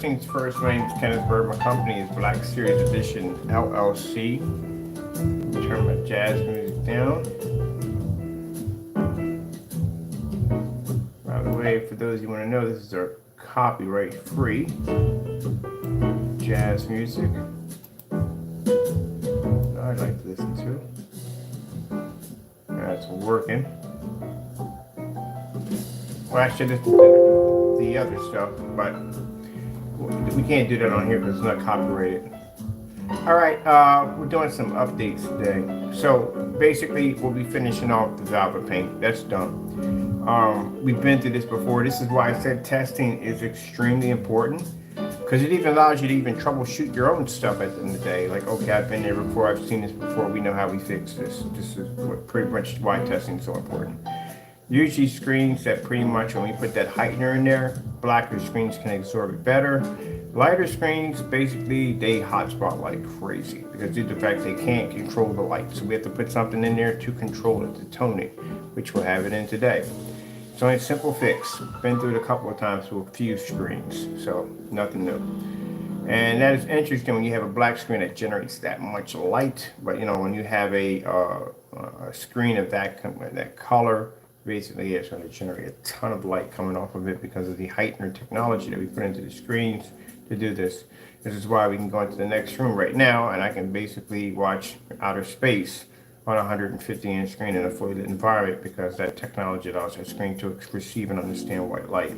Things first, my name is Kenneth Bird. My company is Black Series Edition LLC. Turn my jazz music down. By the way, for those you want to know, this is our copyright-free jazz music I'd like to listen to. That's working. Well, actually, this is the other stuff, but we can't do that on here because it's not copyrighted. All right, we're doing some updates today. So basically, we'll be finishing off the Vava paint. That's done. We've been through this before. This is why I said testing is extremely important, because it even allows you to even troubleshoot your own stuff at the end of the day. Like, okay, I've been there before. I've seen this before. We know how we fix this. This is pretty much why testing is so important. Usually screens that pretty much, when we put that heightener in there, blacker screens can absorb it better. Lighter screens, basically, they hotspot like crazy because due to the fact they can't control the light. So we have to put something in there to control it, to tone it, which we'll have it in today. It's only a simple fix. Been through it a couple of times with a few screens, so nothing new. And that is interesting when you have a black screen that generates that much light. But you know, when you have a screen of that color, basically it's going to generate a ton of light coming off of it because of the heightener technology that we put into the screens to do this. This is why we can go into the next room right now and I can basically watch outer space on a 150-inch screen in a fully lit environment because that technology allows our screen to receive and understand white light.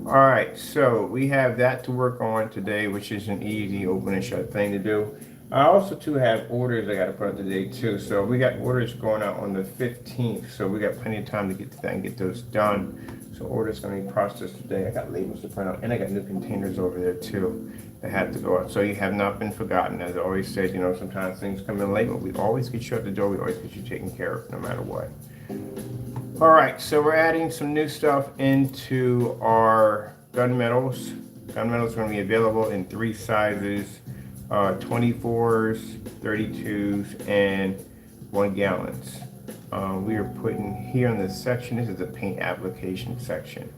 All right, so we have that to work on today, which is an easy open and shut thing to do. I also too have orders I got to put out today too. So we got orders going out on the 15th. So we got plenty of time to get to that and get those done. So orders going to be processed today. I got labels to print out and I got new containers over there too that have to go out. So you have not been forgotten. As I always said, you know, sometimes things come in late, but we always get you at the door. We always get you taken care of no matter what. All right, so we're adding some new stuff into our gunmetals. Gunmetal is going to be available in 3 sizes. 24s, 32s, and 1 gallons. We are putting here in this section, this is the paint application section.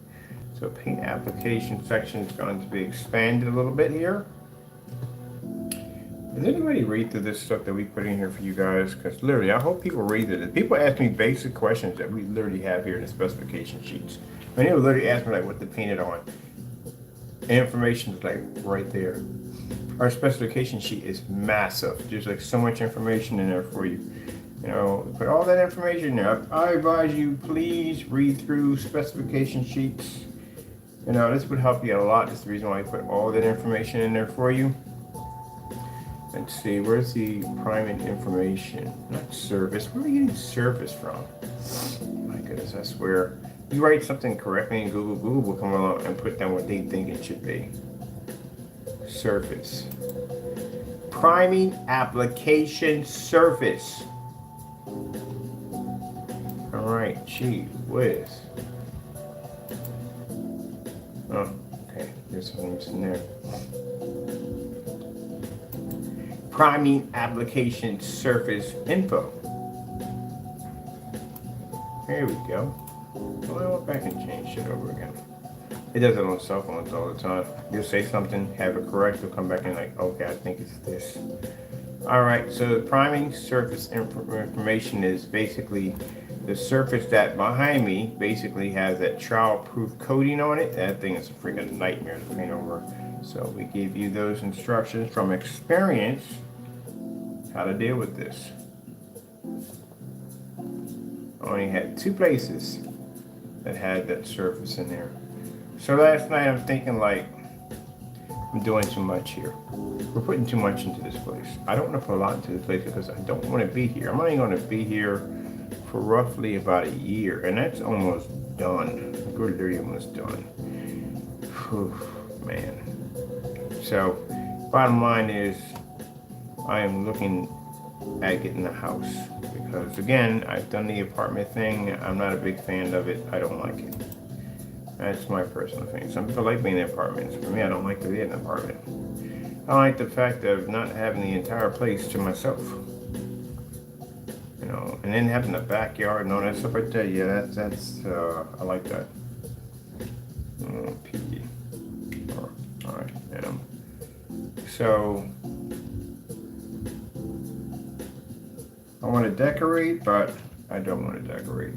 So paint application section is going to be expanded a little bit here. Does anybody read through this stuff that we put in here for you guys? Because literally, I hope people read it. People ask me basic questions that we literally have here in the specification sheets. And they will literally ask me like what to paint it on. Information is like right there. Our specification sheet is massive. There's like so much information in there for you. You know, put all that information in there. I advise you, please read through specification sheets. You know, this would help you a lot. That's the reason why I put all that information in there for you. Let's see, where's the priming information? Not service. Where are we getting service from? My goodness, I swear. You write something correctly in Google, Google will come along and put down what they think it should be. Surface. Priming application surface. Alright, gee whiz. Oh, okay, there's something in there. Priming application surface info. There we go. Well, I went back and change shit over again. It does it on cell phones all the time. You'll say something, have it correct, you'll come back and like, okay, I think it's this. All right, so the priming surface information is basically the surface that behind me basically has that child-proof coating on it. That thing is a freaking nightmare to paint over. So we gave you those instructions from experience how to deal with this. I only had 2 places that had that surface in there. So last night I'm thinking like, I'm doing too much here. We're putting too much into this place. I don't want to put a lot into this place because I don't want to be here. I'm only going to be here for roughly about a year, and that's almost done. We're literally almost done. Whew, man. So, bottom line is, I am looking at getting a house because again, I've done the apartment thing. I'm not a big fan of it. I don't like it. That's my personal thing. Some people like being in apartments. For me, I don't like to be in an apartment. I like the fact of not having the entire place to myself. You know, and then having a backyard and all that stuff like that. Yeah, that's I like that. PD. All right. So I want to decorate, but I don't want to decorate.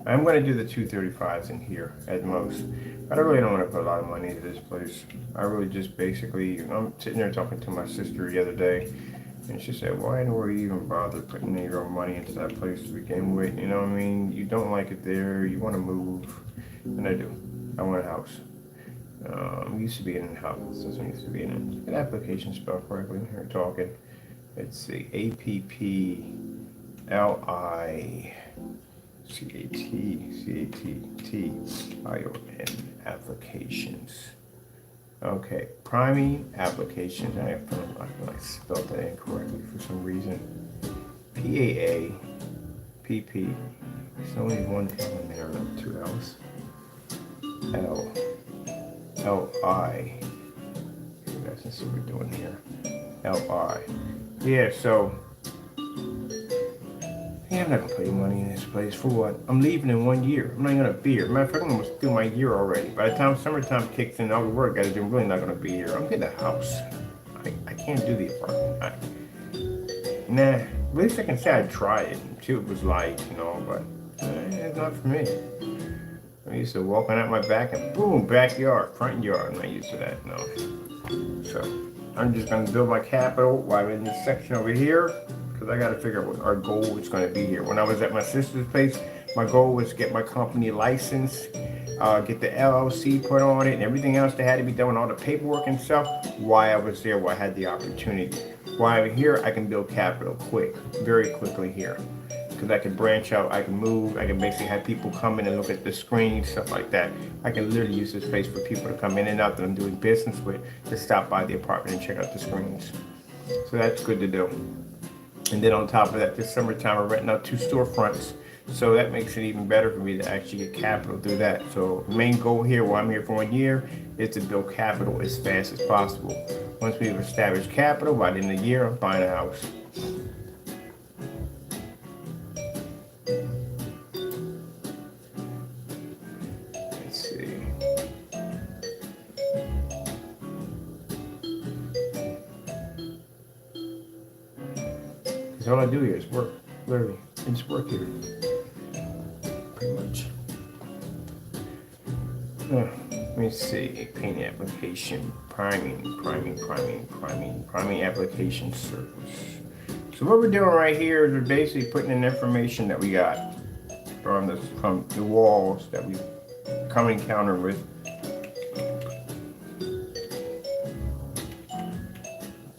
I'm going to do the 235s in here at most. I really don't want to put a lot of money into this place. I really just basically, I'm sitting there talking to my sister the other day, and she said, why in the world you even bother putting any real money into that place to begin with? You know what I mean? You don't like it there, you want to move, and I do. I want a house. I'm used to being in a house. Doesn't used to be in it. Get application spelled correctly here talking. Let's see, APPLICATTION applications. Okay, priming applications. I spelled that incorrectly for some reason. PAAPP. There's only one L in there, not two L's. LI. That's what we're doing here. LI. Yeah, so yeah, I'm not gonna put any money in this place for what? I'm leaving in 1 year. I'm not gonna be here. Matter of fact, I'm almost through my year already. By the time summertime kicks in, all the work I gotta do, I'm really not gonna be here. I'm getting a house. I can't do the apartment. Nah, at least I can say I tried it and see what it was like, you know, but it's not for me. I'm used to walking out my back and boom, backyard, front yard. I'm not used to that, no. So I'm just gonna build my capital while I'm in this section over here, because I gotta figure out what our goal is gonna be here. When I was at my sister's place, my goal was to get my company license, get the LLC put on it, and everything else that had to be done, with all the paperwork and stuff. Why I was there, why I had the opportunity. While I'm here, I can build capital very quickly here. Because I can branch out, I can move, I can basically have people come in and look at the screen, stuff like that. I can literally use this space for people to come in and out that I'm doing business with, to stop by the apartment and check out the screens. So that's good to do. And then on top of that, this summertime, I'm renting out 2 storefronts. So that makes it even better for me to actually get capital through that. So the main goal here, while I'm here for 1 year, is to build capital as fast as possible. Once we've established capital, by the end of the year, I'm buying a house. All I do here is work, literally. I just work here, pretty much. Let me see, paint application, priming application service. So what we're doing right here is we're basically putting in information that we got from the walls that we come encounter with.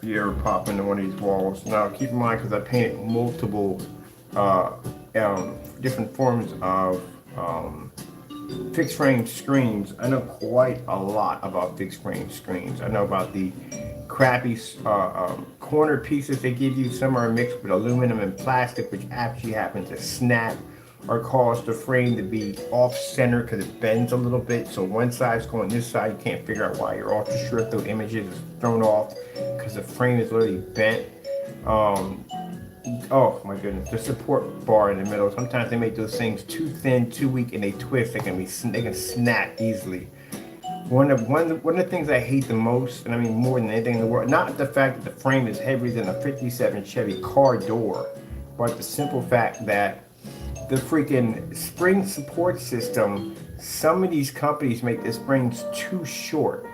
If you ever pop into one of these walls. Now keep in mind, because I painted multiple different forms of fixed frame screens, I know quite a lot about fixed frame screens. I know about the crappy corner pieces they give you. Some are mixed with aluminum and plastic, which actually happen to snap or cause the frame to be off center because it bends a little bit. So one side's going this side, you can't figure out why your ultra short through images is thrown off because the frame is literally bent. Oh my goodness, the support bar in the middle. Sometimes they make those things too thin, too weak, and they twist. They can snap easily. One of the things I hate the most, and I mean more than anything in the world, not the fact that the frame is heavier than a 57 Chevy car door, but the simple fact that the freaking spring support system, some of these companies make the springs too short.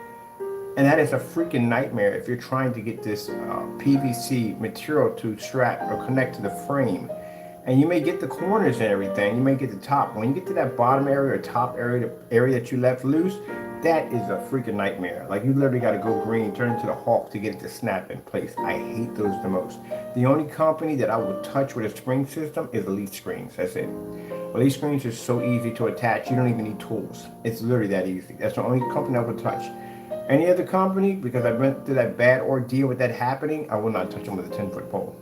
And that is a freaking nightmare if you're trying to get this PVC material to strap or connect to the frame. And you may get the corners and everything, you may get the top. When you get to that bottom area or top area, the area that you left loose, that is a freaking nightmare. Like, you literally got to go green, turn into the Hulk to get it to snap in place. I hate those the most. The only company that I would touch with a spring system is Elite Screens. That's it. Elite Screens are so easy to attach, you don't even need tools. It's literally that easy. That's the only company I would touch. Any other company, because I went through that bad ordeal with that happening, I will not touch them with a 10-foot pole.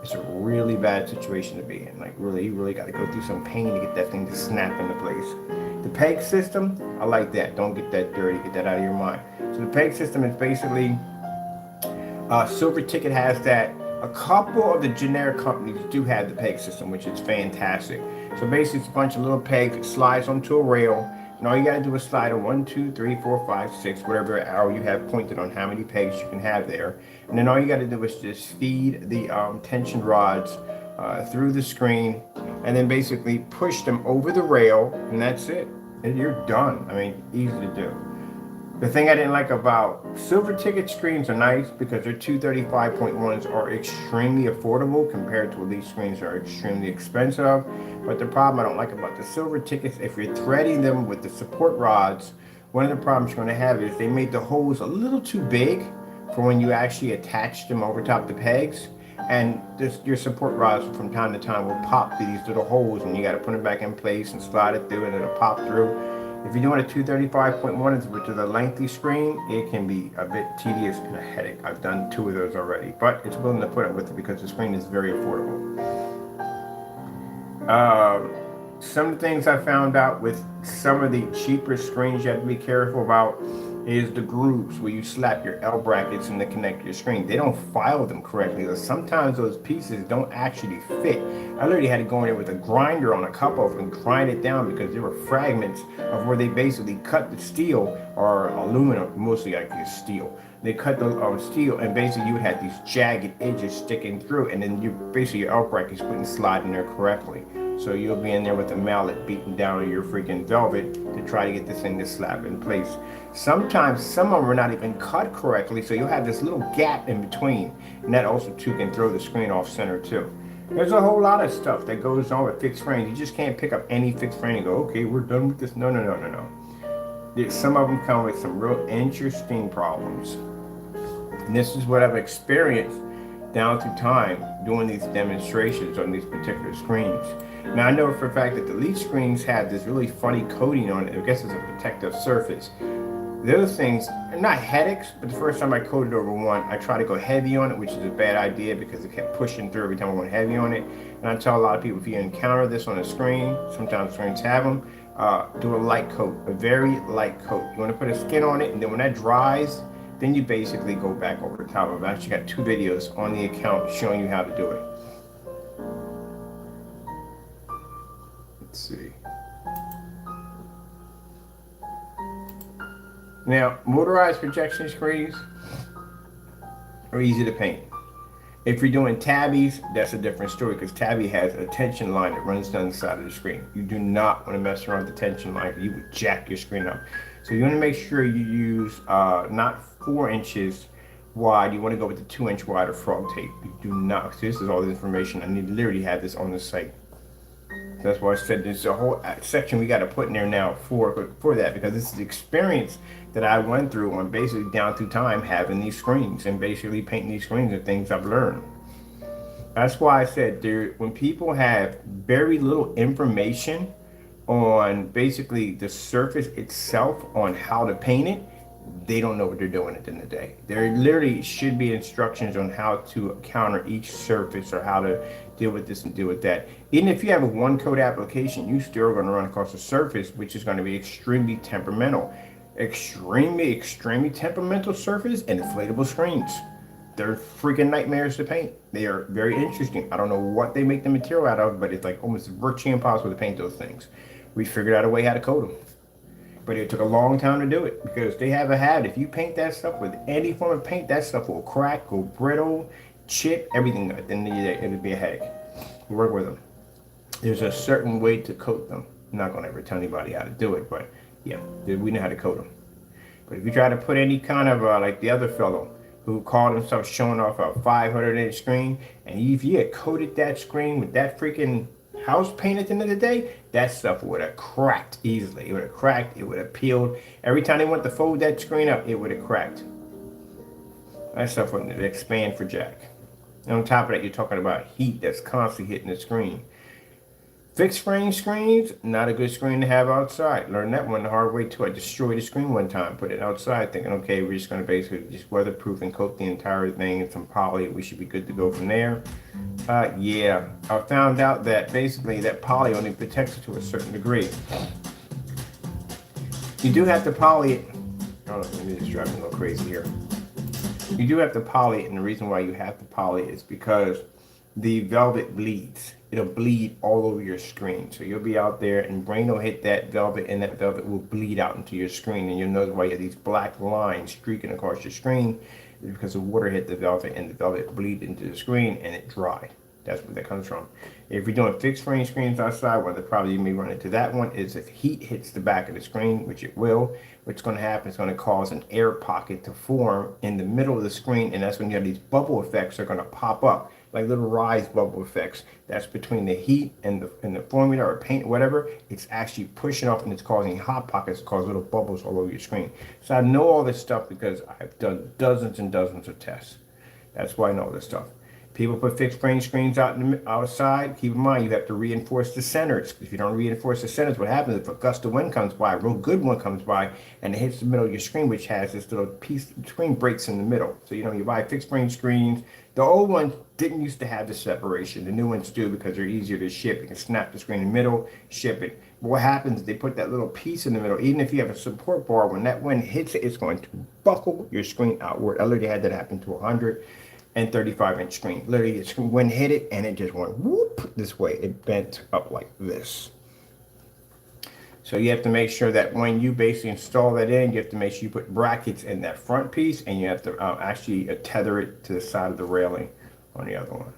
It's a really bad situation to be in. Like, really, you really got to go through some pain to get that thing to snap into place. The peg system, I like that. Don't get that dirty. Get that out of your mind. So the peg system is basically, Silver Ticket has that. A couple of the generic companies do have the peg system, which is fantastic. So basically, it's a bunch of little pegs that slides onto a rail. And all you gotta do is slide a 1, 2, 3, 4, 5, 6, whatever arrow you have pointed on how many pegs you can have there. And then all you gotta do is just feed the tension rods through the screen, and then basically push them over the rail, and that's it. And you're done. I mean, easy to do. The thing I didn't like about silver ticket screens are nice because their 235.1s are extremely affordable compared to elite screens that are extremely expensive. But the problem I don't like about the silver tickets, if you're threading them with the support rods, one of the problems you're going to have is they made the holes a little too big for when you actually attach them over top the pegs. And your support rods from time to time will pop through these little holes, and you got to put them back in place and slide it through, and it'll pop through. If you're doing a 235.1, which is a lengthy screen, it can be a bit tedious and a headache. I've done 2 of those already, but it's willing to put up with it because the screen is very affordable. Some of the things I found out with some of the cheaper screens you have to be careful about is the grooves where you slap your L brackets in to connect your screen. They don't file them correctly, or sometimes those pieces don't actually fit. I literally had to go in there with a grinder on a couple of them and grind it down because there were fragments of where they basically cut the steel, or aluminum, mostly like steel. They cut the steel, and basically you had these jagged edges sticking through, and then your L brackets wouldn't slide in there correctly. So you'll be in there with a mallet beating down on your freaking velvet to try to get this thing to slap in place. Sometimes some of them are not even cut correctly, so you'll have this little gap in between, and that also too can throw the screen off center too. There's a whole lot of stuff that goes on with fixed frames. You just can't pick up any fixed frame and go, okay, we're done with this. No. Some of them come with some real interesting problems. And this is what I've experienced down through time doing these demonstrations on these particular screens. Now I know for a fact that the elite screens have this really funny coating on it. I guess it's a protective surface. Those things are not headaches, but the first time I coated over one, I tried to go heavy on it, which is a bad idea because it kept pushing through every time I went heavy on it. And I tell a lot of people, if you encounter this on a screen, sometimes screens have them, do a light coat, a very light coat. You want to put a skin on it, and then when that dries, then you basically go back over the top of it. I've actually got 2 videos on the account showing you how to do it. Let's see. Now, motorized projection screens are easy to paint. If you're doing tabbies, that's a different story because tabby has a tension line that runs down the side of the screen. You do not want to mess around with the tension line, you would jack your screen up. So you want to make sure you use not 4 inches wide, you want to go with the 2-inch wide of frog tape. You do not. So this is all the information. I need to literally have this on the site. So that's why I said there's a whole section we got to put in there now for that, because this is the experience that I went through on basically down through time having these screens and basically painting these screens and things I've learned. That's why I said when people have very little information on basically the surface itself on how to paint it, they don't know what they're doing at the end of the day. There literally should be instructions on how to counter each surface or how to deal with this and deal with that. Even if you have a 1-coat application, you still are going to run across a surface which is going to be extremely temperamental. Extremely temperamental surface and inflatable screens. They're freaking nightmares to paint. They are very interesting. I don't know what they make the material out of, but it's like almost virtually impossible to paint those things. We figured out a way how to coat them. But it took a long time to do it because they have a habit. If you paint that stuff with any form of paint, that stuff will crack, go brittle, chip, everything. At the end of the day, it'll be a headache. We work with them. There's a certain way to coat them. I'm not going to ever tell anybody how to do it, but yeah, we know how to coat them. But if you try to put any kind of, like the other fellow who called himself showing off a 500-inch screen, and if you had coated that screen with that freaking house paint at the end of the day, that stuff would have cracked easily. It would have cracked, it would have peeled. Every time they went to fold that screen up, it would have cracked. That stuff wouldn't expand for jack. And on top of that, you're talking about heat that's constantly hitting the screen. Fixed frame screens, not a good screen to have outside. Learned that one the hard way too. I destroyed the screen one time, put it outside thinking, okay, we're just going to basically just weatherproof and coat the entire thing in some poly. We should be good to go from there. Yeah, I found out that basically that poly only protects it to a certain degree. You do have to poly it. Oh, maybe it's driving me a little crazy here. You do have to poly it, and the reason why you have to poly it is because the velvet bleeds. It'll bleed all over your screen. So you'll be out there and rain will hit that velvet and that velvet will bleed out into your screen. And you'll notice why you have these black lines streaking across your screen is because the water hit the velvet and the velvet bleed into the screen and it dried. That's where that comes from. If you're doing fixed frame screens outside, one of the problems you may run into that one is if heat hits the back of the screen, which it will, what's going to happen is going to cause an air pocket to form in the middle of the screen, and that's when you have these bubble effects that are going to pop up like little rise bubble effects. That's between the heat and the formula or paint, whatever. It's actually pushing up and it's causing hot pockets to cause little bubbles all over your screen. So I know all this stuff because I've done dozens and dozens of tests. That's why I know this stuff. People put fixed frame screens out outside. Keep in mind, you have to reinforce the centers. If you don't reinforce the centers, what happens if a gust of wind comes by, a real good one comes by, and it hits the middle of your screen, which has this little piece, the screen breaks in the middle. So, you buy fixed frame screens. The old ones didn't used to have the separation. The new ones do because they're easier to ship. You can snap the screen in the middle, ship it. But what happens is they put that little piece in the middle. Even if you have a support bar, when that wind hits it, it's going to buckle your screen outward. I literally had that happen to 135-inch screen. Literally, the screen wind hit it and it just went whoop this way. It bent up like this. So you have to make sure that when you basically install that in, you have to make sure you put brackets in that front piece and you have to actually tether it to the side of the railing on the other one.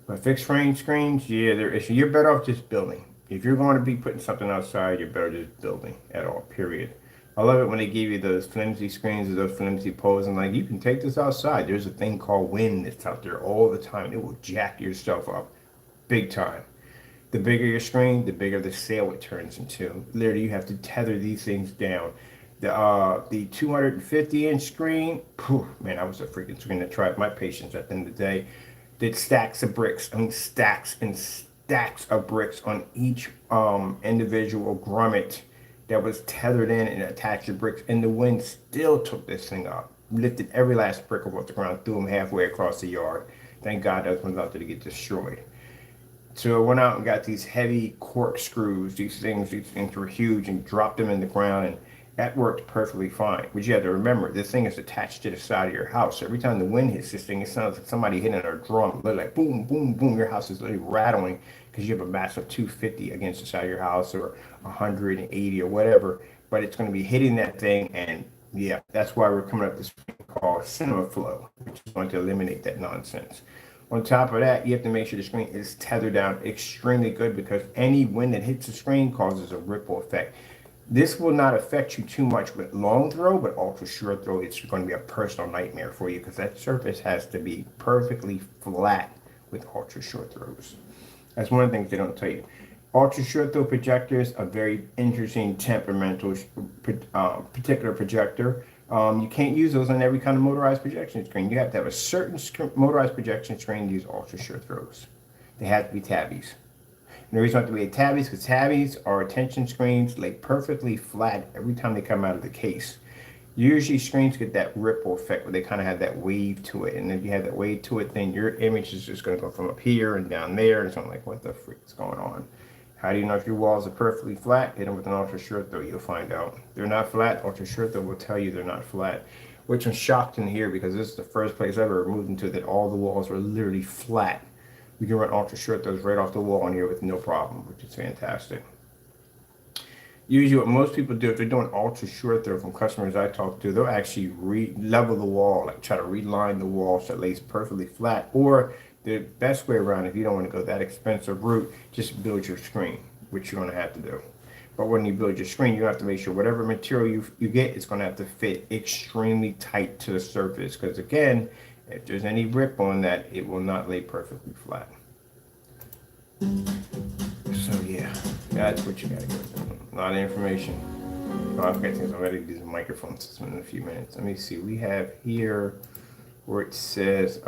But fixed frame screens, yeah, you're better off just building. If you're going to be putting something outside, you're better just building at all, period. I love it when they give you those flimsy screens or those flimsy poles and like, you can take this outside. There's a thing called wind that's out there all the time. It will jack your stuff up big time. The bigger your screen, the bigger the sail it turns into. Literally, you have to tether these things down. The 250-inch screen, man, that was a freaking screen that tried my patience at the end of the day. Did stacks of bricks. I mean, stacks and stacks of bricks on each individual grommet that was tethered in and attached to bricks. And the wind still took this thing up. Lifted every last brick off the ground, threw them halfway across the yard. Thank God that one's out there to get destroyed. So I went out and got these heavy corkscrews. These things were huge, and dropped them in the ground, and that worked perfectly fine. But you have to remember, this thing is attached to the side of your house. So every time the wind hits this thing, it sounds like somebody hitting a drum. Literally like boom, boom, boom. Your house is literally rattling because you have a massive 250 against the side of your house, or 180 or whatever. But it's going to be hitting that thing, and yeah, that's why we're coming up with this thing called cinema flow, which is going to eliminate that nonsense. On top of that, you have to make sure the screen is tethered down extremely good because any wind that hits the screen causes a ripple effect. This will not affect you too much with long throw, but ultra short throw, it's going to be a personal nightmare for you because that surface has to be perfectly flat with ultra short throws. That's one of the things they don't tell you. Ultra short throw projectors, a very interesting temperamental particular projector. You can't use those on every kind of motorized projection screen. You have to have a certain motorized projection screen to use ultra short throws. They have to be tabbies. And the reason why they have to be tabbies because tabbies are attention screens, lay perfectly flat every time they come out of the case. Usually screens get that ripple effect where they kind of have that wave to it. And if you have that wave to it, then your image is just going to go from up here and down there. And something like, what the freak is going on? How do you know if your walls are perfectly flat? Hit them with an ultra short throw, you'll find out. They're not flat, ultra short throw will tell you they're not flat. Which I'm shocked in here because this is the first place I ever moved into that all the walls were literally flat. We can run ultra short throws right off the wall in here with no problem, which is fantastic. Usually what most people do if they're doing ultra short throw from customers I talk to, they'll actually level the wall, like try to reline the wall so it lays perfectly flat, or the best way around, if you don't want to go that expensive route, just build your screen, which you're going to have to do. But when you build your screen, you have to make sure whatever material you get is going to have to fit extremely tight to the surface. Because again, if there's any rip on that, it will not lay perfectly flat. So yeah, that's what you got to go through. A lot of information. Oh, I've got things already to do the microphone system in a few minutes. Let me see. We have here where it says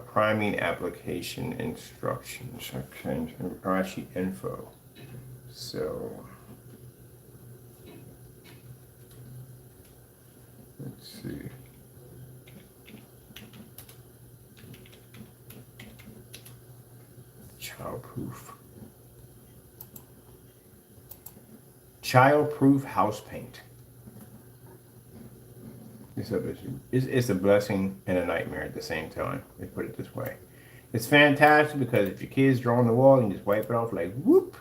priming application instructions, okay, or actually info. So let's see. Childproof house paint. It's a blessing and a nightmare at the same time. Let's put it this way. It's fantastic because if your kids draw on the wall, you can just wipe it off like whoop.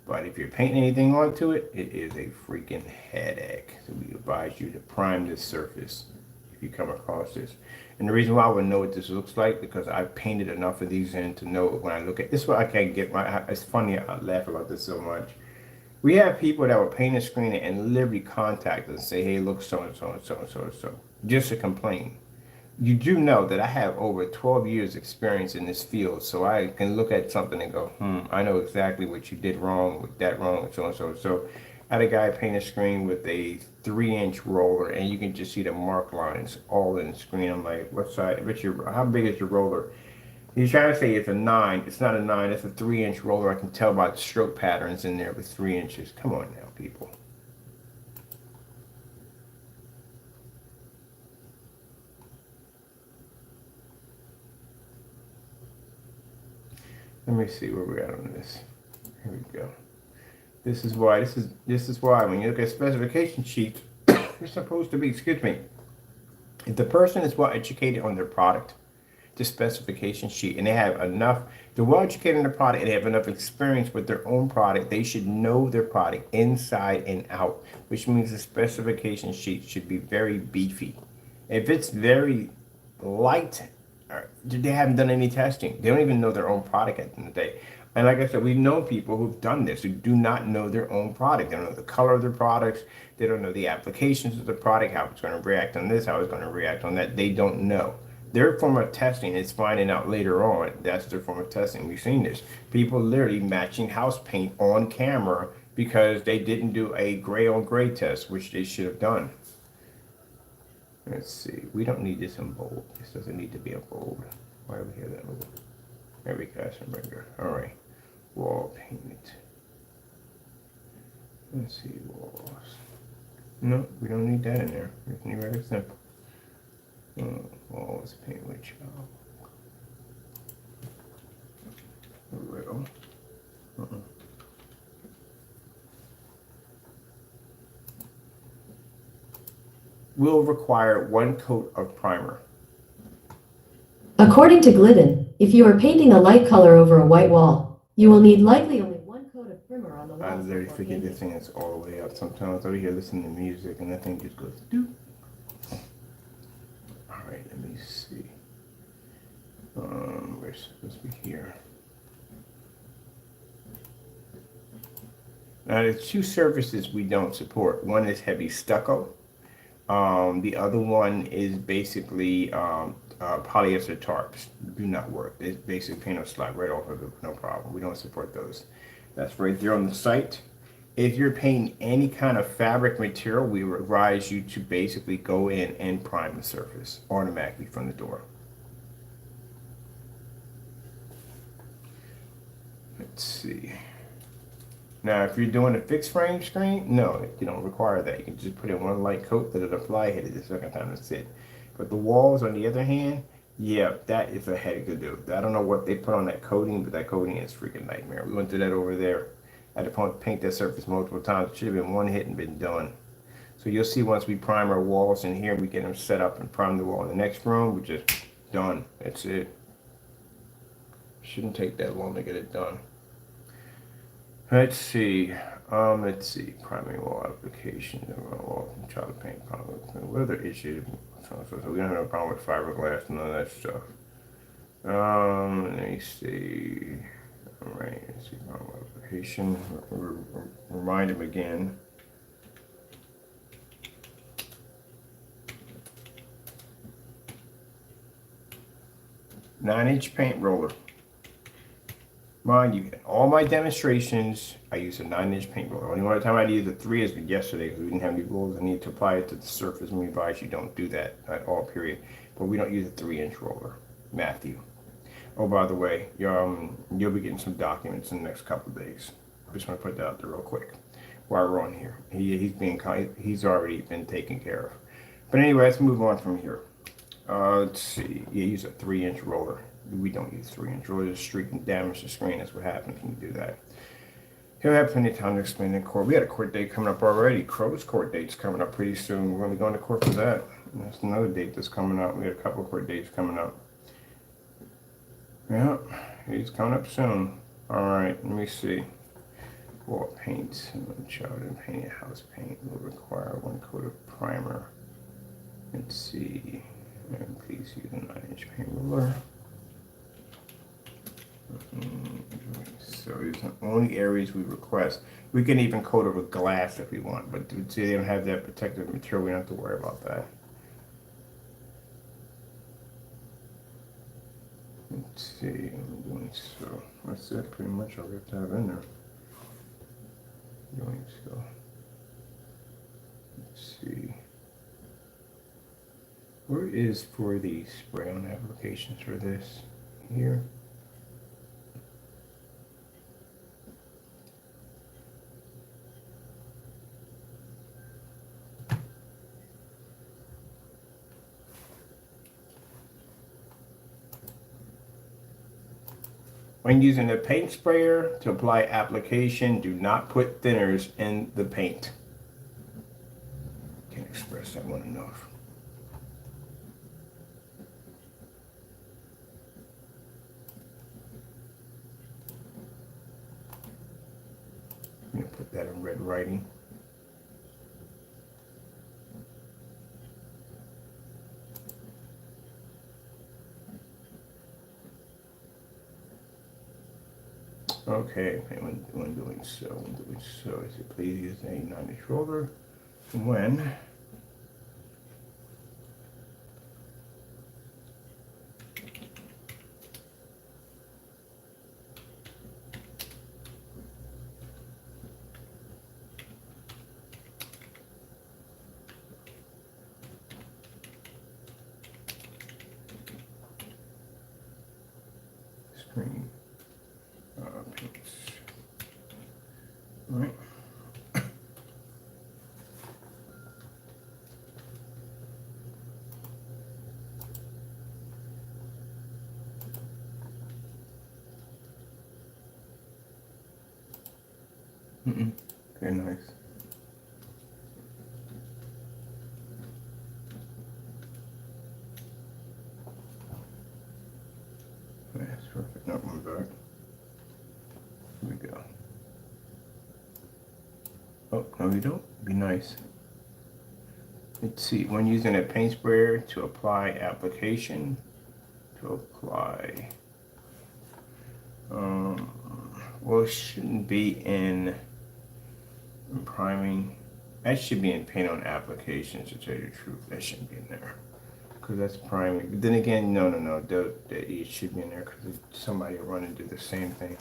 But if you're painting anything onto it, it is a freaking headache. So we advise you to prime this surface if you come across this. And the reason why I would know what this looks like because I've painted enough of these in to know when I look at this. Is why I can't get my. It's funny I laugh about this so much. We have people that will paint a screen and literally contact us and say, "Hey, look, so and so and so and so and so," just to complain. You do know that I have over 12 years experience in this field, so I can look at something and go, I know exactly what you did wrong, with that wrong, and so and so. So I had a guy paint a screen with a 3-inch roller, and you can just see the mark lines all in the screen. I'm like, what size, how big is your roller? He's trying to say it's a 9. It's not a 9, it's a 3-inch roller. I can tell by the stroke patterns in there with 3 inches. Come on now, people. Let me see where we're at on this. Here we go. This is why when you look at specification sheets, you're supposed to be, excuse me, if the person is well educated on their product, the specification sheet, and they have enough, they're well educated on their product and they have enough experience with their own product, they should know their product inside and out, which means the specification sheet should be very beefy. If it's very light, they haven't done any testing. They don't even know their own product at the end of the day. And like I said, we know people who've done this who do not know their own product. They don't know the color of their products. They don't know the applications of the product, how it's going to react on this, how it's going to react on that. They don't know. Their form of testing is finding out later on. That's their form of testing. We've seen this. People literally matching house paint on camera because they didn't do a gray on gray test, which they should have done. Let's see. We don't need this in bold. This doesn't need to be a bold. Why do we hear that little? There we go. All right. Wall paint. Let's see. Walls. No, we don't need that in there. It's very simple. Walls paint with chalk. Riddle. Will require 1 coat of primer. According to Glidden, if you are painting a light color over a white wall, you will need likely only 1 coat of primer on the wall. I literally forget this thing is all the way up. Sometimes over here listening to music and that thing just goes doop. Alright, let me see. We're supposed to be here. Now there's 2 surfaces we don't support. One is heavy stucco. The other one is basically polyester tarps. Do not work. It's basically paint will slide right off of it, no problem. We don't support those. That's right there on the site. If you're painting any kind of fabric material, we advise you to basically go in and prime the surface automatically from the door. Let's see. Now, if you're doing a fixed frame screen, no, you don't require that. You can just put in 1 light coat, let it apply, hit it the second time, that's it. But the walls, on the other hand, yeah, that is a headache to do. I don't know what they put on that coating, but that coating is a freaking nightmare. We went through that over there. I had to paint that surface multiple times. It should have been 1 hit and been done. So you'll see once we prime our walls in here, we get them set up and prime the wall in the next room, we're just done. That's it. Shouldn't take that long to get it done. Let's see, primary wall application, wall child paint, what other issues? So we don't have no problem with fiberglass, none of that stuff. Let me see. All right, let's see, wall application. Remind him again. Nine-inch paint roller. Mind you, in all my demonstrations, I use a 9-inch paint roller. Only one time I used a 3 is yesterday because we didn't have any rollers. I need to apply it to the surface. We advise you don't do that at all, period. But we don't use a 3-inch roller, Matthew. Oh, by the way, you'll be getting some documents in the next couple of days. I just want to put that out there real quick while we're on here. He's already been taken care of. But anyway, let's move on from here. Let's see. You use a 3-inch roller. We don't use 3-inch rollers. Streak and damage the screen. That's what happens when you do that. He'll have plenty of time to explain in court. We had a court date coming up already. Crow's court date's coming up pretty soon. We're going to be going to court for that. That's another date that's coming up. We had a couple of court dates coming up. Yeah, he's coming up soon. All right, let me see. Wall paint, child and painted house paint will require 1 coat of primer. Let's see. And please use a 9-inch paint ruler. So these are the only areas we request. We can even coat over glass if we want, but see, they don't have that protective material. We don't have to worry about that. Let's see. I'm doing so. That's it. Pretty much all we have to have in there. Doing so. Let's see. Where is for the spray on applications for this? Here. When using a paint sprayer to apply application, do not put thinners in the paint. Can't express that one enough. I'm gonna put that in red writing. Okay, when doing so, is it please use a 9-inch roller when screen paints. All right. Very nice. That's perfect. Not one back. Here we go. Oh, no, we don't. Be nice. Let's see. When using a paint sprayer to apply application, well, it shouldn't be in priming. That should be in paint on applications, to tell you the truth. That shouldn't be in there. Because that's priming. But then again, no. It should be in there because somebody will run and do the same thing.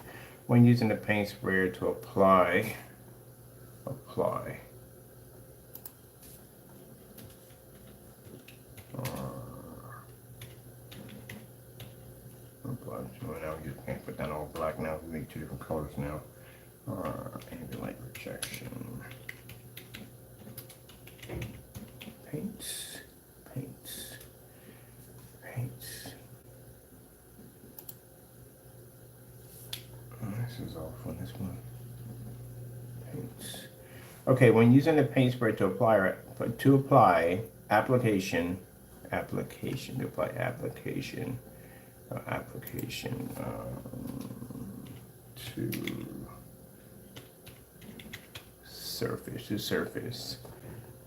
When using a paint sprayer to apply. Apply. So now you can't put that all black now. We make 2 different colors now. Ambient light rejection. Paints. Oh, this is off on this one. Paints. Okay, when using the paint spray to apply application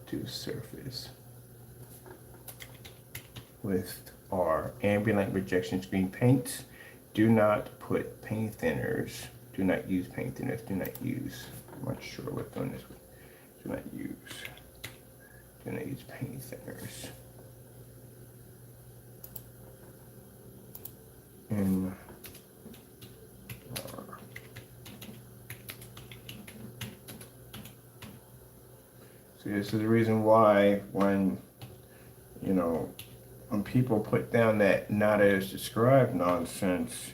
to surface with our ambient light rejection screen paints. Do not put paint thinners. Do not use paint thinners. I'm not sure what's on this one. Do not use paint thinners. See, this is the reason why when people put down that not as described nonsense,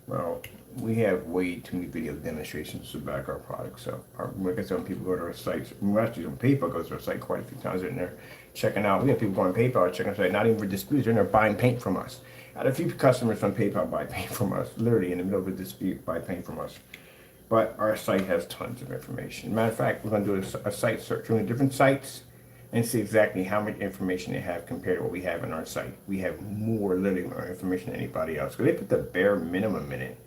well, we have way too many video demonstrations to back our products up. Like I said, when people go to our sites, actually on PayPal goes to our site quite a few times, they're in there checking out. We have people going PayPal checking our site, not even for disputes, they're in there buying paint from us. I had a few customers from PayPal buy paint from us, literally in the middle of a dispute, buy paint from us. But our site has tons of information. Matter of fact, we're going to do a site search on different sites and see exactly how much information they have compared to what we have on our site. We have more, literally more information than anybody else. Because they put the bare minimum in it.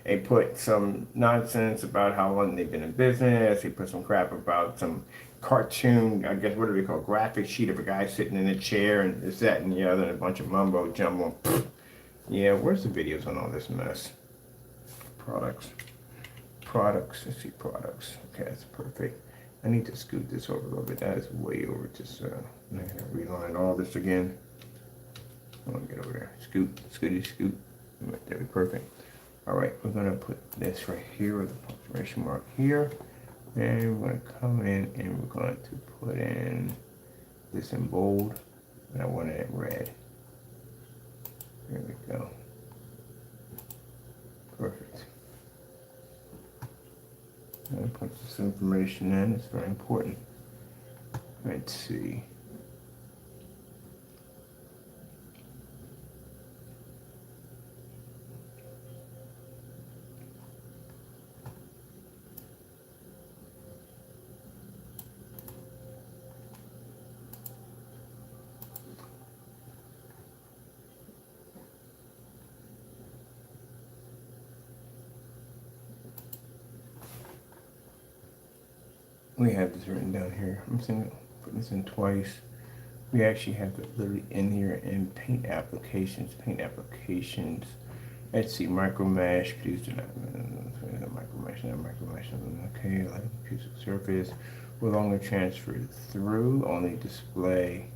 They put some nonsense about how long they've been in business. They put some crap about some cartoon, I guess, what do they call, graphic sheet of a guy sitting in a chair and this, that, and the other, and a bunch of mumbo jumbo. Yeah, where's the videos on all this mess? Products. Let's see, products. Okay, that's perfect. I need to scoot this over a little bit. That is way over. Just I'm gonna reline all this again. I want to get over there. Scoot. Right there, perfect. All right, we're gonna put this right here with the punctuation mark here, and we're gonna come in and we're going to put in this in bold, and I want it in red. There we go. Perfect. And put this information in. It's very important. Let's see. We have this written down here. I'm saying put this in twice. We actually have it literally in here in paint applications. Let's see, micro mesh, produced in micro mesh. Okay, like acoustic surface with longer transfer through, only display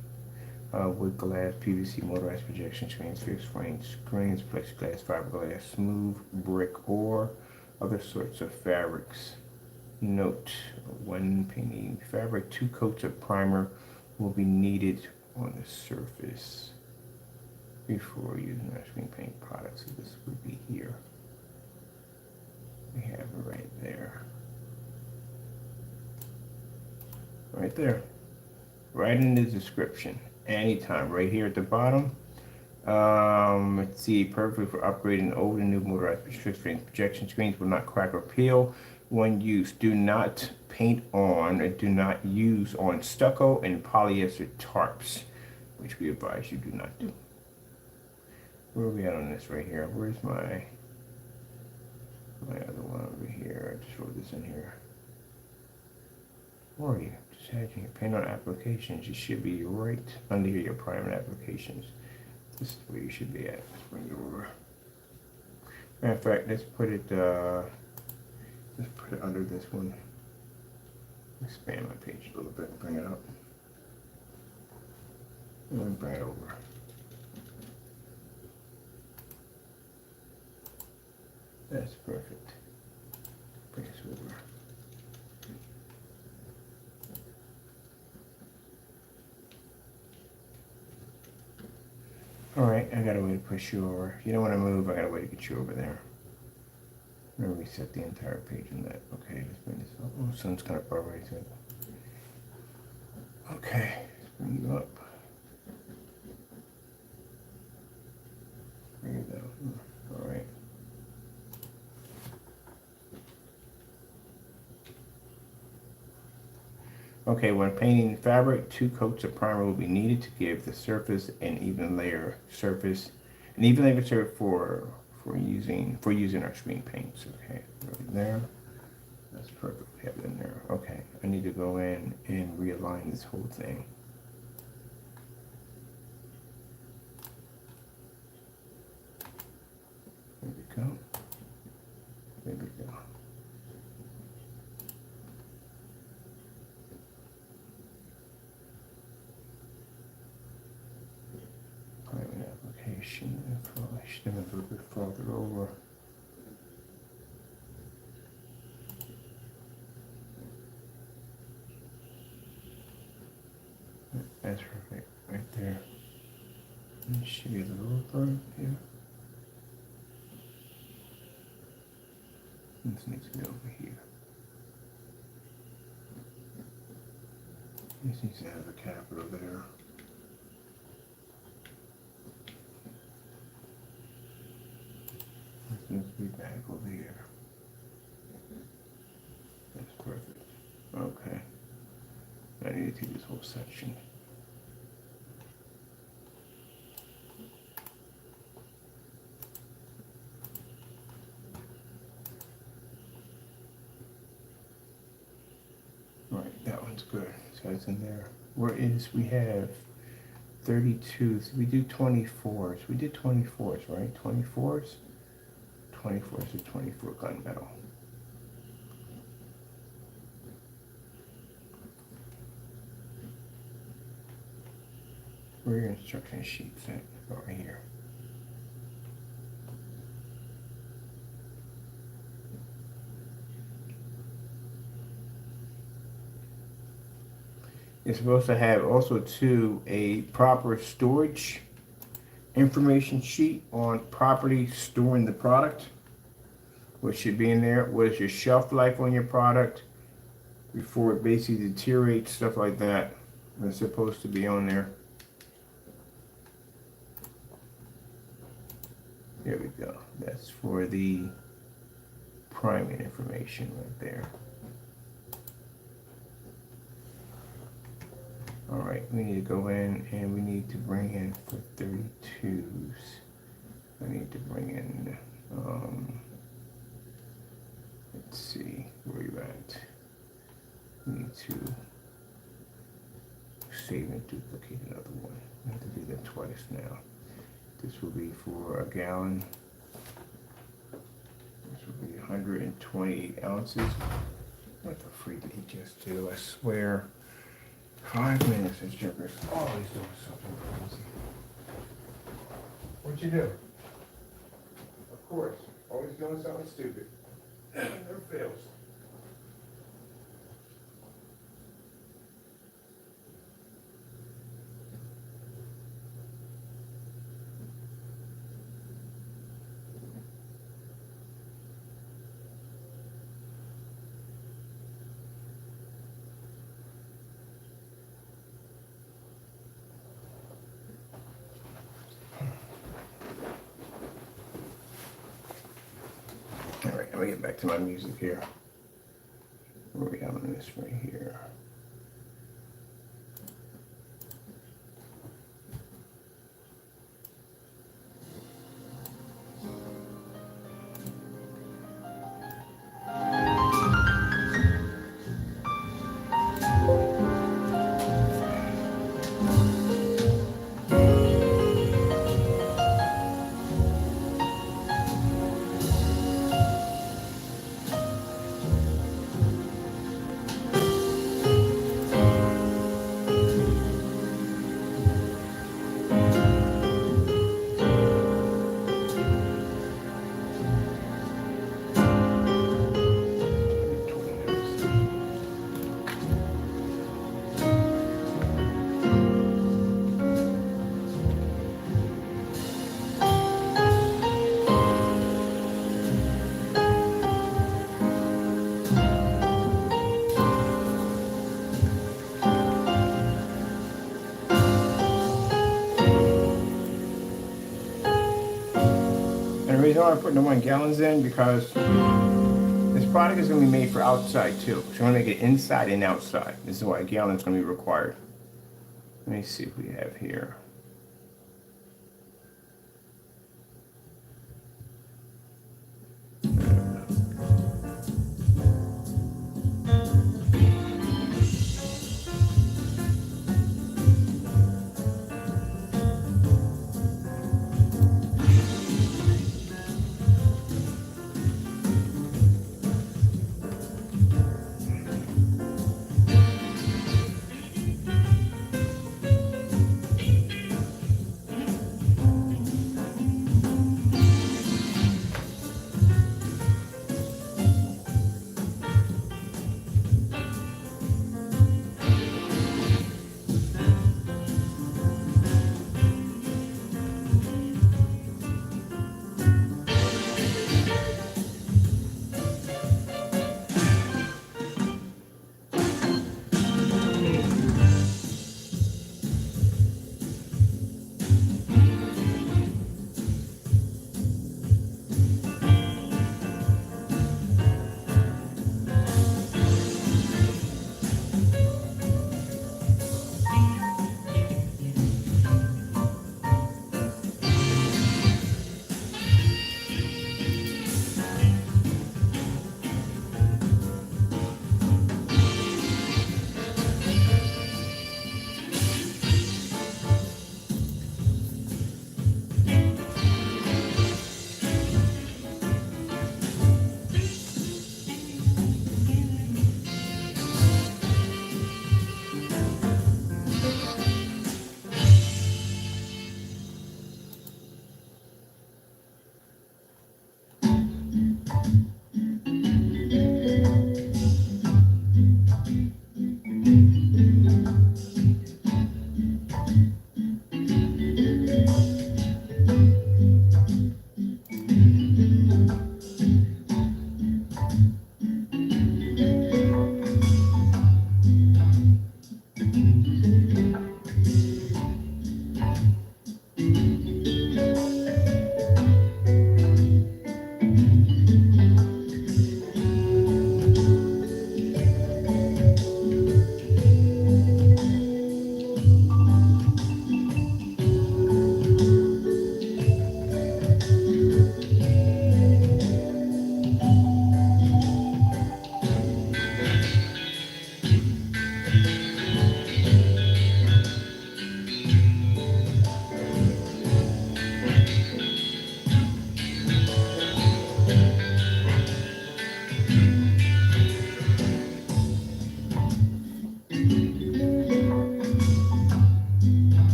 with glass, PVC, motorized projection screens, fixed frame screens, plexiglass, fiberglass, smooth brick, or other sorts of fabrics. Note, when painting fabric, 2 coats of primer will be needed on the surface before using our screen paint products. So this would be here. We have it right there. Right there. Right in the description. Anytime. Right here at the bottom. Let's see, perfect for upgrading over the new motorized projection screens, will not crack or peel when used. Do not paint on or do not use on stucco and polyester tarps, which we advise you do not do. Where are we at on this right here? Where's my other one over here? I just wrote this in here. Where are you? Just hedging your paint on applications. You should be right under your primer applications. This is where you should be at. Let's bring it over. Matter of fact, let's put it under this one. Expand my page a little bit and bring it up. And then bring it over. That's perfect. Bring this over. Alright, I got a way to push you over. If you don't want to move, I got a way to get you over there. I'm going to reset the entire page on that. Okay, let's bring this up. Oh, sun's kind of far away, so. Okay, let's bring you up. Bring it down. Alright. Okay, when painting fabric, 2 coats of primer will be needed to give the surface an even layer surface for using our screen paints. Okay, right there. That's perfect. We have it in there. Okay, I need to go in and realign this whole thing. There we go. There we go. Private application info. I should have a little bit farther over. That's perfect, right there. It should be a little part here. This needs to be over here. This needs to have a capital there. This needs to be back over here. That's perfect. Okay. I need to take this whole section. Right, that one's good. So it's in there. Where is, we have 32, so we do 24s. We did 24s, right? 24s? 24s or 24 gunmetal. Where are your instruction sheets at? Over here. You're supposed to have also too a proper storage information sheet on property storing the product, which should be in there. What is your shelf life on your product before it basically deteriorates, stuff like that. It's supposed to be on there. There we go. That's for the priming information right there. All right, we need to go in and we need to bring in for 32s. I need to bring in, let's see, where you at? We need to save and duplicate another one. I have to do that twice now. This will be for a gallon. This will be 120 ounces. What the freak did he just do? I swear. 5 minutes, this jokers always doing something crazy. What'd you do? Of course, always doing something stupid. Never fails. All right, let me get back to my music here. Where are we having this right here? And the reason why I'm putting the 1 gallons in, because this product is going to be made for outside too. So I'm going to make it inside and outside. This is why a gallon is going to be required. Let me see what we have here.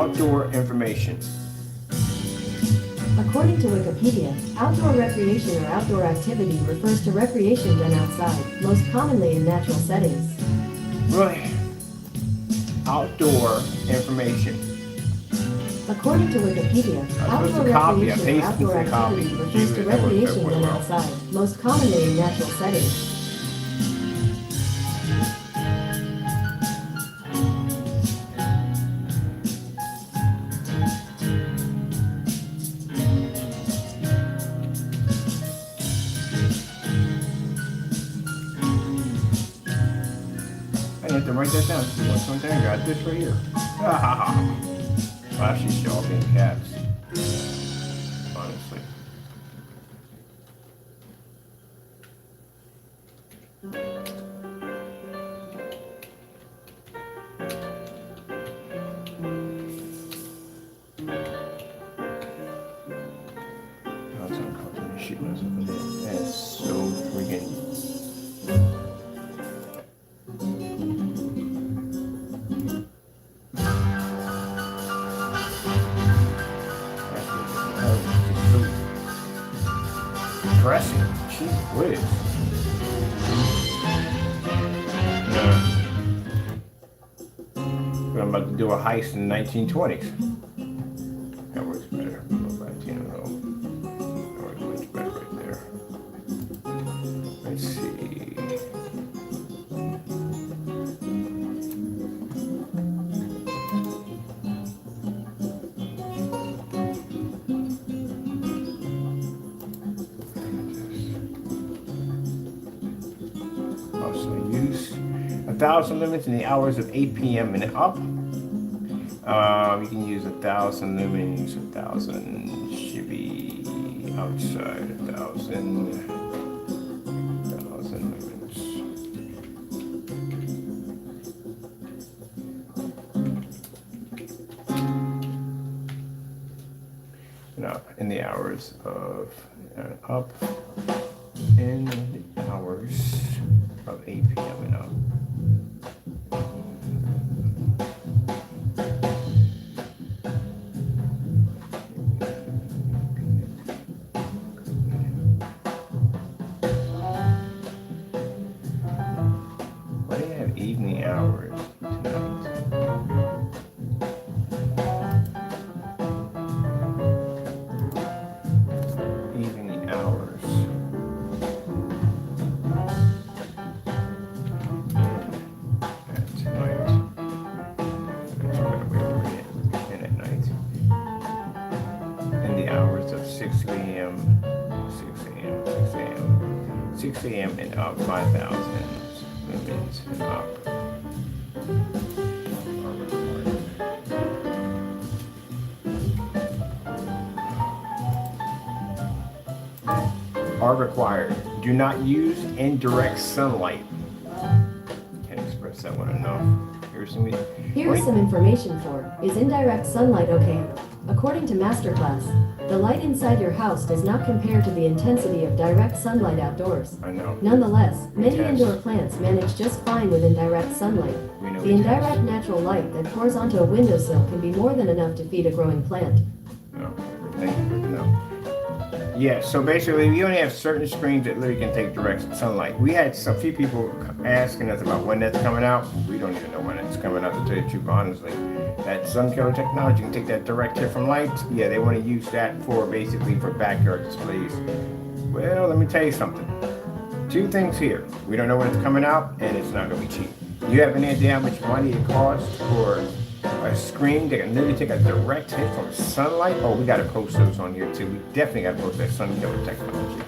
outdoor information. According to Wikipedia, outdoor recreation or outdoor activity refers to recreation done outside, most commonly in natural settings. Really? Outdoor information. According to Wikipedia, supposed outdoor to copy. I recreation or pasted outdoor the copy. activity refers to That worked recreation quite done well. outside, most commonly in natural settings. I have to write that down. What's one thing? I got this right here. Flashy shelf in caps. Honestly. That's uncomfortable. Shit was over there. That's so freaking. Depressing. Jeez whiz. I'm about to do a heist in the 1920s. That works better. That works much better right there. Let's see. Use 1,000 lumens in the hours of 8 p.m. and up. You can use 1,000 lumens, 1,000 should be outside, 1,000 lumens. And up in the hours of, up in the hours of 8 p.m. and up. Why do you have evening hours tonight? Evening hours. Six a.m. and up, 5,000 lumens and up. Are required. Do not use indirect sunlight. Can't express that one enough. Here's some information for, is indirect sunlight okay? According to Masterclass, the light inside your house does not compare to the intensity of direct sunlight outdoors. I know. Nonetheless, many indoor plants manage just fine with indirect sunlight. The indirect natural light that pours onto a windowsill can be more than enough to feed a growing plant. No, thank you. No. Yeah, so basically we only have certain screens that literally can take direct sunlight. We had a few people asking us about when that's coming out. We don't even know when it's coming out, to tell you the truth, honestly. That sun killer technology can take that direct hit from light. Yeah, they want to use that for basically for backyard displays. Well, let me tell you something. Two things here. We don't know when it's coming out, and it's not going to be cheap. You have any idea how much money it costs for a screen that can literally take a direct hit from sunlight? Oh, we got to post those on here too. We definitely got to post that sun killer technology.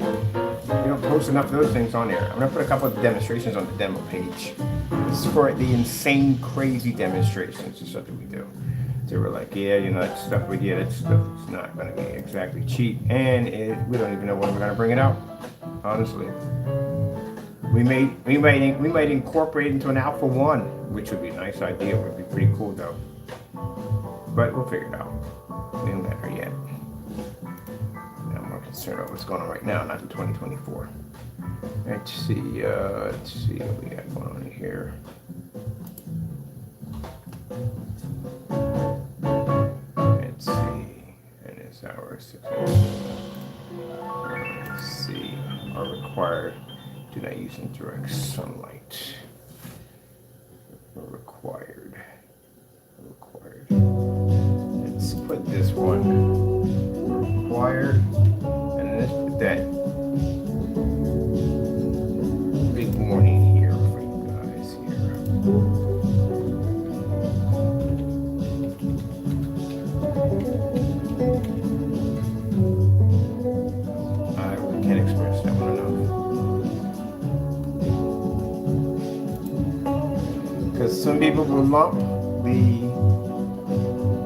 We don't post enough of those things on there. I'm going to put a couple of demonstrations on the demo page. This is for the insane, crazy demonstrations and stuff that we do. So we're like, yeah, that stuff we get, that stuff is not going to be exactly cheap, and we don't even know when we're going to bring it out. Honestly, we might incorporate it into an Alpha 1, which would be a nice idea. Would be pretty cool though. But we'll figure it out. We don't matter yet. I'm more concerned about what's going on right now, not in 2024. Let's see what we got going on here. Let's see. Are required. Do not use indirect sunlight. Required. Let's put this one. Required. And let's put that big warning here for you guys here. Some people will lump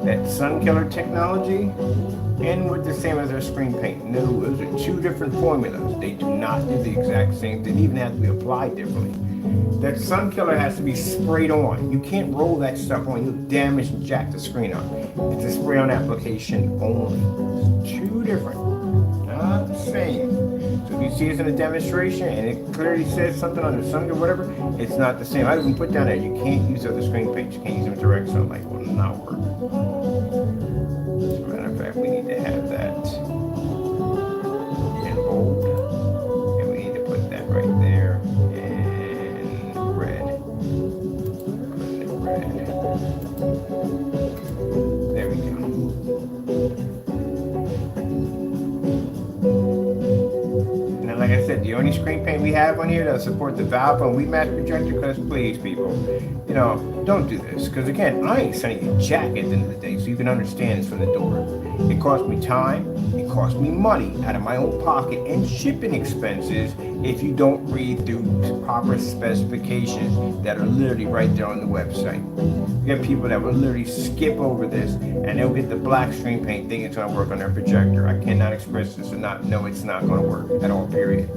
that sun killer technology in with the same as their screen paint. No, those are two different formulas. They do not do the exact same. They even have to be applied differently. That sun killer has to be sprayed on. You can't roll that stuff on. You'll damage and jack the screen up. It's a spray on application only. It's two different, not the same. So if you see us in a demonstration and it clearly says something on the sun or whatever, it's not the same. I even put down there, you can't use other screen paints. You can't use them direct sunlight. Will not work. As a matter of fact, we need to have that in bold. And we need to put that right there in red. Put it in red. There we go. Like I said, the only screen paint we have on here that'll support the Vava and Wexmax projector, because please, people, you know, don't do this. Because again, I ain't sending you jack at the end of the day, so you can understand this from the door. It cost me time, it cost me money out of my own pocket and shipping expenses if you don't read through proper specifications that are literally right there on the website. You get people that will literally skip over this and they'll get the black screen paint thinking it's going to work on their projector. I cannot express this enough. No, it's not going to work at all, period.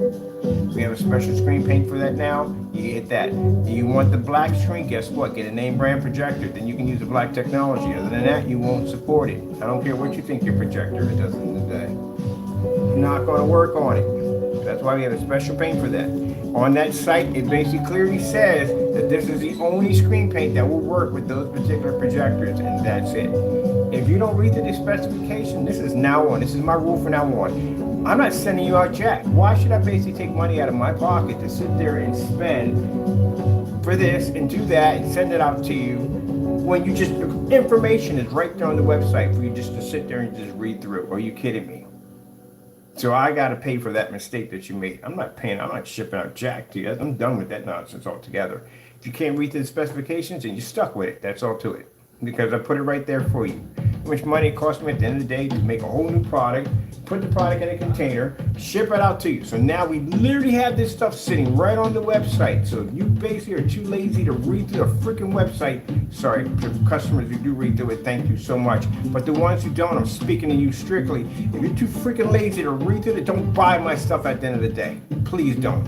We have a special screen paint for that now. You hit that. Do you want the black screen? Guess what? Get a name brand projector. Then you can use the black technology. Other than that, you won't support it. I don't care what you think your projector does in the day. It's not going to work on it. That's why we have a special paint for that. On that site, it basically clearly says that this is the only screen paint that will work with those particular projectors, and that's it. If you don't read the specification, this is now on. This is my rule from now on. I'm not sending you out jack. Why should I basically take money out of my pocket to sit there and spend for this and do that and send it out to you when you just, the information is right there on the website for you just to sit there and just read through? Are you kidding me? So I got to pay for that mistake that you made. I'm not shipping out jack to you. I'm done with that nonsense altogether. If you can't read the specifications, then you're stuck with it. That's all to it. Because I put it right there for you. How much money it cost me at the end of the day to make a whole new product, put the product in a container, ship it out to you. So now we literally have this stuff sitting right on the website. So if you basically are too lazy to read through the freaking website, sorry, the customers who do read through it, thank you so much. But the ones who don't, I'm speaking to you strictly. If you're too freaking lazy to read through it, don't buy my stuff at the end of the day. Please don't.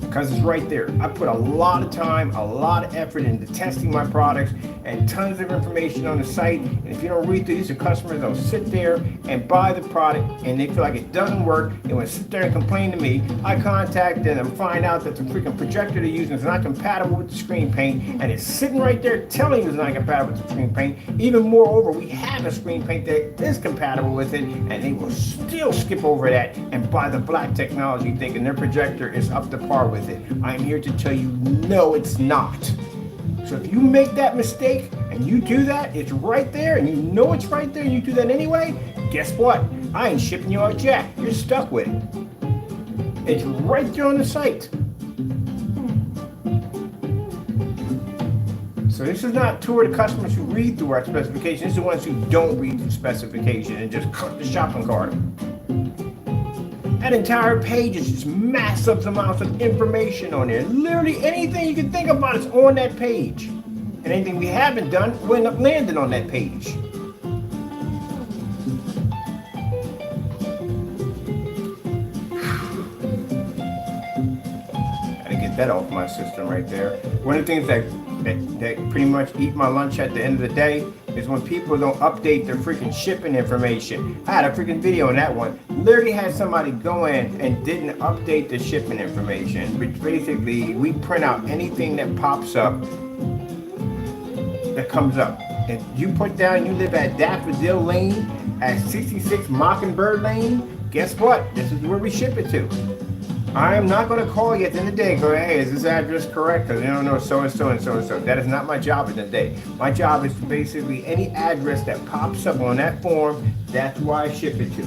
Because it's right there. I put a lot of time, a lot of effort into testing my products and tons of information on the site. And if you don't read through these, are customers that'll sit there and buy the product and they feel like it doesn't work. They want to sit there and complain to me. I contact them and find out that the freaking projector they're using is not compatible with the screen paint, and it's sitting right there telling you it's not compatible with the screen paint. Even moreover, we have a screen paint that is compatible with it, and they will still skip over that and buy the black technology thinking their projector is up to par with it. I'm here to tell you, no, it's not. So if you make that mistake and you do that, it's right there and you know it's right there and you do that anyway, guess what? I ain't shipping you out jack. You're stuck with it. It's right there on the site. So this is not toward the customers who read through our specifications. This is the ones who don't read the specification and just cut the shopping cart. That entire page is just massive amounts of information on there. Literally anything you can think about is on that page. And anything we haven't done will end up landing on that page. Gotta get that off my system right there. One of the things that pretty much eat my lunch at the end of the day is when people don't update their freaking shipping information. I had a freaking video on that one. Literally had somebody go in and didn't update the shipping information, which basically we print out anything that pops up, that comes up. If you put down you live at Daffodil Lane, at 66 Mockingbird Lane, guess what? This is where we ship it to. I am not going to call you at the end of the day and go, hey, is this address correct? Because you don't know so-and-so and so-and-so. That is not my job at the end of the day. My job is to basically any address that pops up on that form, that's why I ship it to.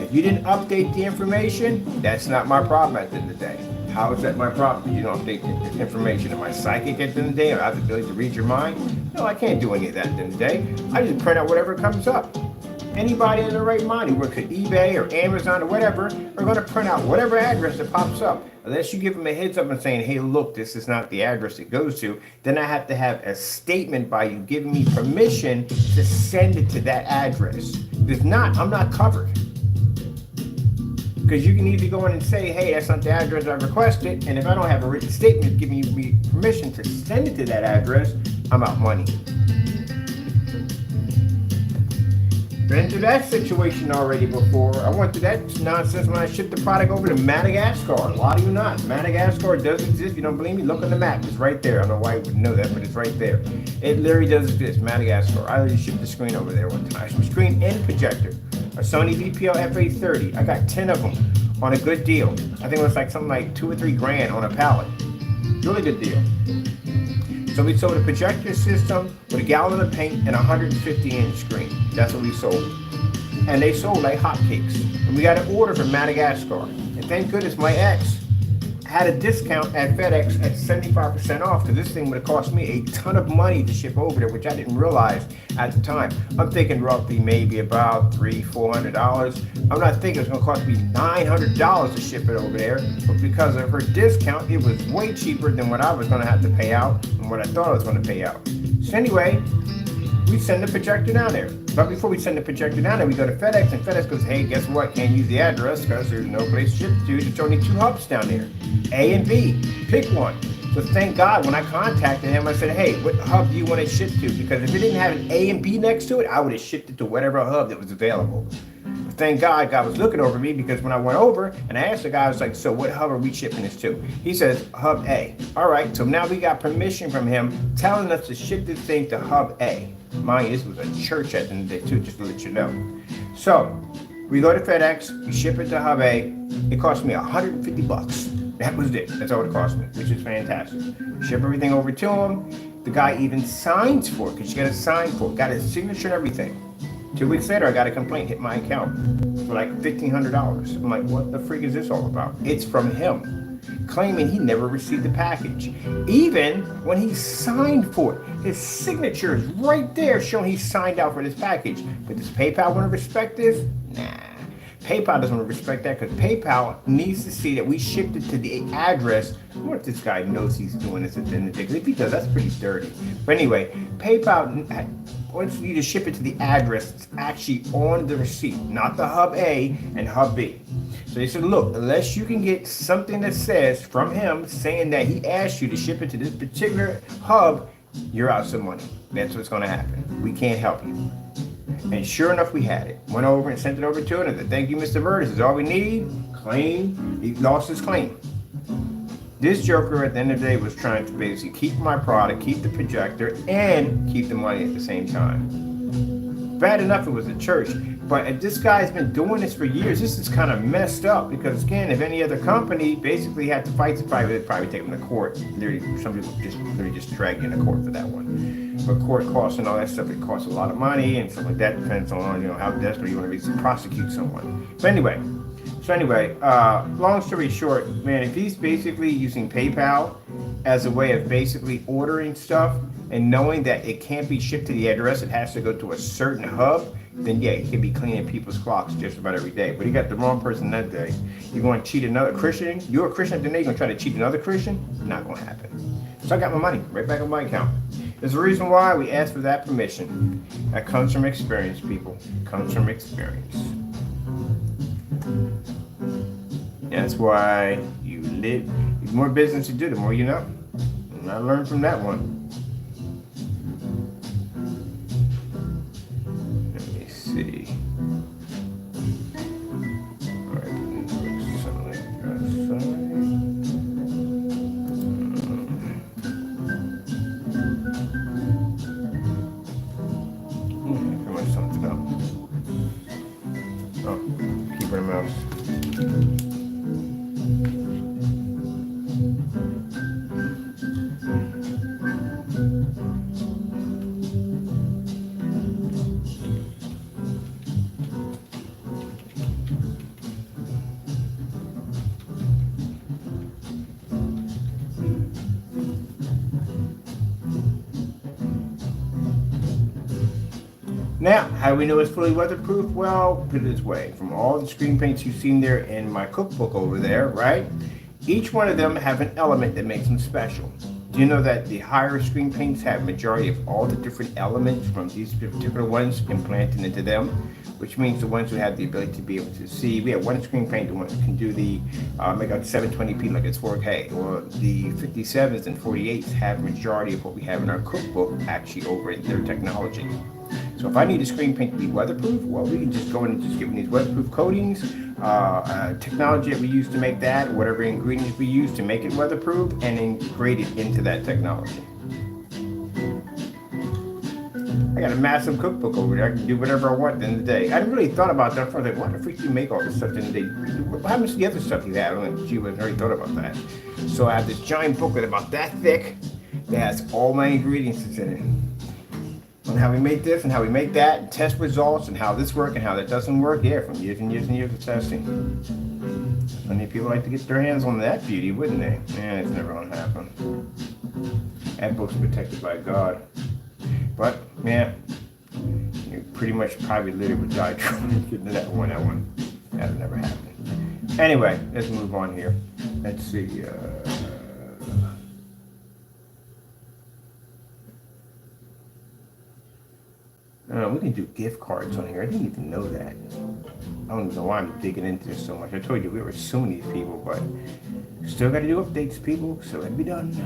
If you didn't update the information, that's not my problem at the end of the day. How is that my problem? You don't update the information. Am I psychic at the end of the day? Or I have the ability to read your mind? No, I can't do any of that at the end of the day. I just print out whatever comes up. Anybody in their right mind who works at eBay or Amazon or whatever are going to print out whatever address that pops up. Unless you give them a heads up and saying, hey, look, this is not the address it goes to, then I have to have a statement by you giving me permission to send it to that address. If not, I'm not covered. Because you can either go in and say, hey, that's not the address I requested, and if I don't have a written statement giving me permission to send it to that address, I'm out money. Been through that situation already before. I went through that nonsense when I shipped the product over to Madagascar. A lot of you not. Madagascar does exist. If you don't believe me, look on the map. It's right there. I don't know why you would know that, but it's right there. It literally does exist. Madagascar. I already shipped the screen over there one time. Screen and projector. A Sony VPL FA30. I got 10 of them on a good deal. I think it was like something like $2 or $3 grand on a pallet. Really good deal. So we sold a projector system with a gallon of paint and a 150-inch screen. That's what we sold. And they sold like hotcakes. And we got an order from Madagascar. And thank goodness my ex had a discount at FedEx at 75% off, because this thing would have cost me a ton of money to ship over there, which I didn't realize at the time. I'm thinking roughly maybe about $300-400. I'm not thinking it's going to cost me $900 to ship it over there, but because of her discount, it was way cheaper than what I was going to have to pay out and what I thought I was going to pay out. So anyway, we send the projector down there. But before we send the projector down there, we go to FedEx, and FedEx goes, hey, guess what? Can't use the address because there's no place to ship to. There's only 2 hubs down there, A and B. Pick one. So thank God when I contacted him, I said, hey, what hub do you want to ship to? Because if it didn't have an A and B next to it, I would have shipped it to whatever hub that was available. But thank God, God was looking over me, because when I went over and I asked the guy, I was like, so what hub are we shipping this to? He says, hub A. All right, so now we got permission from him telling us to ship this thing to hub A. Mind you, this was a church at the end of the day too, just to let you know. So we go to FedEx, we ship it to hub A. It cost me $150. That was it. That's all it cost me, which is fantastic. Ship everything over to him. The guy even signs for it, because you got to sign for it. Got his signature and everything. 2 weeks later, I got a complaint hit my account for like $1,500. I'm like, what the freak is this all about? It's from him, claiming he never received the package. Even when he signed for it, his signature is right there showing he signed out for this package. But does PayPal want to respect this? Nah. PayPal doesn't want to respect that, because PayPal needs to see that we shipped it to the address. I wonder if this guy knows he's doing this at the end of the day, because if he does, that's pretty dirty. But anyway, PayPal wants you to ship it to the address that's actually on the receipt, not the hub A and hub B. So they said, look, unless you can get something that says from him saying that he asked you to ship it to this particular hub, you're out some money. That's what's going to happen. We can't help you. And sure enough, we had it. Went over and sent it over to him and said, thank you, Mr. Bird. This is all we need. Claim. He lost his claim. This joker at the end of the day was trying to basically keep my product, keep the projector, and keep the money at the same time. Bad enough it was a church, but this guy's been doing this for years. This is kind of messed up, because again, if any other company basically had to fight, they'd probably take them to court. Literally, some people just drag you into court for that one. But court costs and all that stuff, it costs a lot of money and stuff like that. Depends on how desperate you want to be to prosecute someone. But anyway, long story short, man, if he's basically using PayPal as a way of basically ordering stuff and knowing that it can't be shipped to the address, it has to go to a certain hub, then yeah, he can be cleaning people's clocks just about every day. But he got the wrong person that day. You're going to cheat another Christian? You're a Christian today, you're going to try to cheat another Christian? Not going to happen. So I got my money right back on my account. There's a reason why we asked for that permission. That comes from experience, people. It comes from experience. That's why you live. The more business you do, the more you know. And I learned from that one. Let me see. All right, something like that. Something up. Now, how do we know it's fully weatherproof? Well, put it this way, from all the screen paints you've seen there in my cookbook over there, right? Each one of them have an element that makes them special. Do you know that the higher screen paints have majority of all the different elements from these particular ones implanted into them? Which means the ones who have the ability to be able to see, we have one screen paint that can do the make out 720p like it's 4K, or the 57s and 48s have majority of what we have in our cookbook actually over in their technology. So if I need a screen paint to be weatherproof, well, we can just go in and just give them these weatherproof coatings, technology that we use to make that, whatever ingredients we use to make it weatherproof, and integrate it into that technology. I got a massive cookbook over there. I can do whatever I want at the end of the day. I hadn't really thought about that. I was like, why the freak do you make all this stuff at the end of the day? What happens to the other stuff you have? I'm like, gee, I hadn't really thought about that. So I have this giant booklet about that thick that has all my ingredients that's in it. On how we make this and how we make that, and test results, and how this works and how that doesn't work. Yeah, from years and years and years of testing. Plenty of people like to get their hands on that beauty, wouldn't they? Man, it's never gonna happen. That book's protected by God. But, yeah, you pretty much probably literally would die trying to get into that one. That'll never happen. Anyway, let's move on here. Let's see. We can do gift cards on here. I didn't even know that. I don't even know why I'm digging into this so much. I told you we were assuming these people, but still got to do updates, people. So let me be done.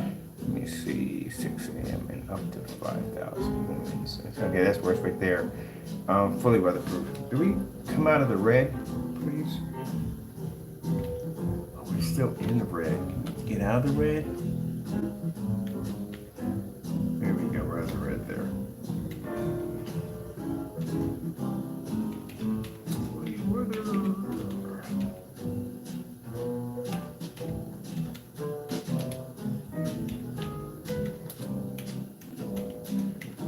Let me see, 6 a.m. and up to 5,000. Okay, that's worth right there. Fully weatherproof. Do we come out of the red, please? Oh, we're still in the red. Get out of the red. There we go, we're out of the red there.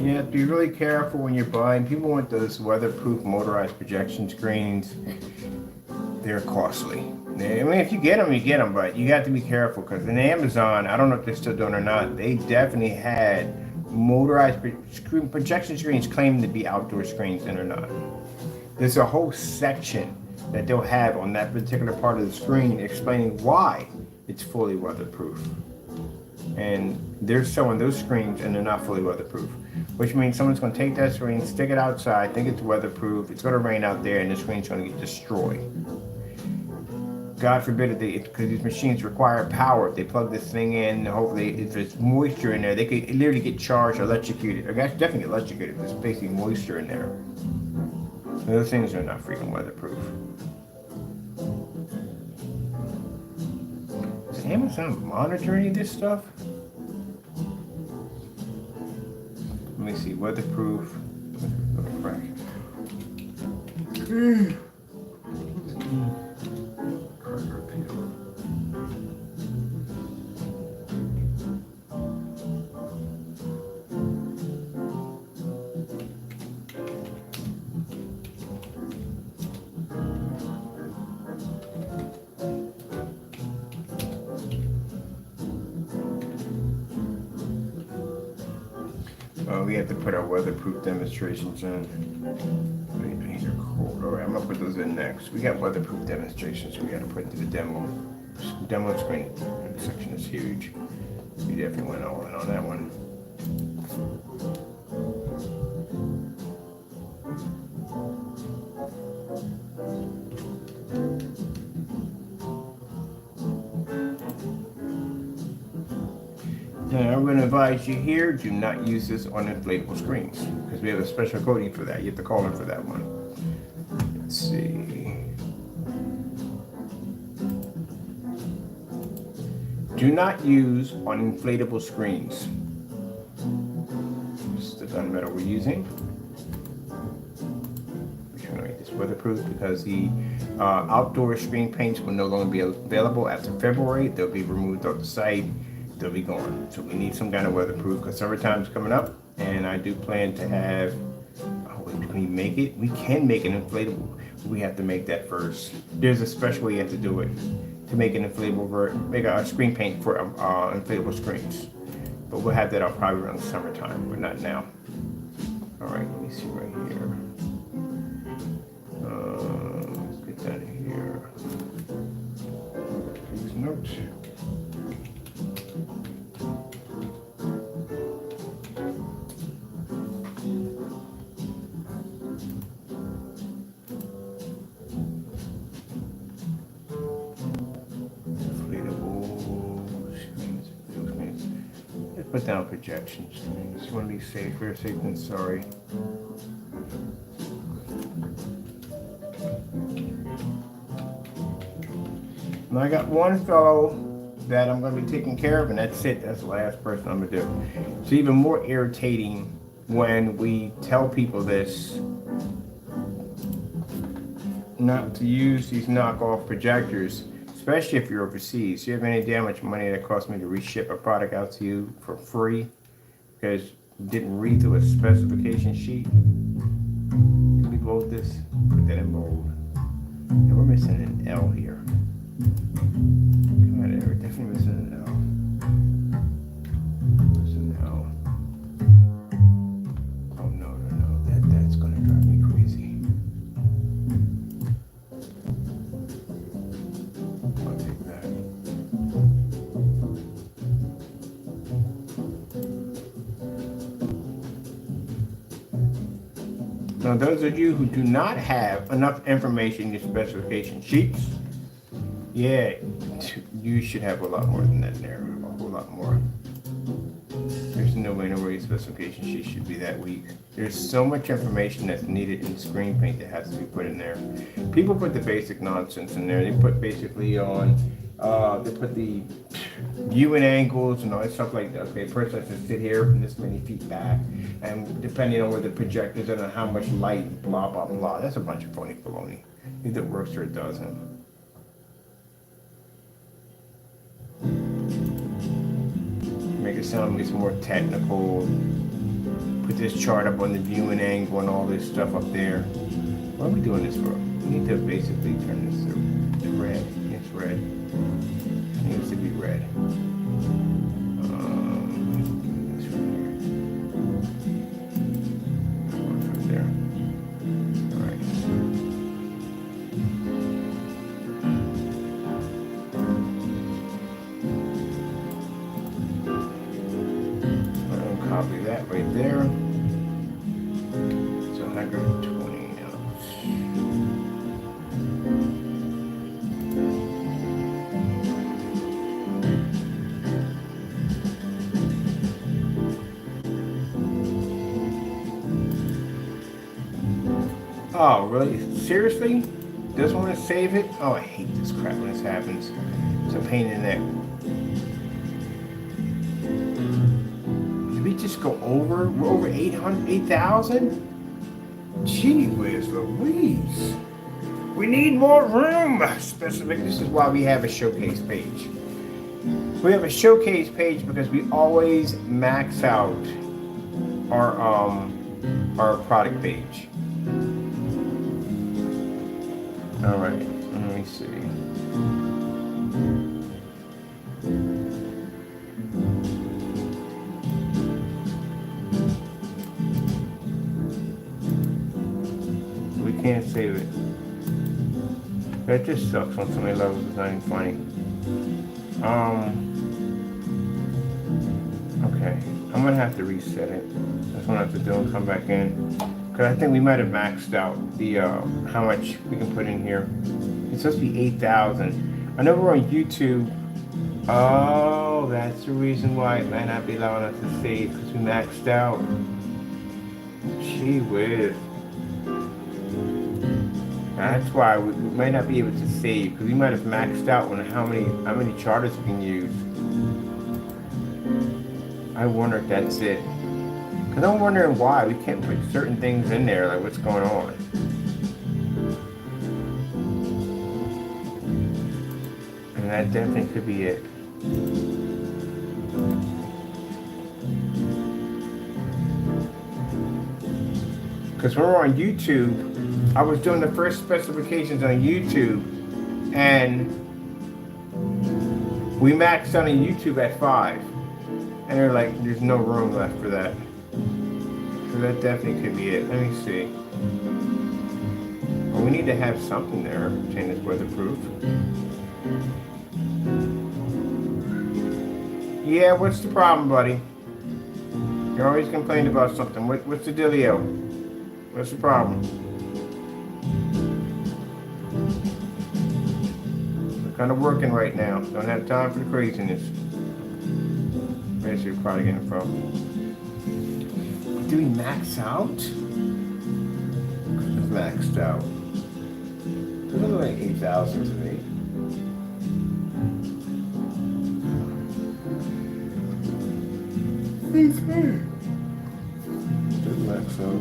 You have to be really careful when you're buying. People want those weatherproof motorized projection screens. They're costly. I mean, if you get them, you get them, but you have to be careful because in Amazon, I don't know if they're still doing it or not, they definitely had motorized projection screens claiming to be outdoor screens and they're not. There's a whole section that they'll have on that particular part of the screen explaining why it's fully weatherproof. And they're selling those screens and they're not fully weatherproof, which means someone's going to take that screen, stick it outside, think it's weatherproof, it's going to rain out there and the screen's going to get destroyed. God forbid it, because these machines require power. If they plug this thing in, hopefully if there's moisture in there, they could literally get charged or electrocuted. Or definitely get electrocuted if there's basically moisture in there. Those things are not freaking weatherproof. Is Amazon monitoring this stuff? Let me see, weatherproof. We have to put our weatherproof demonstrations in. These are cool. All right, I'm gonna put those in next. We got weatherproof demonstrations we got to put into the demo screen. The section is huge. We definitely went all in on that one. Now I'm going to advise you here, do not use this on inflatable screens because we have a special coating for that. You have to call in for that one. Let's see. Do not use on inflatable screens. This is the gunmetal we're using. We're trying to make this weatherproof because the outdoor screen paints will no longer be available after February. They'll be removed off the site. They'll be gone. So we need some kind of weatherproof because summertime's coming up and I do plan to have, can we make it? We can make an inflatable. We have to make that first. There's a special way you have to do it to make an inflatable, make a screen paint for inflatable screens. But we'll have that out probably around the summertime, but not now. All right, let me see right here. Let's get down here. These notes. Put down projections. Just want to be safer, safe than sorry. Now I got one fellow that I'm going to be taking care of, and that's it. That's the last person I'm going to do. It's even more irritating when we tell people this, not to use these knockoff projectors, especially if you're overseas. Do you have any idea how much money it cost me to reship a product out to you for free because you didn't read through a specification sheet? Can we bold this? Put that in bold. And we're missing an L here. Come on, we're definitely missing an L. Missing an L. Oh no, that's gonna drive me crazy. Now, those of you who do not have enough information in your specification sheets, yeah, you should have a lot more than that there, a whole lot more. There's no way your specification sheet should be that weak. There's so much information that's needed in screen paint that has to be put in there. People put the basic nonsense in there. They put basically on, they put the viewing angles and all that stuff like that. Okay, first I should sit here from this many feet back, and depending on where the projectors are and how much light, blah, blah, blah. That's a bunch of phony baloney. Either it works or it doesn't. Make it sound it's more technical. Put this chart up on the viewing angle and all this stuff up there. What are we doing this for? We need to basically turn this to red. It's red. It needs to be red. This right here. Right there. All right. I'll copy that right there. It's 120 now. Oh, really? Seriously? Doesn't want to save it? Oh, I hate this crap when this happens. It's a pain in the neck. Did we just go over? We're over 8,000? Gee whiz Louise. We need more room. Specific. This is why we have a showcase page. We have a showcase page because we always max out our product page. All right, let me see. We can't save it. That just sucks on so many levels. It's not even funny. Okay, I'm gonna have to reset it. That's what I have to do and come back in. Cause I think we might have maxed out the how much we can put in here. It's supposed to be 8,000. I know we're on YouTube. Oh, that's the reason why it might not be allowing us to save because we maxed out. Gee whiz. That's why we might not be able to save because we might have maxed out on how many charters we can use. I wonder if that's it. Because I'm wondering why we can't put certain things in there, like what's going on. And that definitely could be it. Because when we're on YouTube, I was doing the first specifications on YouTube, and we maxed out on YouTube at 5. And they're like, there's no room left for that. so that definitely could be it. Let me see. Well, we need to have something there saying it's weatherproof. Yeah, what's the problem, buddy? You're always complaining about something. What's the dealio? What's the problem? We're kind of working right now. Don't have time for the craziness. Where's your product getting from? Do we max out? It's maxed out. It looks like 8,000 to me. It's better. Did max out.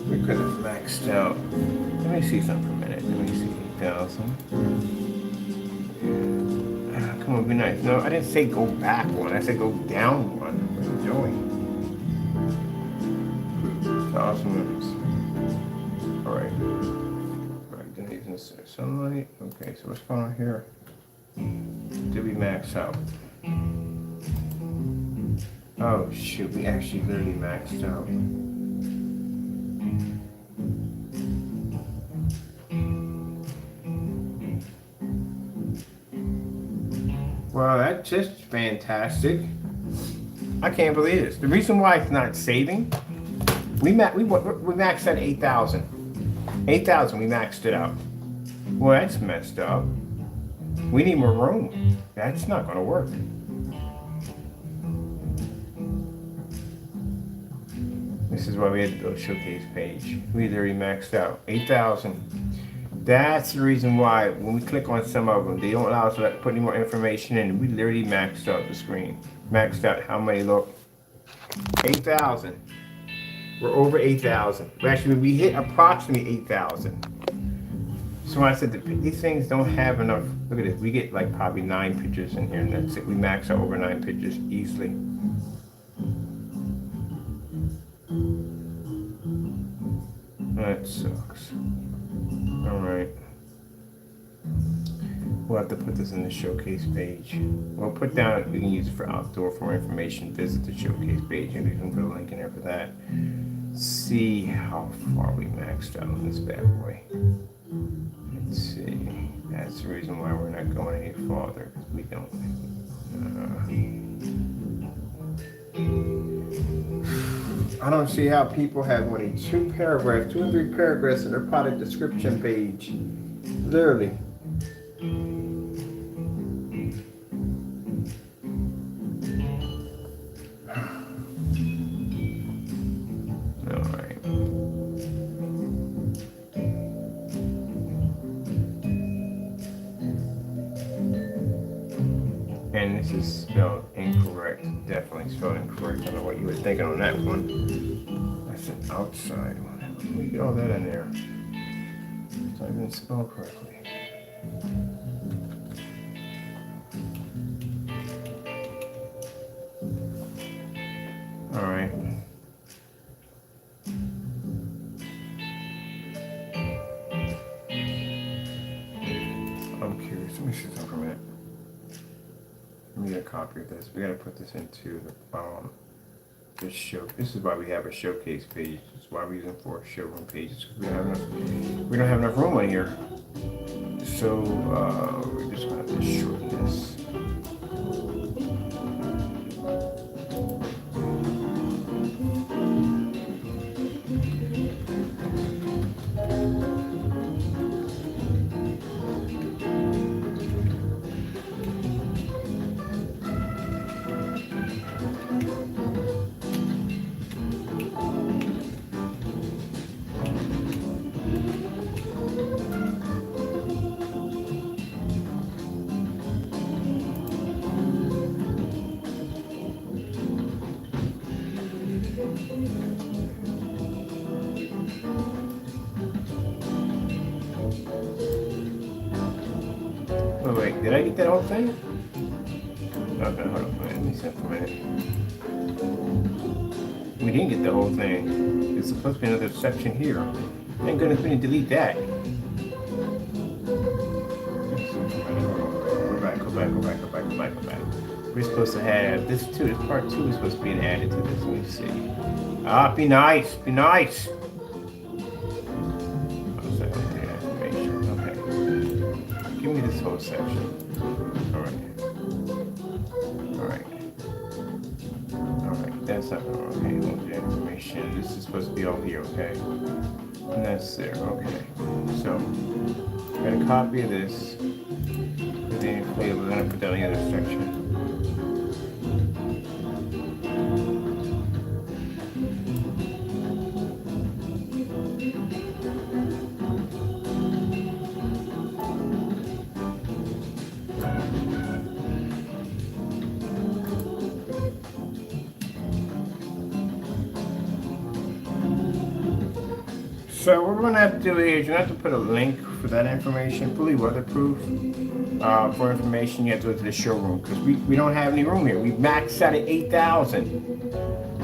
We could have maxed out. Let me see something for a minute. Let me see 8,000. Come on, be nice. No, I didn't say go back one. I said go down one. What are you doing? 1,000 minutes. All right. Then using the sunlight. Okay, so what's going on here? Did we max out? Oh shoot, we actually literally maxed out. Wow, that's just fantastic. I can't believe this. The reason why it's not saving, we maxed at 8,000. 8,000, we maxed it out. Well, that's messed up. We need more room. That's not going to work. This is why we had to build a showcase page. We already maxed out 8,000. That's the reason why when we click on some of them, they don't allow us to put any more information in. We literally maxed out the screen. Maxed out how many look? 8,000. We're over 8,000. Actually, we hit approximately 8,000. So when I said that these things don't have enough, look at this. We get like probably 9 pictures in here, and that's it. We max out over 9 pictures easily. That sucks. All right. We'll have to put this in the showcase page. We'll put down, we can use it for outdoor. For more information, visit the showcase page, and we can put a link in there for that. See how far we maxed out on this bad boy. Let's see. That's the reason why we're not going any farther, because we don't. I don't see how people have only 2 paragraphs, 2 or 3 paragraphs in their product description page. Literally. Alright. And this is spelled incorrect. Definitely spelled incorrect. I don't know what you were thinking on that one. That's an outside one. Let me get all that in there. It's not even spelled correctly. Alright. I'm curious. Let me see something for a minute. Let me get a copy of this. We gotta put this into the this show. This is why we have a showcase page. This is why we're using 4 showroom pages. We don't have enough room on here. So we're just gonna have to shorten this. Oh wait, did I get that whole thing? Okay, hold on, let me see for a minute. We didn't get the whole thing. There's supposed to be another section here. Thank goodness we didn't delete that. back. We're supposed to have this too. This part 2 is supposed to be added to this. Let me see. Ah, be nice. Okay. Give me this whole section. Alright. That's not okay. The information. This is supposed to be all here, okay? And that's there, okay. So, I'm gonna copy of this. And then we're gonna put that in the other section. So what we're going to have to do here is you have to put a link for that information, fully weatherproof. For information, you have to go to the showroom because we don't have any room here. We maxed out at 8,000.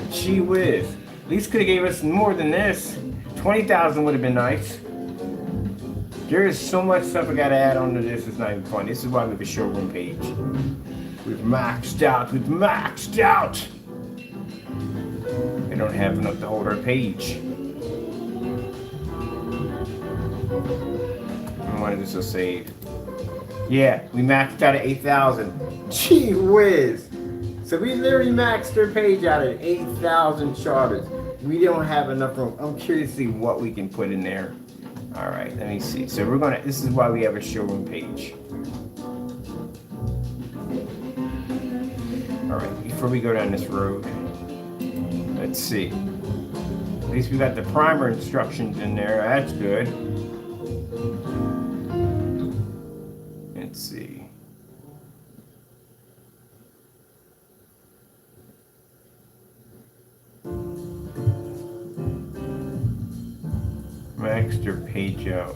Gee whiz. At least could have gave us more than this. 20,000 would have been nice. There is so much stuff I got to add on to this. It's not even fun. This is why we have a showroom page. We've maxed out. They don't have enough to hold our page. I wanted this to save. Yeah, we maxed out at 8,000. Gee whiz! So we literally maxed our page out at 8,000 charters. We don't have enough room. I'm curious to see what we can put in there. All right, let me see. So we're gonna. This is why we have a showroom page. All right, before we go down this road, let's see. At least we got the primer instructions in there. That's good. Let's see. Maxed your page out.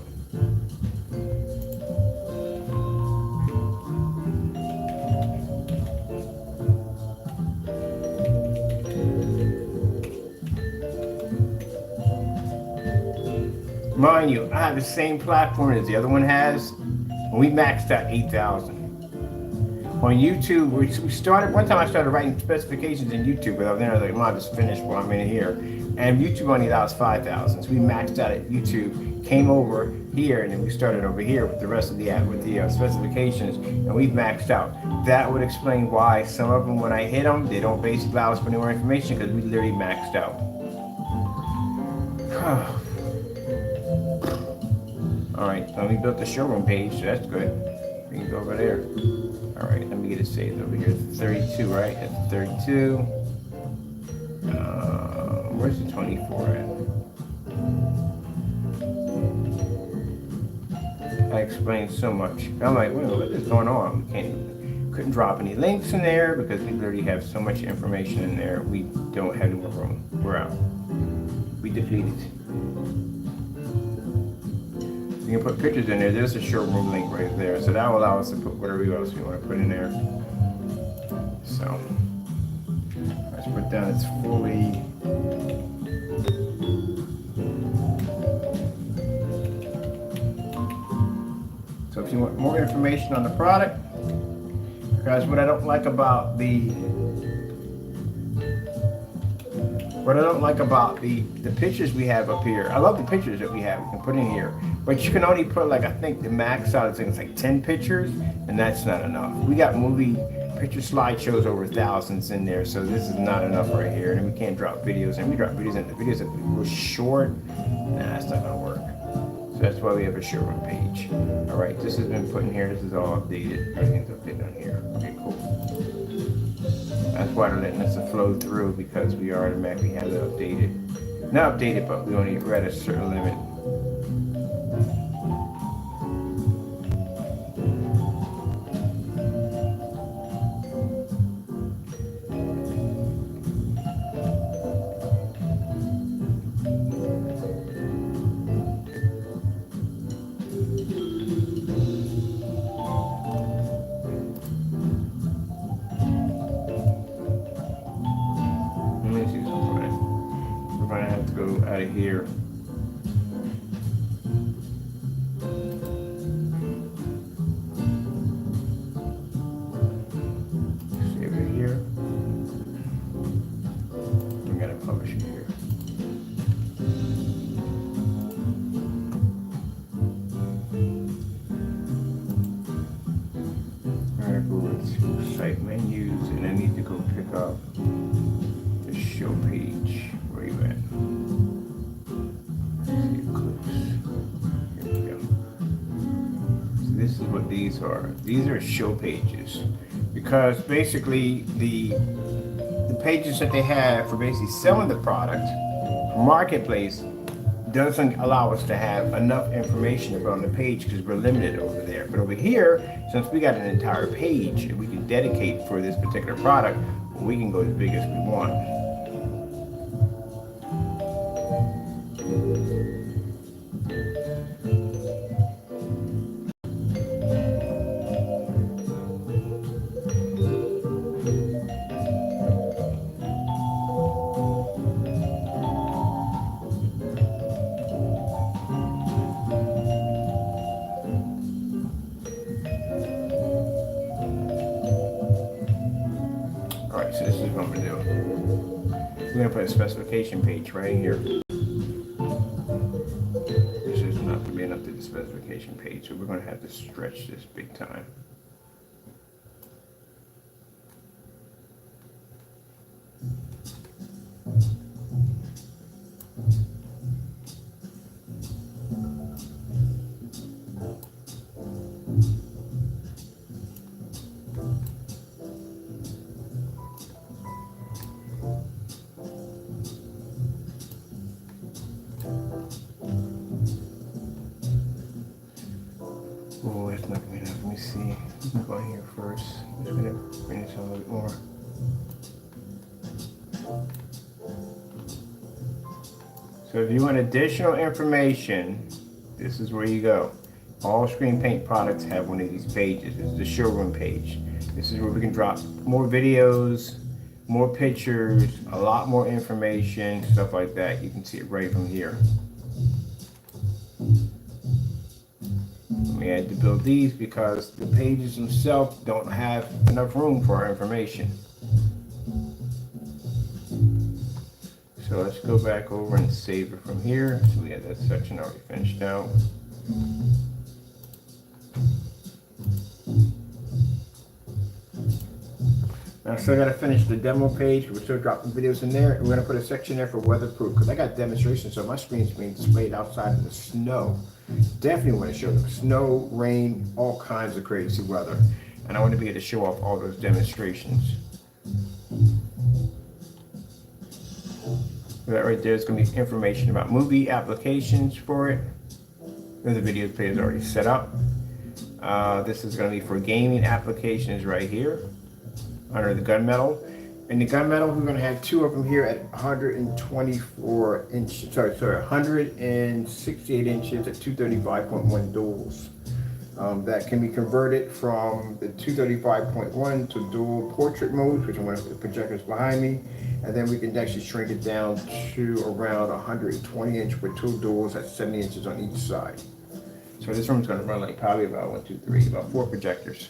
Mind you, I have the same platform as the other one has, and we maxed out 8,000. On YouTube, we started, one time I started writing specifications in YouTube, but then I was like, I'll just finish while I'm in here. And YouTube only allows 5,000, so we maxed out at YouTube, came over here, and then we started over here with the rest of the specifications, and we've maxed out. That would explain why some of them, when I hit them, they don't basically allow us for any more information because we literally maxed out. All right, so we built the showroom page, so that's good. We can go over there. All right, let me get it saved over here. 32, right? That's 32. Where's the 24 at? I explained so much. I'm like, wait, what is going on? Couldn't drop any links in there because we literally have so much information in there. We don't have any more room. We're out. We defeated. You can put pictures in there. There's a showroom link right there. So that will allow us to put whatever else we want to put in there. So let's put down it's fully. So if you want more information on the product, guys, what I don't like about the pictures we have up here. I love the pictures that we have. We can put in here. But you can only put like, I think the max out is like 10 pictures, and that's not enough. We got movie picture slideshows over thousands in there, so this is not enough right here. And we can't drop videos, and we drop videos in the videos that were short. Nah, that's not gonna work. So that's why we have a showroom page. All right, this has been put in here. This is all updated. Everything's updated on here. Okay, cool. That's why they're letting us flow through because we automatically have it updated. Not updated, but we only read a certain limit. Out of here. up the show page. Where you at? Let's see, Eclipse. Here we go. So this is what these are. These are show pages, because basically the pages that they have for basically selling the product, marketplace, doesn't allow us to have enough information about on the page because we're limited over there. But over here, since we got an entire page that we can dedicate for this particular product, we can go as big as we want. Alright, so this is what I'm going to do. We're going to put a specification page right here. This is not going to be enough to the specification page, so we're going to have to stretch this big time. Oh, it's not going to be enough. Let me see. I'm going here first. I'm just going to bring this a little bit more. So if you want additional information, this is where you go. All screen paint products have one of these pages. This is the showroom page. This is where we can drop more videos, more pictures, a lot more information, stuff like that. You can see it right from here. We had to build these because the pages themselves don't have enough room for our information. So let's go back over and save it from here. So we have that section already finished out. Now I still got to finish the demo page. We're still dropping videos in there. And we're going to put a section there for weatherproof because I got demonstrations, so my screen's being displayed outside in the snow. Definitely want to show them snow, rain, all kinds of crazy weather. And I want to be able to show off all those demonstrations. That right there is going to be information about movie applications for it. The video player is already set up. This is going to be for gaming applications right here under the Gunmetal. And the Gunmetal, we're going to have two of them here at 124 inches, 168 inches at 235.1 duals. That can be converted from the 235.1 to dual portrait mode, which I'm going to put the projectors behind me. And then we can actually shrink it down to around 120 inch with two duals at 70 inches on each side. So this room's going to run like probably about 1, 2, 3, about 4 projectors.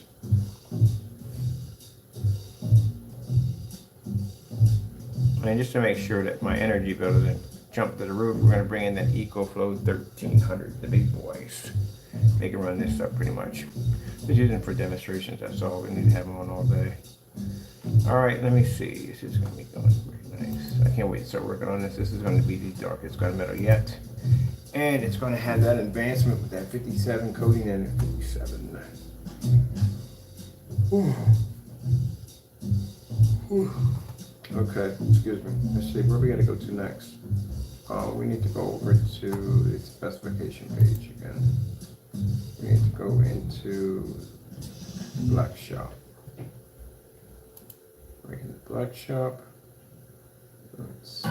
And just to make sure that my energy bill doesn't jump to the roof, we're going to bring in that EcoFlow 1300, the big boys. They can run this stuff pretty much. Just use them for demonstrations, that's all. We need to have them on all day. Alright, let me see. This is going to be going very nice. I can't wait to start working on this. This is going to be the darkest Gunmetal yet. And it's going to have that advancement with that 57 coating and 57. Ooh. Ooh. Okay, excuse me. Let's see, where we got to go to next? We need to go over to the specification page again. We need to go into Black Shop. Right in the Black Shop. Let's see.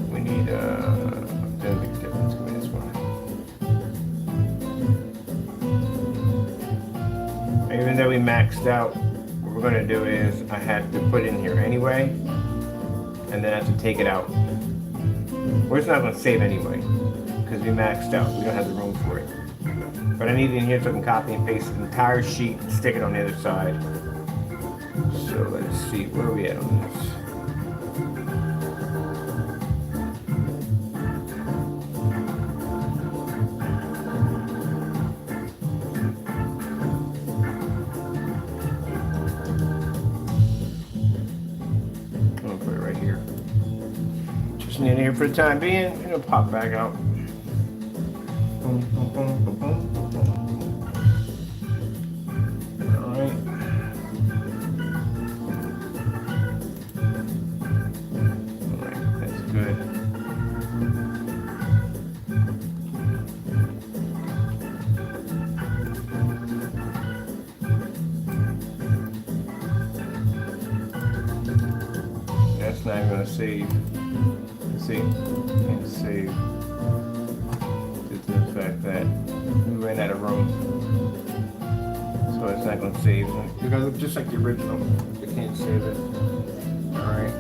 We need a big difference in this one. Even though we maxed out, what we're going to do is I have to put in here anyway, and then I have to take it out. Well, it's not going to save anyway, because we maxed out. We don't have the room for it. But I need it in here so I can copy and paste the entire sheet and stick it on the other side. So let's see, where are we at on this? I'm gonna put it right here. Just need it here for the time being. It'll pop back out. Boom, boom, boom, boom, boom, boom, boom. All right. All right, that's good. That's not even gonna save. See, can't save. Due to the fact that we ran out of room, so it's not gonna save. It's gonna look just like the original. You can't save it. All right.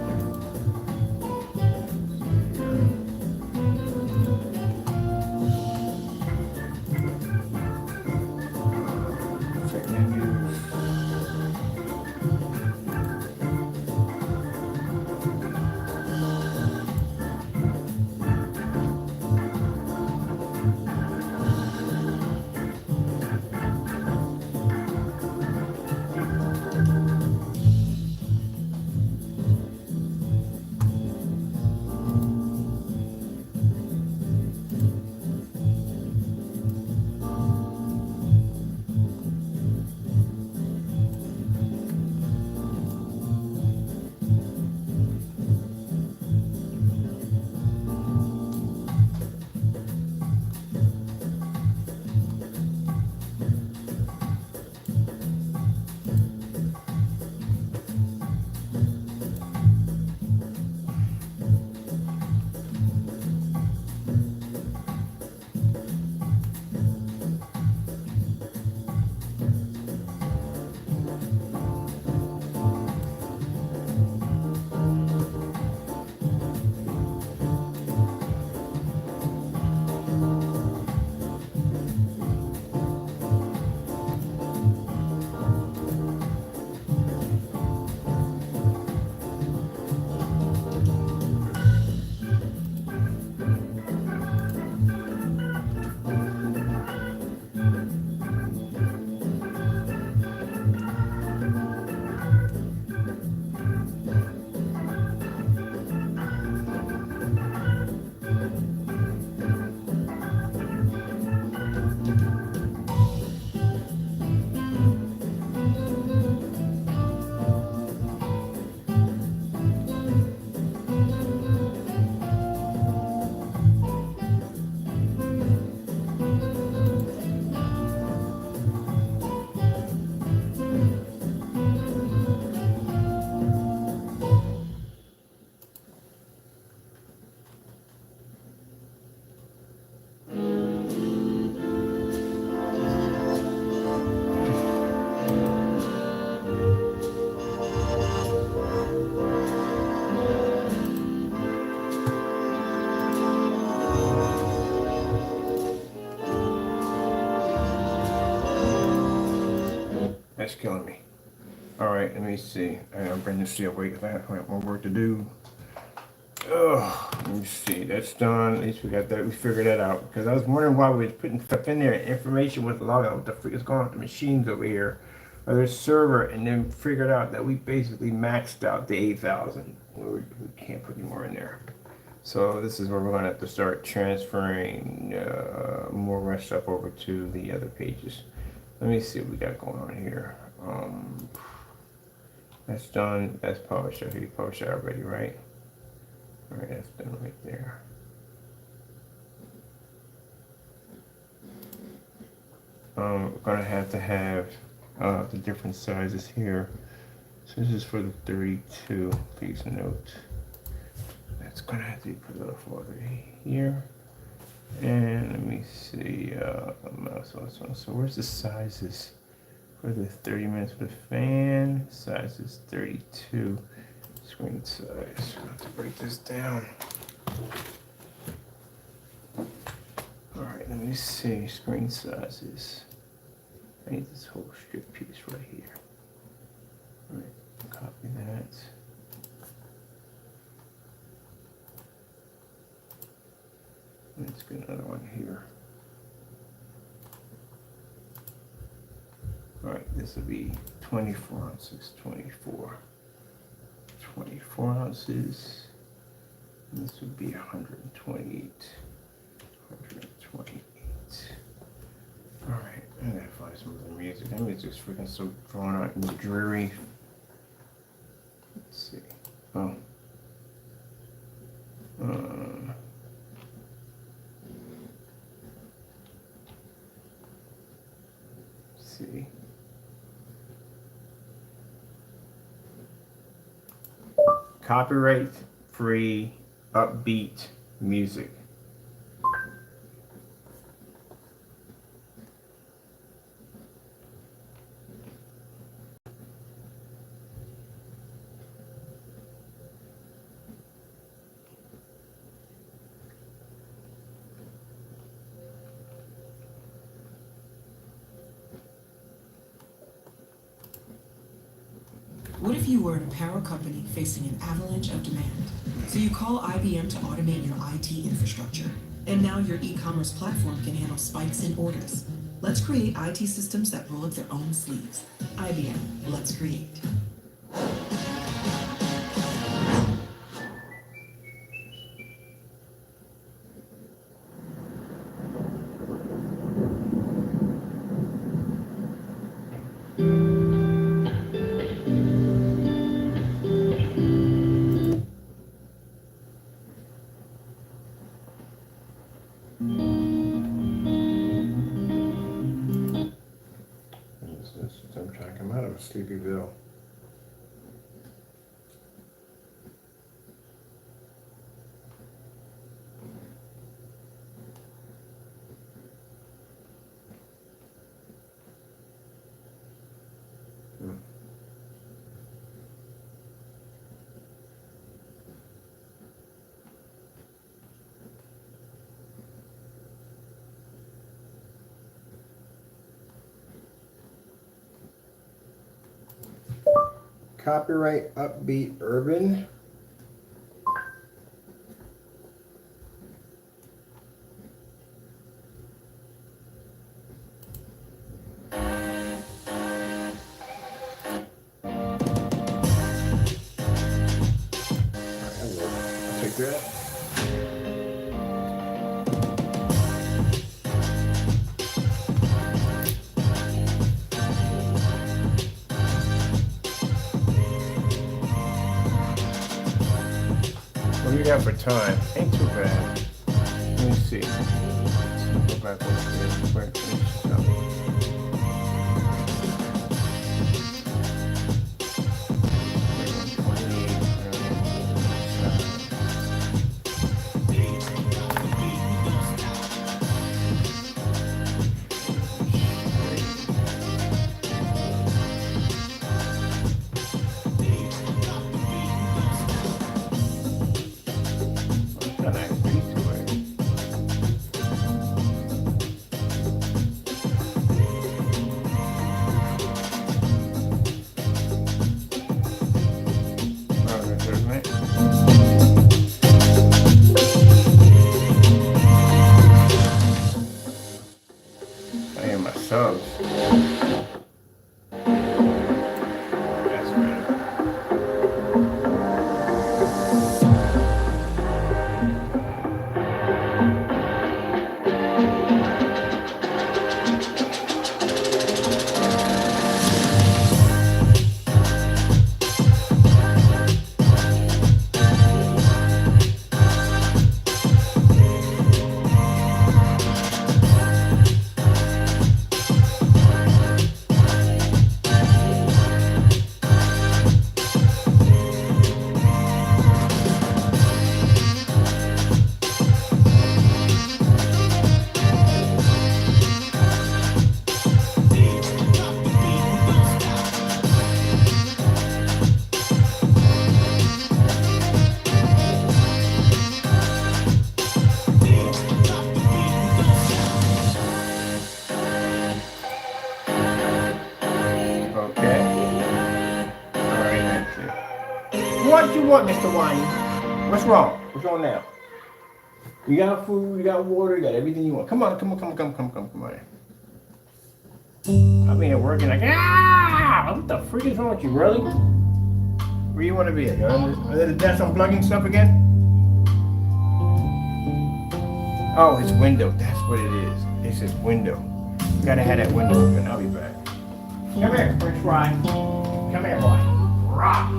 Check menus. That's killing me. All right, let me see. I'll bring this to away because I have more work to do. Oh, let me see. That's done. At least we got that. We figured that out. Because I was wondering why we was putting stuff in there. Information was logged out. What the freak is going on with the machines over here? Or their server, and then figured out that we basically maxed out the 8,000. We can't put any more in there. So this is where we're going to have to start transferring more stuff over to the other pages. Let me see what we got going on here. That's done. That's published. I think you published that already, right? All right, that's done right there. We're gonna have to have the different sizes here. So this is for the 32. Please note. That's gonna have to be put a little further here. And let me see. So where's the sizes for the 30 minutes for the fan? Size is 32. Screen size. I'm gonna have to break this down. me see, screen sizes. I need this whole strip piece right here. All right, copy that. Let's get another one here. All right, this will be 24 ounces, 24 ounces. And this would be 128, 128. All right, I gotta find some other music. That music's freaking so drawn out and dreary. Let's see. Oh. Let's see. Copyright free upbeat music. What if you were in a power company facing an avalanche of demand? So you call IBM to automate your IT infrastructure. And now your e-commerce platform can handle spikes in orders. Let's create IT systems that roll up their own sleeves. IBM, let's create. I'm trying to come out of a Sleepyville. Copyright upbeat urban. I'll take that. What do you got for time? Ain't too bad. Let me see. Let's go back over here. Quick, finish stuff. want, Mr. Wine? What's wrong? What's wrong now? You got food, you got water, you got everything you want. Come on. Come on. I'm here working like, what the freak is wrong with you, really? Where you want to be at? Under the desk unplugging stuff again? Oh, it's window. That's what it is. It's his window. Gotta have that window open. I'll be back. Come here, French fry. Come here, boy. Rah.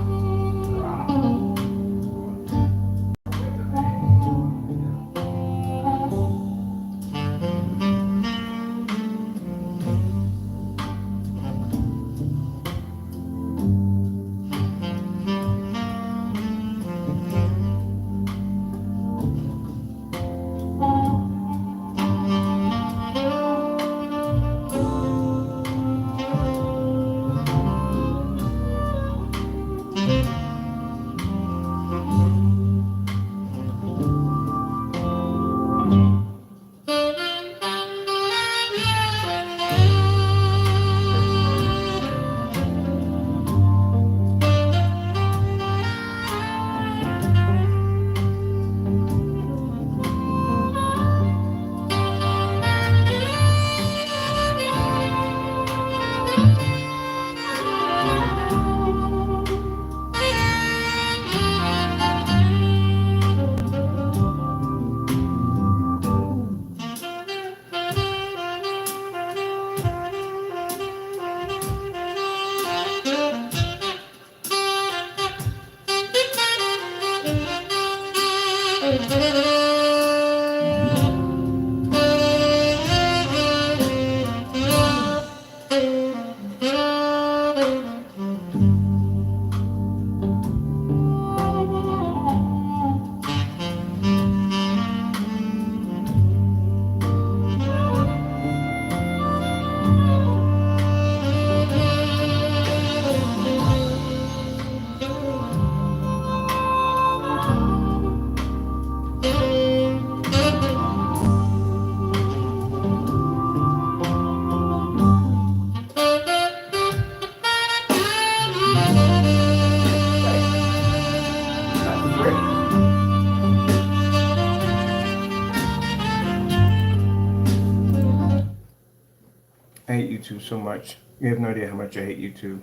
I hate YouTube so much. You have no idea how much I hate YouTube.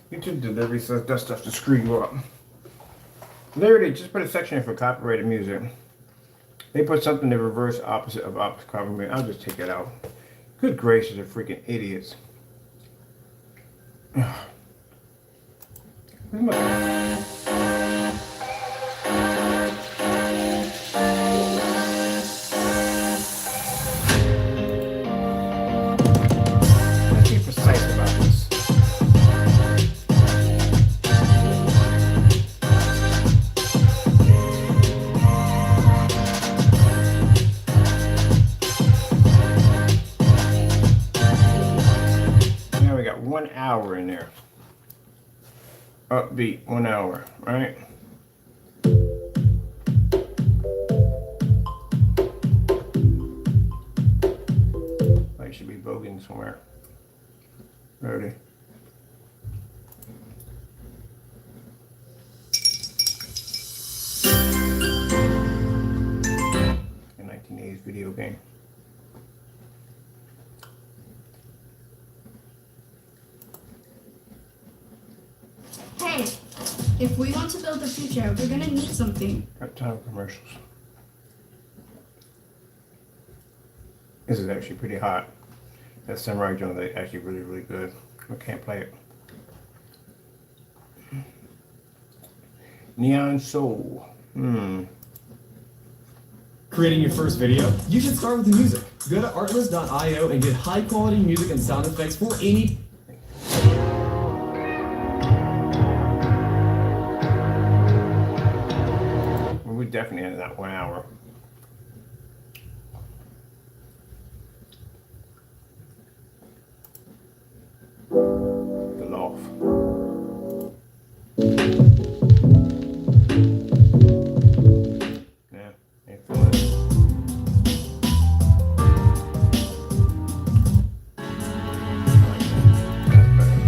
YouTube delivery stuff does stuff to screw you up. Literally, just put a section in for copyrighted music. They put something the reverse opposite of copyright. I'll just take it out. Good gracious, they're freaking idiots. Hour in there. Upbeat, 1 hour, right? I should be voguing somewhere. Ready? A 1980s video game. Hey, if we want to build the future, we're gonna need something. Got time for commercials. This is actually pretty hot. That Samurai joint is actually really good. I can't play it. Neon Soul. Creating your first video? You should start with the music. Go to artlist.io and get high quality music and sound effects for any. We definitely ended that 1 hour. The loft. Yeah, ain't feeling it. That's better.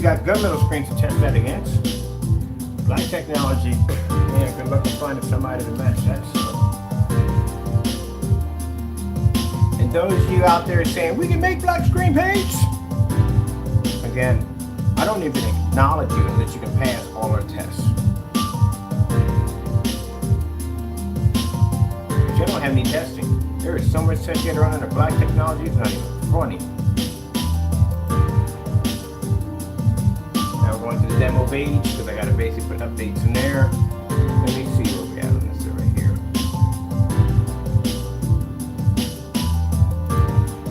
got gunmetal screens to test that against. Black technology. Yeah, good luck to finding somebody to match that. And those of you out there saying, we can make black screen paints. Again, I don't even acknowledge you unless you can pass all our tests. But you don't have any testing. There is so much test yet around under black technology, it's not even funny. Now we're going to the demo page because I got to basically put updates in there. Let me see where we at on this right here.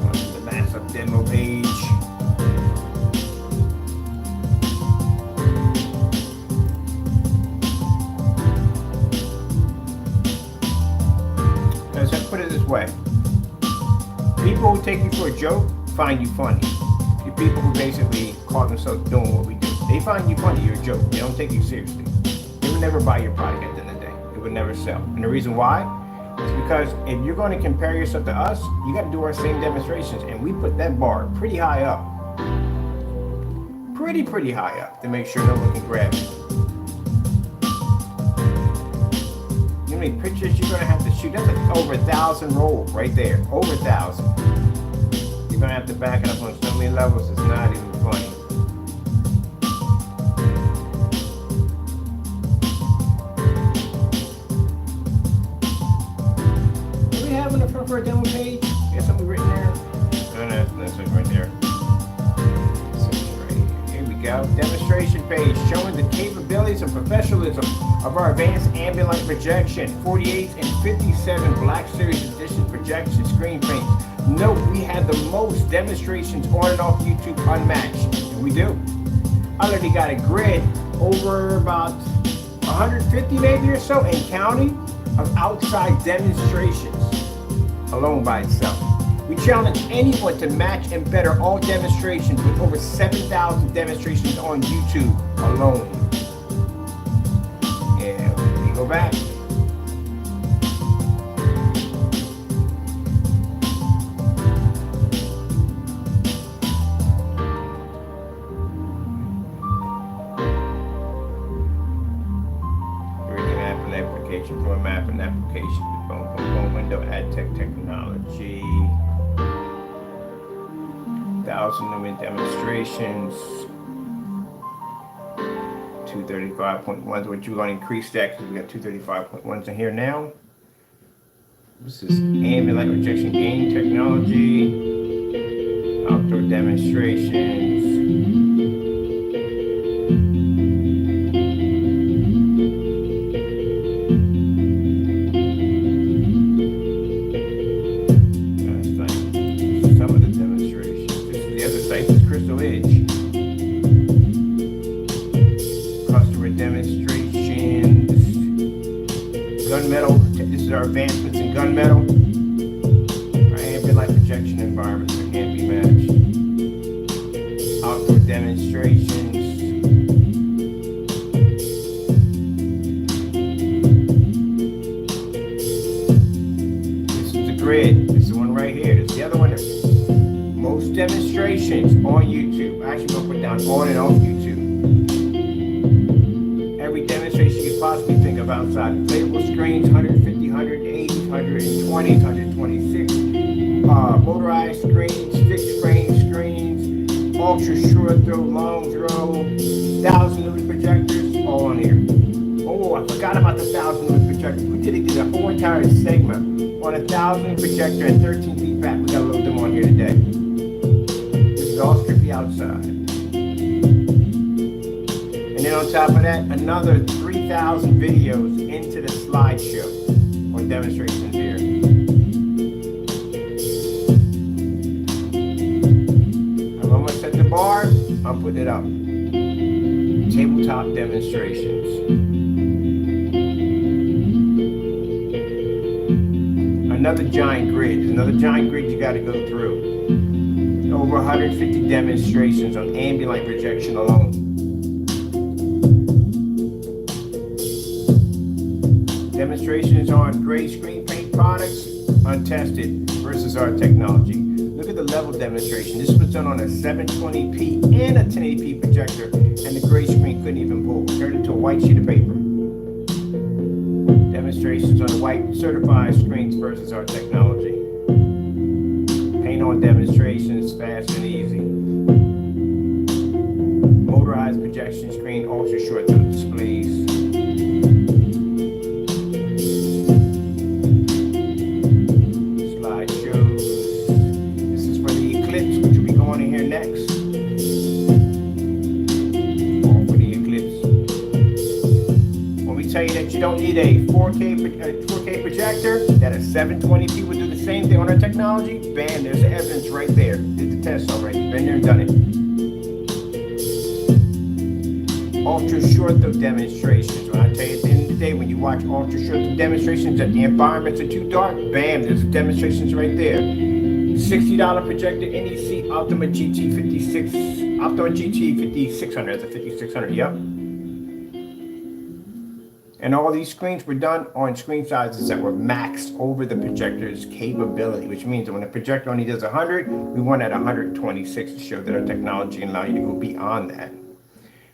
Going to the massive demo page. Put it this way. People who take you for a joke find you funny. The people who basically call themselves doing what we do, they find you funny, you're a joke. They don't take you seriously. They would never buy your product at the end of the day. It would never sell. And the reason why is because if you're going to compare yourself to us, you got to do our same demonstrations. And we put that bar pretty high up. Pretty high up to make sure no one can grab it. How many pictures you're gonna have to shoot? That's like over 1,000 rolls right there. Over 1,000. You're gonna have to back it up on so many levels. It's not even funny. What do we have in the front for a demo page? Got something written there? No, that's it right there. Here we go. Demonstration page showing the capabilities and professionalism of our advanced ambient light projection, 48 and 57 Black Series Edition projection screen paints. Note we had the most demonstrations on and off YouTube unmatched, and we do. I already got a grid over about 150 maybe or so and counting of outside demonstrations alone by itself. We challenge anyone to match and better all demonstrations with over 7,000 demonstrations on YouTube alone. Yeah, we go back. Creating app and application, for a map and application, phone window, ad tech technology. 1,000 lumen demonstrations. 235.1s, which we're going to increase that because we got 235.1s in here now. This is ambient light projection gain technology. Outdoor demonstrations. Some of the demonstrations. This is the other site, this is Crystal Edge. Customer demonstrations. Gunmetal. This is our advancements in gunmetal. Our ambient light projection environments that can't be matched. Outdoor demonstrations. This is the grid. This is the one right here. This is the other one. Most demonstrations on YouTube. Actually, going to put down on and off YouTube. Every demonstration you could possibly think of outside. Inflatable screens, 150, 180, 120, 126. Motorized screens, fixed frame screens, ultra short throw, long throw, 1,000 lumen projectors, all on here. Oh, I forgot about the 1,000 lumen projectors. We did a whole entire segment on 1,000 projector and 13 feet back. We gotta load them on here today. This is all strictly outside. And then on top of that, another 3,000 videos into the slideshow on demonstrations here. I'm almost at the bar, I'm putting it up. Tabletop demonstrations. Another giant grid. There's another giant grid you gotta go through. Over 150 demonstrations on ambient light projection alone. Demonstrations on gray screen paint products, untested versus our technology. Look at the level demonstration. This was done on a 720p and a 1080p projector, and the gray screen couldn't even pull. Turned into a white sheet of paper. Demonstrations on the white certified screens versus our technology. Paint on demonstrations, fast and easy. Motorized projection screen, ultra short displays. Slideshows. This is for the Eclipse, which will be going in here next. All for the Eclipse. When we tell you that you don't need a 4K projector, that a 720p would do the same thing on our technology, bam, there's the evidence right there. Did the test already. Been there and done it. Ultra short though demonstrations. When I tell you at the end of the day, when you watch ultra short demonstrations that the environments are too dark, bam, there's the demonstrations right there. $60 projector NEC Optima GT56, Optima GT 5600, that's a 5600, yep. And all these screens were done on screen sizes that were maxed over the projector's capability, which means that when the projector only does 100, we want at 126 to show that our technology can allow you to go beyond that.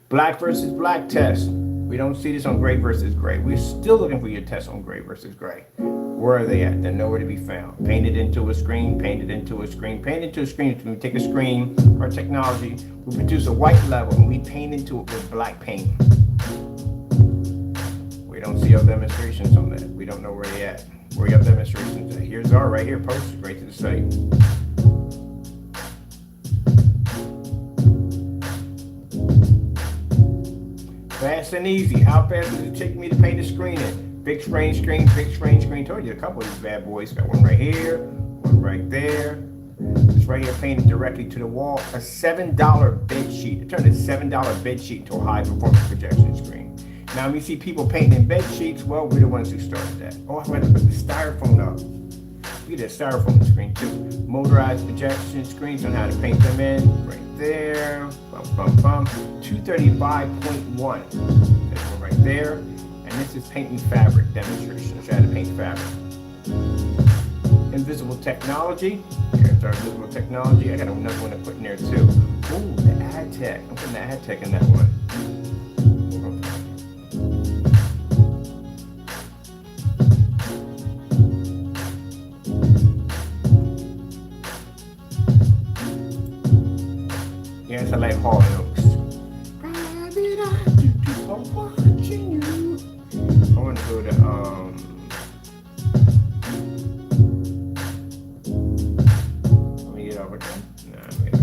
Black versus black test. We don't see this on gray versus gray. We're still looking for your tests on gray versus gray. Where are they at? They're nowhere to be found. Painted into a screen, painted into a screen, painted into a screen. When we take a screen, our technology, we produce a white level and we paint into it with black paint. We don't see our demonstrations on that. We don't know where they at. Where your demonstrations at? Here's our right here, posted right to the site. Fast and easy. How fast does it take me to paint a screen in? Big screen, big screen. Told you a couple of these bad boys. Got one right here, one right there. This right here painted directly to the wall. A $7 bed sheet. It turned a $7 bed sheet into a high performance projection screen. Now we see people painting in bed sheets. Well, we're the ones who started that. Oh, I had to put the styrofoam up. Look at that styrofoam screen too. Motorized projection screens on how to paint them in. Right there. 235.1. That's one right there. And this is painting fabric demonstration. Show how to paint fabric. Invisible technology. Here's our invisible technology. I got another one to put in there too. Ooh, the ad tech. I'm putting the ad tech in that one. Yes, I like Hall and Oaks. I'm watching you. I want to go to let me get over there. Nah, wait.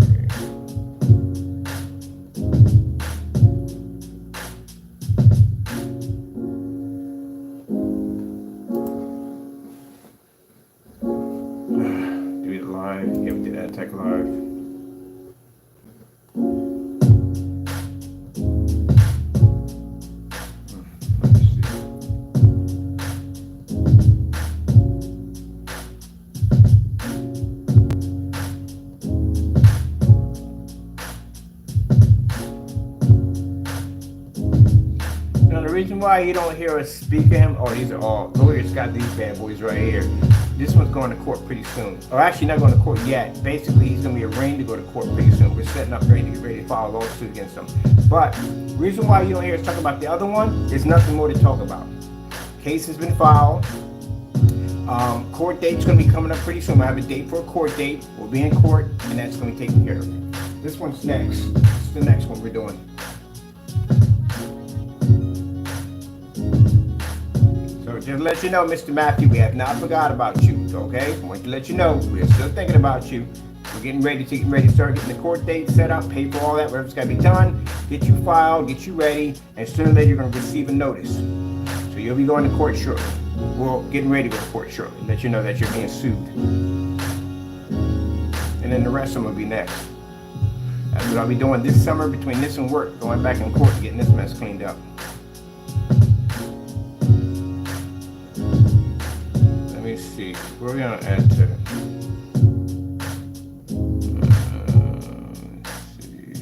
Do it live. Yeah, we did that tech live. The reason why you don't hear us speak of him, oh, these are all lawyers got these bad boys right here. This one's going to court pretty soon. Or actually not going to court yet. Basically, he's going to be arraigned to go to court pretty soon. We're setting up ready to file a lawsuit against him. But the reason why you don't hear us talk about the other one, there's nothing more to talk about. Case has been filed. Court date's going to be coming up pretty soon. I have a date for a court date. We'll be in court, and that's going to be taken care of. This one's next. This is the next one we're doing. So just to let you know, Mr. Matthew, we have not forgot about you, okay? I want to let you know, we're still thinking about you. We're getting ready to start getting the court date set up, pay for all that, whatever's got to be done, get you filed, get you ready, and sooner or later you're going to receive a notice. So you'll be going to court shortly. Well, getting ready to go to court shortly, let you know that you're being sued. And then the rest of them will be next. That's what I'll be doing this summer between this and work, going back in court and getting this mess cleaned up. Let me see, where are we gonna add to? Let's see.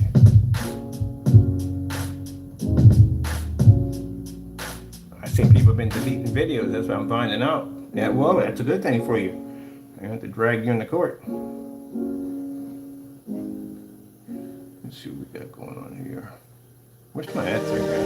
I think people have been deleting videos, that's what I'm finding out. Yeah, well, that's a good thing for you. I have to drag you into court. Let's see what we got going on here. Where's my ad tech at?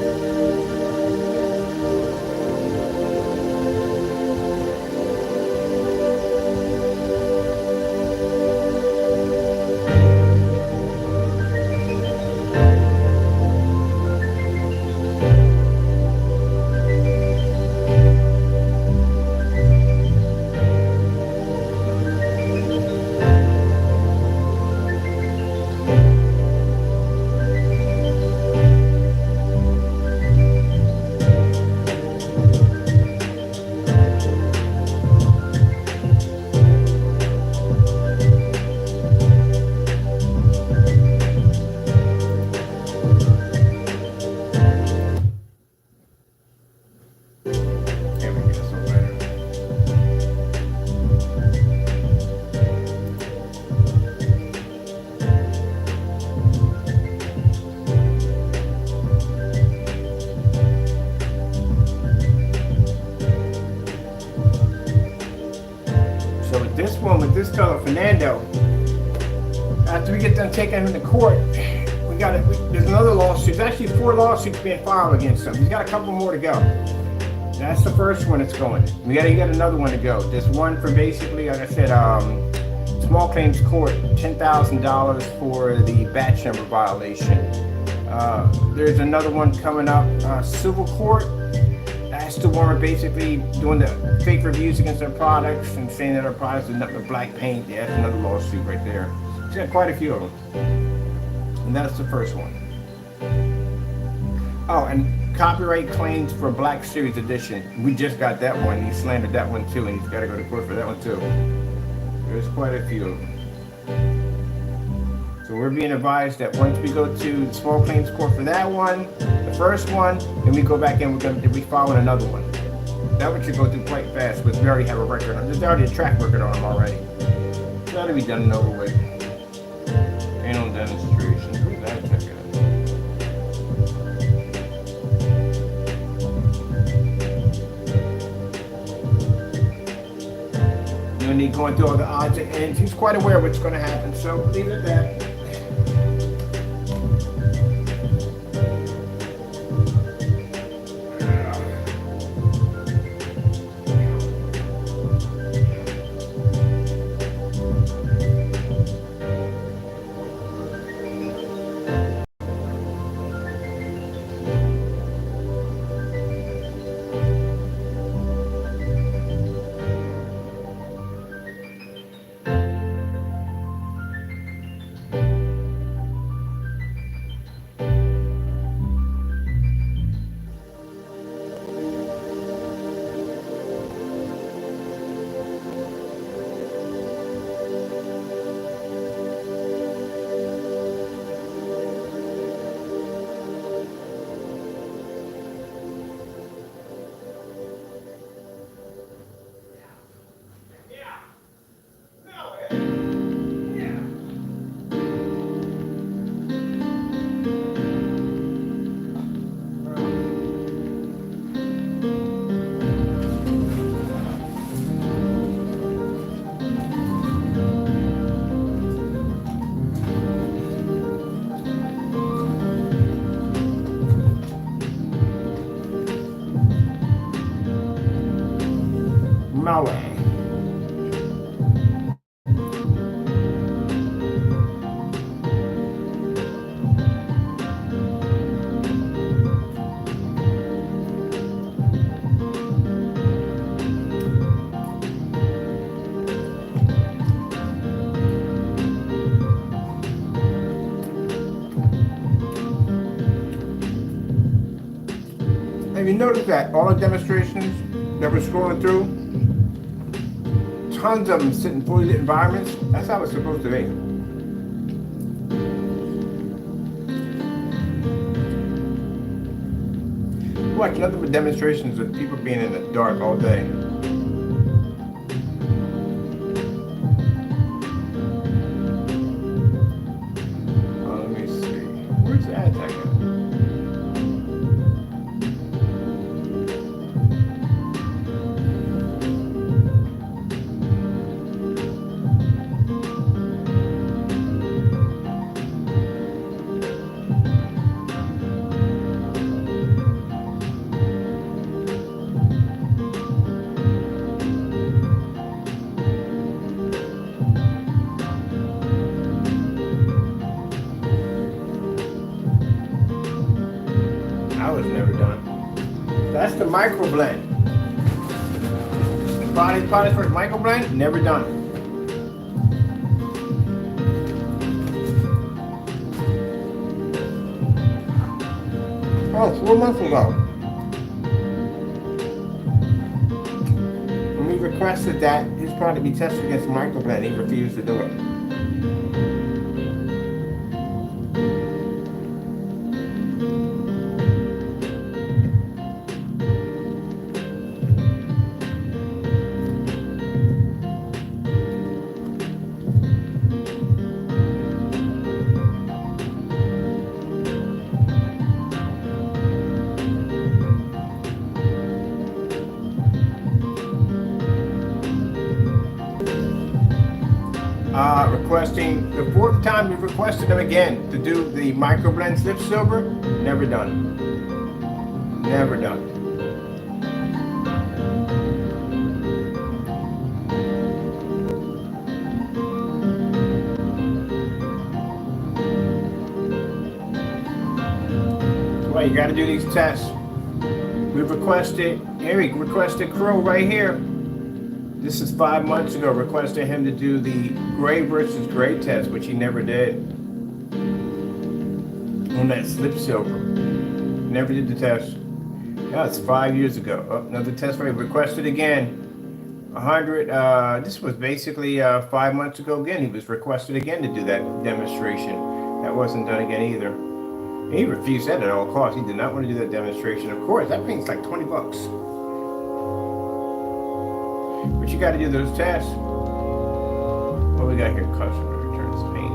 There we go, so better. So with this one, with this fellow Fernando, after we get done taking him to court, we got it. There's another lawsuit. There's actually 4 lawsuits being filed against him. He's got a couple more to go. That's the first one that's going. We gotta get another one to go. There's one for basically, like I said, small claims court, $10,000 for the batch number violation. There's another one coming up, civil court. That's the one where basically doing the fake reviews against their products and saying that our products are nothing but black paint. Yeah, that's another lawsuit right there. He's got quite a few of them. And that's the first one. Oh, and copyright claims for Black Series Edition. We just got that one. He slandered that one too, and he's got to go to court for that one too. There's quite a few of them. So we're being advised that once we go to the small claims court for that one, the first one, then we go back in, we're going to be filing another one. That one should go through quite fast, because we already have a record on. There's already a track record on them already. It's got to be done and over with. Panel demonstrations. Where's that check out? No need going through all the odds and ends. He's quite aware of what's going to happen, so leave it at that. My way. Have you noticed that all the demonstrations that we're scrolling through, tons of them sit in fully lit environments? That's how it's supposed to be. Watch nothing but demonstrations of people being in the dark all day. Let me see. Where's the ad tag at? the microblend. Product for microblend, never done. Oh, 4 months ago. When we requested that his product be tested against microblend, he refused to do it. Requesting the 4th time we've requested him again to do the microblend slip silver, never done. Never done. Well, you gotta do these tests. We've requested, Eric requested Crow right here. This is 5 months ago, requesting him to do the gray versus gray test, which he never did. On that slip silver. Never did the test. Yeah, it's 5 years ago. Oh, another test rate requested again. 100, this was basically 5 months ago again. He was requested again to do that demonstration. That wasn't done again either. And he refused that at all costs. He did not want to do that demonstration. Of course, that thing's like 20 bucks. But you got to do those tests. What we got here? Customer returns paint.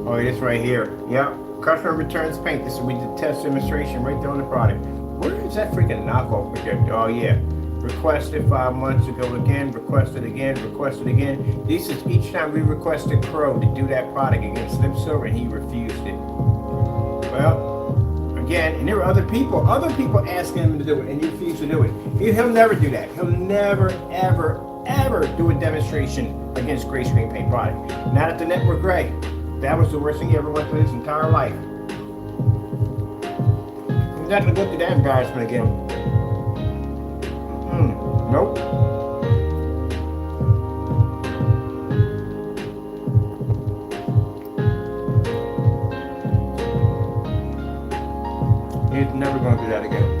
Oh, this right here. Yeah, customer returns paint. This is we did test demonstration right there on the product. Where is that freaking knockoff projector? Oh yeah, requested 5 months ago again. Requested again. Requested again. This is each time we requested Crow to do that product against Slip Silver, and he refused it. Well. Again, and there were other people asking him to do it, and he refused to do it. He'll never do that. He'll never, ever, ever do a demonstration against gray screen paint product. Not at the Network Gray. That was the worst thing he ever went through his entire life. He's not gonna go through that embarrassment again. Nope. He's never going to do that again.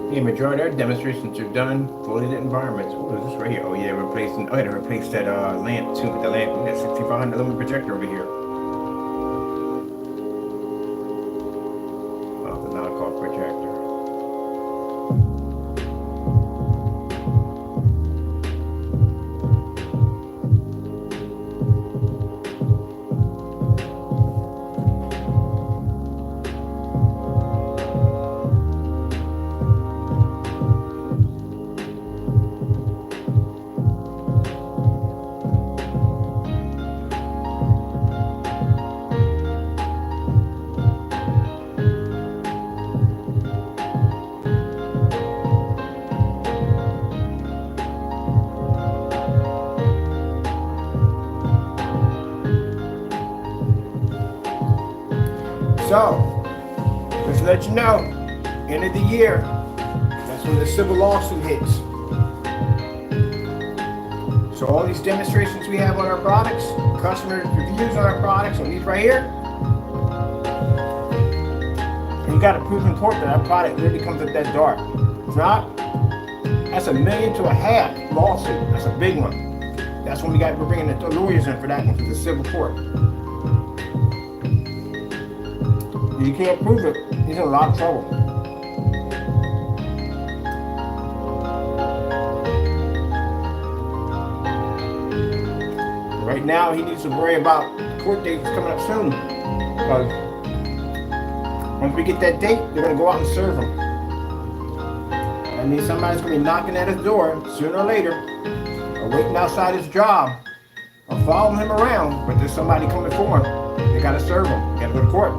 The majority of our demonstrations are done fully lit environments. What is this right here? Oh yeah, replacing. Oh, I had to replace that lamp too with the lamp. We got 6500 lumen projector over here. Oh, the knockoff projector. So, just to let you know, end of the year, that's when the civil lawsuit hits. So all these demonstrations we have on our products, customer reviews on our products, on these right here, you got to prove in court that our product really comes up that dark. If not, that's $1 million to $1.5 million lawsuit. That's a big one. That's when we're bringing the lawyers in for that one, for the civil court. You can't prove it, he's in a lot of trouble. Right now, he needs to worry about court dates coming up soon. Because once we get that date, they're going to go out and serve him. I mean, somebody's going to be knocking at his door sooner or later, or waiting outside his job, or following him around, but there's somebody coming for him. They got to serve him. They got to go to court.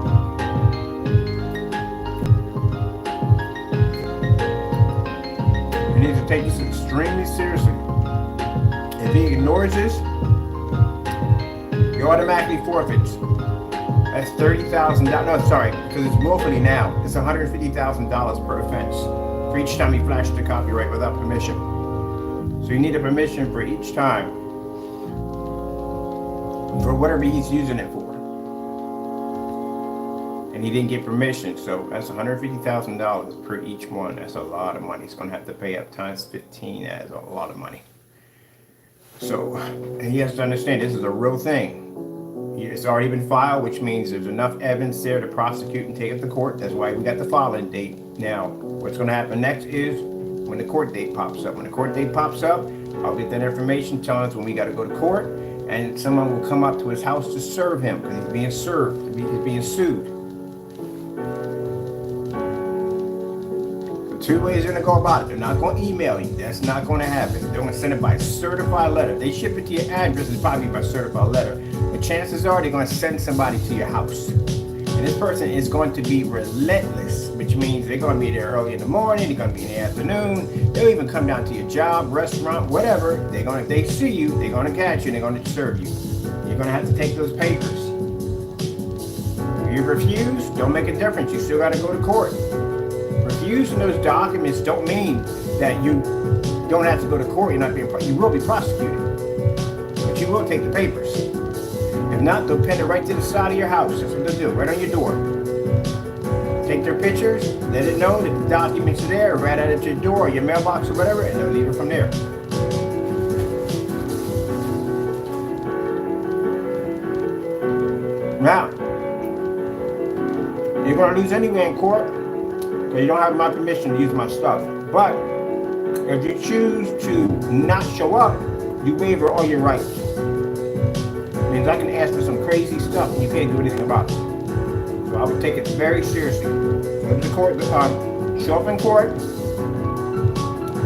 He needs to take this extremely seriously. If he ignores this, he automatically forfeits. That's $30,000. No, sorry, because it's willfully now. It's $150,000 per offense for each time he flashes the copyright without permission. So you need a permission for each time for whatever he's using it for. And he didn't get permission, so that's $150,000 per each one. That's a lot of money. He's going to have to pay up times 15. That is a lot of money. So and he has to understand this is a real thing. It's already been filed, which means there's enough evidence there to prosecute and take it to court. That's why we got the filing date. Now, what's going to happen next is when the court date pops up. When the court date pops up, I'll get that information telling us when we got to go to court, and someone will come up to his house to serve him because he's being served, he's being sued. Two ways they're going to go about it. They're not going to email you. That's not going to happen. They're going to send it by certified letter. They ship it to your address, it's probably by certified letter. The chances are they're going to send somebody to your house. And this person is going to be relentless, which means they're going to be there early in the morning, they're going to be in the afternoon. They'll even come down to your job, restaurant, whatever. If they see you, they're going to catch you and they're going to serve you. You're going to have to take those papers. If you refuse, don't make a difference. You still got to go to court. Refusing those documents don't mean that you don't have to go to court. You will be prosecuted, but you will take the papers. If not, they'll pin it right to the side of your house. That's what they'll do, right on your door. Take their pictures, let it know that the documents are there, right out at your door, or your mailbox or whatever, and they'll leave it from there. Now, you're going to lose anyway in court. You don't have my permission to use my stuff. But if you choose to not show up, you waiver all your rights. It means I can ask for some crazy stuff and you can't do anything about it. So I would take it very seriously. Go to the court, show up in court,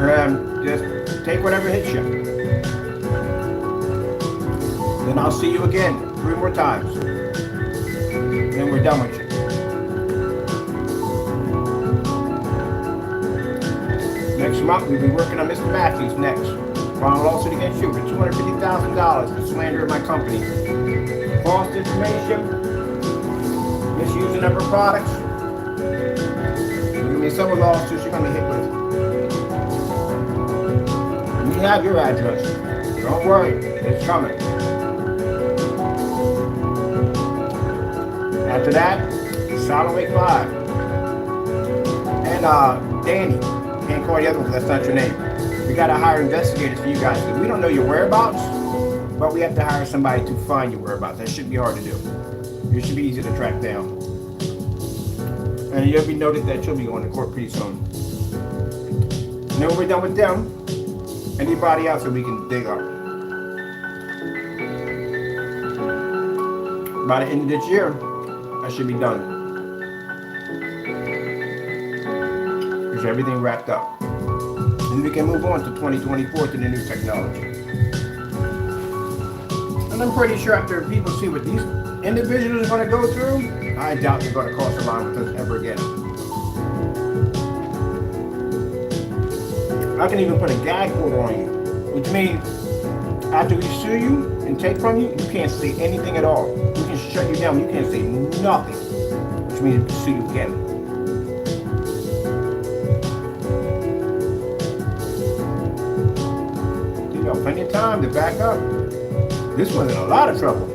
and just take whatever hits you. Then I'll see you again 3 more times. Then we're done with you. Next month, we'll be working on Mr. Matthews next. Filing a lawsuit against you for $250,000 for slander of my company. False information, misusing of her products. There's going to be several lawsuits you're going to be hit with. We have your address. Don't worry, it's coming. After that, Solid Wake 5. And Danny. Can't call the other one, that's not your name. We gotta hire investigators for you guys. We don't know your whereabouts, but we have to hire somebody to find your whereabouts. That shouldn't be hard to do. It should be easy to track down. And you'll be noted that you'll be going to court pretty soon. And then when we're done with them, anybody else that we can dig up. By the end of this year, that should be done. Everything wrapped up. And we can move on to 2024 to the new technology. And I'm pretty sure after people see what these individuals are going to go through, I doubt they're going to cross the line with us ever again. I can even put a gag order on you, which means after we sue you and take from you, you can't say anything at all. We can shut you down. You can't say nothing, which means we can sue you again. Plenty of time to back up. This was in a lot of trouble.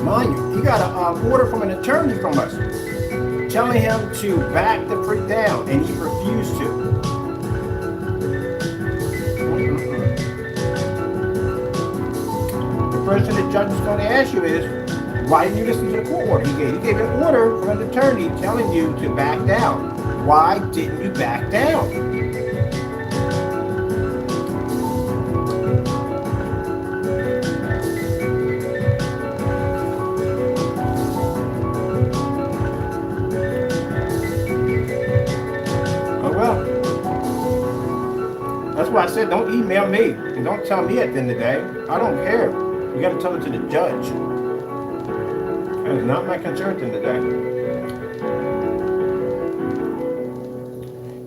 Mind you, he got an order from an attorney from us telling him to back the freak down, and he refused to. The first thing the judge is going to ask you is, why didn't you listen to the court order he gave? He gave an order from an attorney telling you to back down. Why didn't you back down? said, don't email me. And don't tell me at the end of the day. I don't care. You got to tell it to the judge. That is not my concern at the end of the day.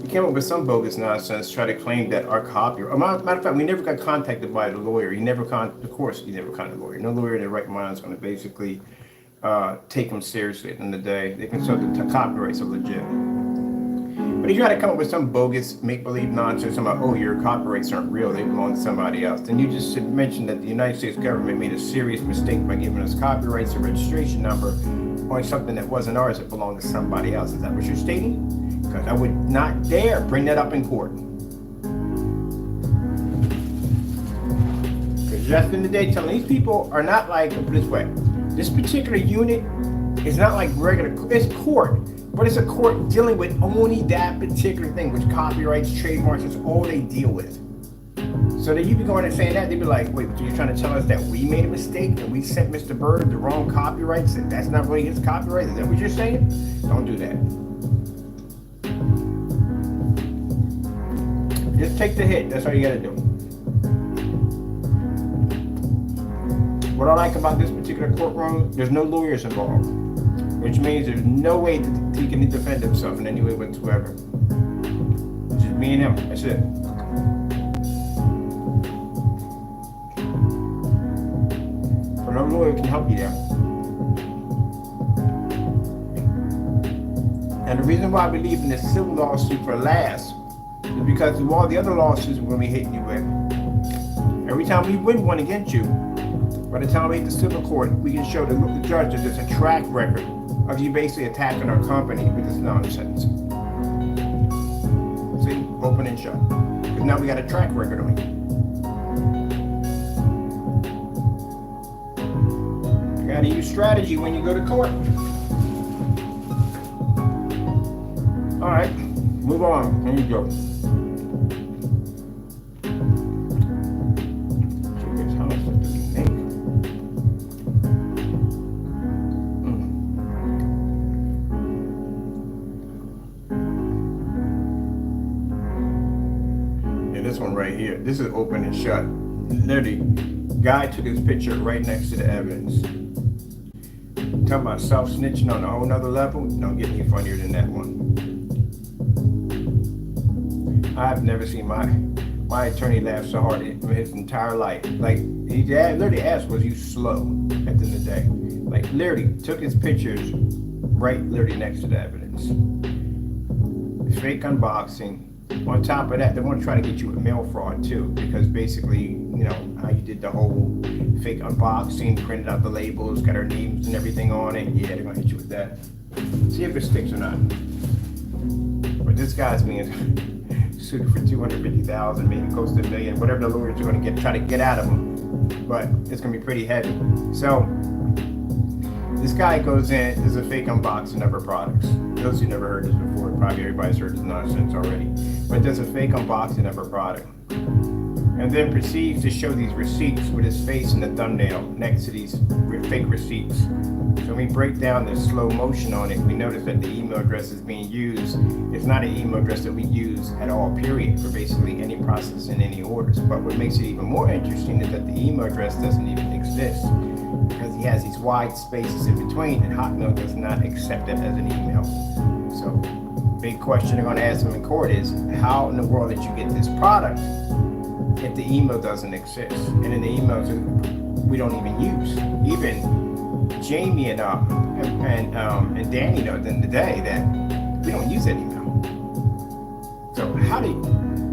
You came up with some bogus nonsense, try to claim that our copyright. Matter of fact, we never got contacted by the lawyer. Of course, he never contacted the lawyer. No lawyer in their right mind is going to basically take them seriously at the end of the day. They can show the copyrights are legit. But if you try to come up with some bogus make-believe nonsense about, oh, your copyrights aren't real, they belong to somebody else, then you just mentioned that the United States government made a serious mistake by giving us copyrights and registration number on something that wasn't ours, that belonged to somebody else. Is that what you're stating? Because I would not dare bring that up in court. Because at the end of the day, telling these people are not like, put it this way, this particular unit is not like regular, it's court. But it's a court dealing with only that particular thing, which copyrights, trademarks, is all they deal with. So that you be going and saying that, they'd be like, wait, so you're trying to tell us that we made a mistake and we sent Mr. Bird the wrong copyrights and that's not really his copyright? Is that what you're saying? Don't do that. Just take the hit, that's all you gotta do. What I like about this particular courtroom, there's no lawyers involved. Which means there's no way that he can defend himself in any way whatsoever. It's just me and him, that's it. So no lawyer can help you there. And the reason why we leave in this civil lawsuit for last is because of all the other lawsuits we're going to be hitting you with. Every time we win one against you, by the time we hit the civil court, we can show the judge that there's a track record of you basically attacking our company with this nonsense. See, open and shut. Because now we got a track record on you. You gotta use strategy when you go to court. Alright, move on. Here you go. How much do we make? This one right here. This is open and shut. Literally, guy took his picture right next to the evidence. Talking about self-snitching on a whole nother level. Don't get any funnier than that one. I've never seen my attorney laugh so hard in his entire life. Like, he literally asked, was you slow at the end of the day? Like, literally took his pictures right literally next to the evidence. Fake unboxing. On top of that, they want to try to get you with mail fraud too, because basically, you know, how you did the whole fake unboxing, printed out the labels, got our names and everything on it. Yeah, they're going to hit you with that. See if it sticks or not. But this guy's being sued for $250,000, maybe close to $1 million, whatever the lawyers are going to try to get out of him. But it's going to be pretty heavy. So this guy goes in, there's a fake unboxing of our products. Those who never heard this before, probably everybody's heard this nonsense already. But there's a fake unboxing of our product. And then proceeds to show these receipts with his face in the thumbnail next to these fake receipts. So when we break down the slow motion on it, we notice that the email address is being used. It's not an email address that we use at all, period, for basically any process and any orders. But what makes it even more interesting is that the email address doesn't even exist, because he has these wide spaces in between, and Hotmail does not accept it as an email. So, big question they're going to ask him in court is, how in the world did you get this product if the email doesn't exist? And in the emails we don't even use. Even Jamie and Danny know at the end of the day that we don't use that email. So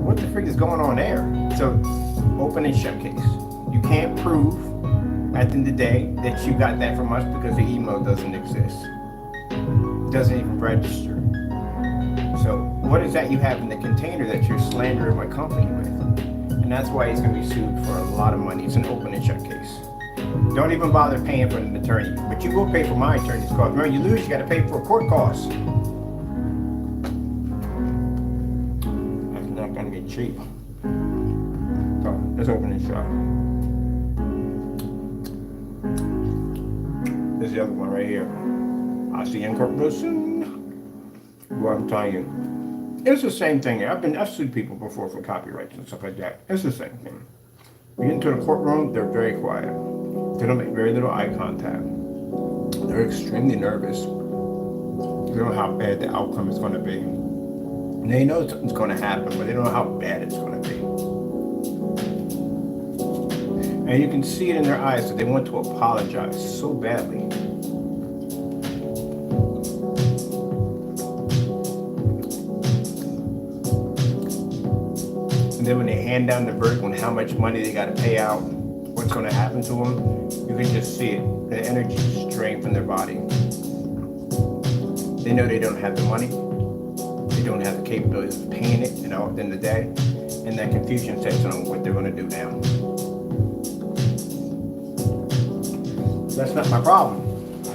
what the freak is going on there? So, open and shut case. You can't prove at the end of the day that you got that from us because the email doesn't exist. It doesn't even register. So what is that you have in the container that you're slandering my company with? And that's why he's going to be sued for a lot of money. It's an open and shut case. Don't even bother paying for an attorney, but you will pay for my attorney's cost. Remember, you lose, you got to pay for court costs. That's not going to be cheap. So let's open and shut. This is the other one right here. I'll see you in court real soon. Well, I'm telling you, It's the same thing. I've sued people before for copyrights and stuff like that. It's the same thing. You get into the courtroom, they're very quiet. They don't make very little eye contact. They're extremely nervous. They don't know how bad the outcome is going to be. And they know something's going to happen, but they don't know how bad it's going to be. And you can see it in their eyes that they want to apologize so badly. And then when they hand down the verdict on how much money they got to pay out, what's going to happen to them, you can just see it. The energy is drained from their body. They know they don't have the money. They don't have the capabilities of paying it, at the end of the day. And that confusion sets on what they're going to do now. That's not my problem.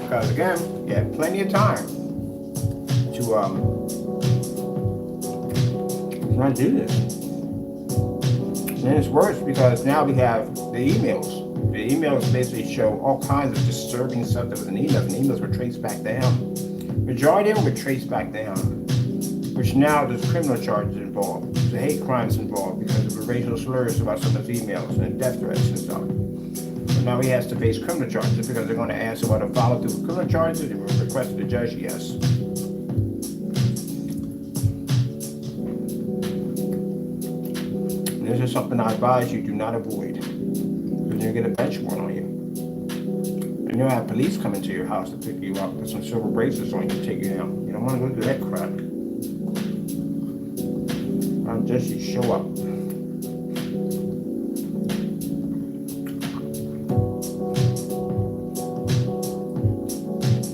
Because again, you have plenty of time to not do this. And it's worse because now we have the emails. The emails basically show all kinds of disturbing stuff that was in emails, and emails were traced back down. Majority of them were traced back down, which now there's criminal charges involved. There's hate crimes involved because of the racial slurs about some of his emails and death threats and stuff. So now he has to face criminal charges because they're going to ask about a follow through with criminal charges and request the judge yes. And this is something I advise you do not avoid. Because you're going to get a bench warrant on you. And you'll have police come into your house to pick you up, put some silver bracelets on you, take you down. You don't want to go through that crap. I'll just you show up.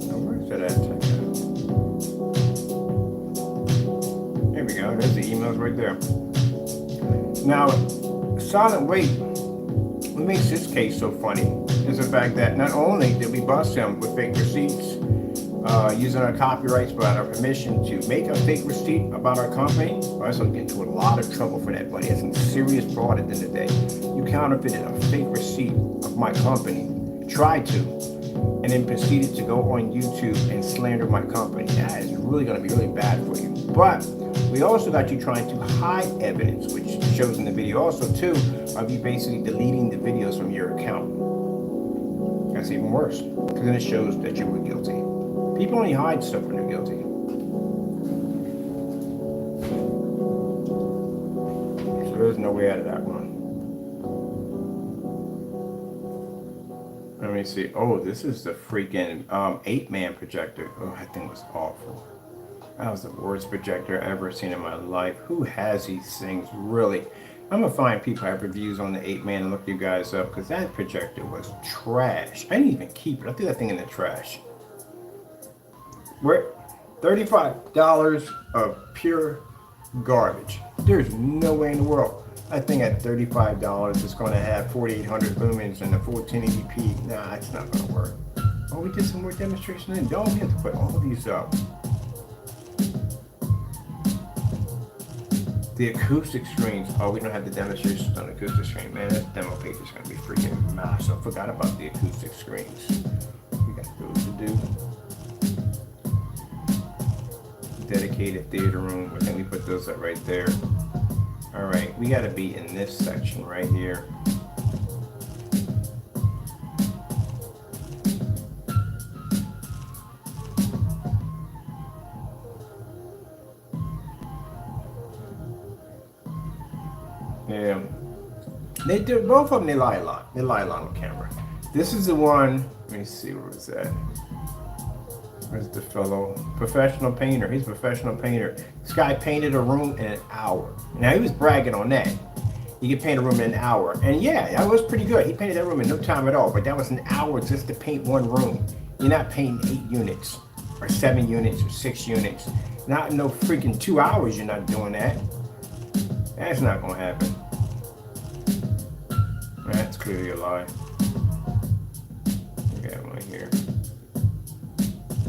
Now, where's that at? There we go. There's the emails right there. Now, Silent Wait, what makes this case so funny is the fact that not only did we bust him with fake receipts, using our copyrights without our permission to make a fake receipt about our company, I also get into a lot of trouble for that, buddy. It's some serious fraud at the end of the day. You counterfeited a fake receipt of my company, tried to, and then proceeded to go on YouTube and slander my company. That is really going to be really bad for you. But we also got you trying to hide evidence, which shows in the video also too, of you basically deleting the videos from your account. That's even worse, because then it shows that you were guilty. People only hide stuff when they're guilty. So there's no way out of that one. Let me see. Oh, this is the freaking 8-man projector. Oh, that thing was awful. That was the worst projector I've ever seen in my life. Who has these things, really? I'm gonna find people who have reviews on the 8-man and look you guys up, because that projector was trash. I didn't even keep it. I threw that thing in the trash. We're $35 of pure garbage. There's no way in the world that thing at $35 is going to have 4800 lumens and a 1480p. Nah, it's not going to work. Oh, we did some more demonstrations and don't we have to put all these up. The acoustic screens. Oh, we don't have the demonstrations on the acoustic screen. Man, this demo page is going to be freaking massive. I forgot about the acoustic screens. We got those to do. Dedicated theater room. I think we put those up right there. All right, we got to be in this section right here. Yeah, they do. Both of them, they lie a lot. They lie a lot on camera. This is the one. Let me see, where was that? Where's the fellow? Professional painter. He's a professional painter. This guy painted a room in an hour. Now, he was bragging on that. He could paint a room in an hour. And yeah, that was pretty good. He painted that room in no time at all. But that was an hour just to paint one room. You're not painting 8 units or 7 units or 6 units. Not in no freaking 2 hours you're not doing that. That's not going to happen. That's clearly a lie. We got one here.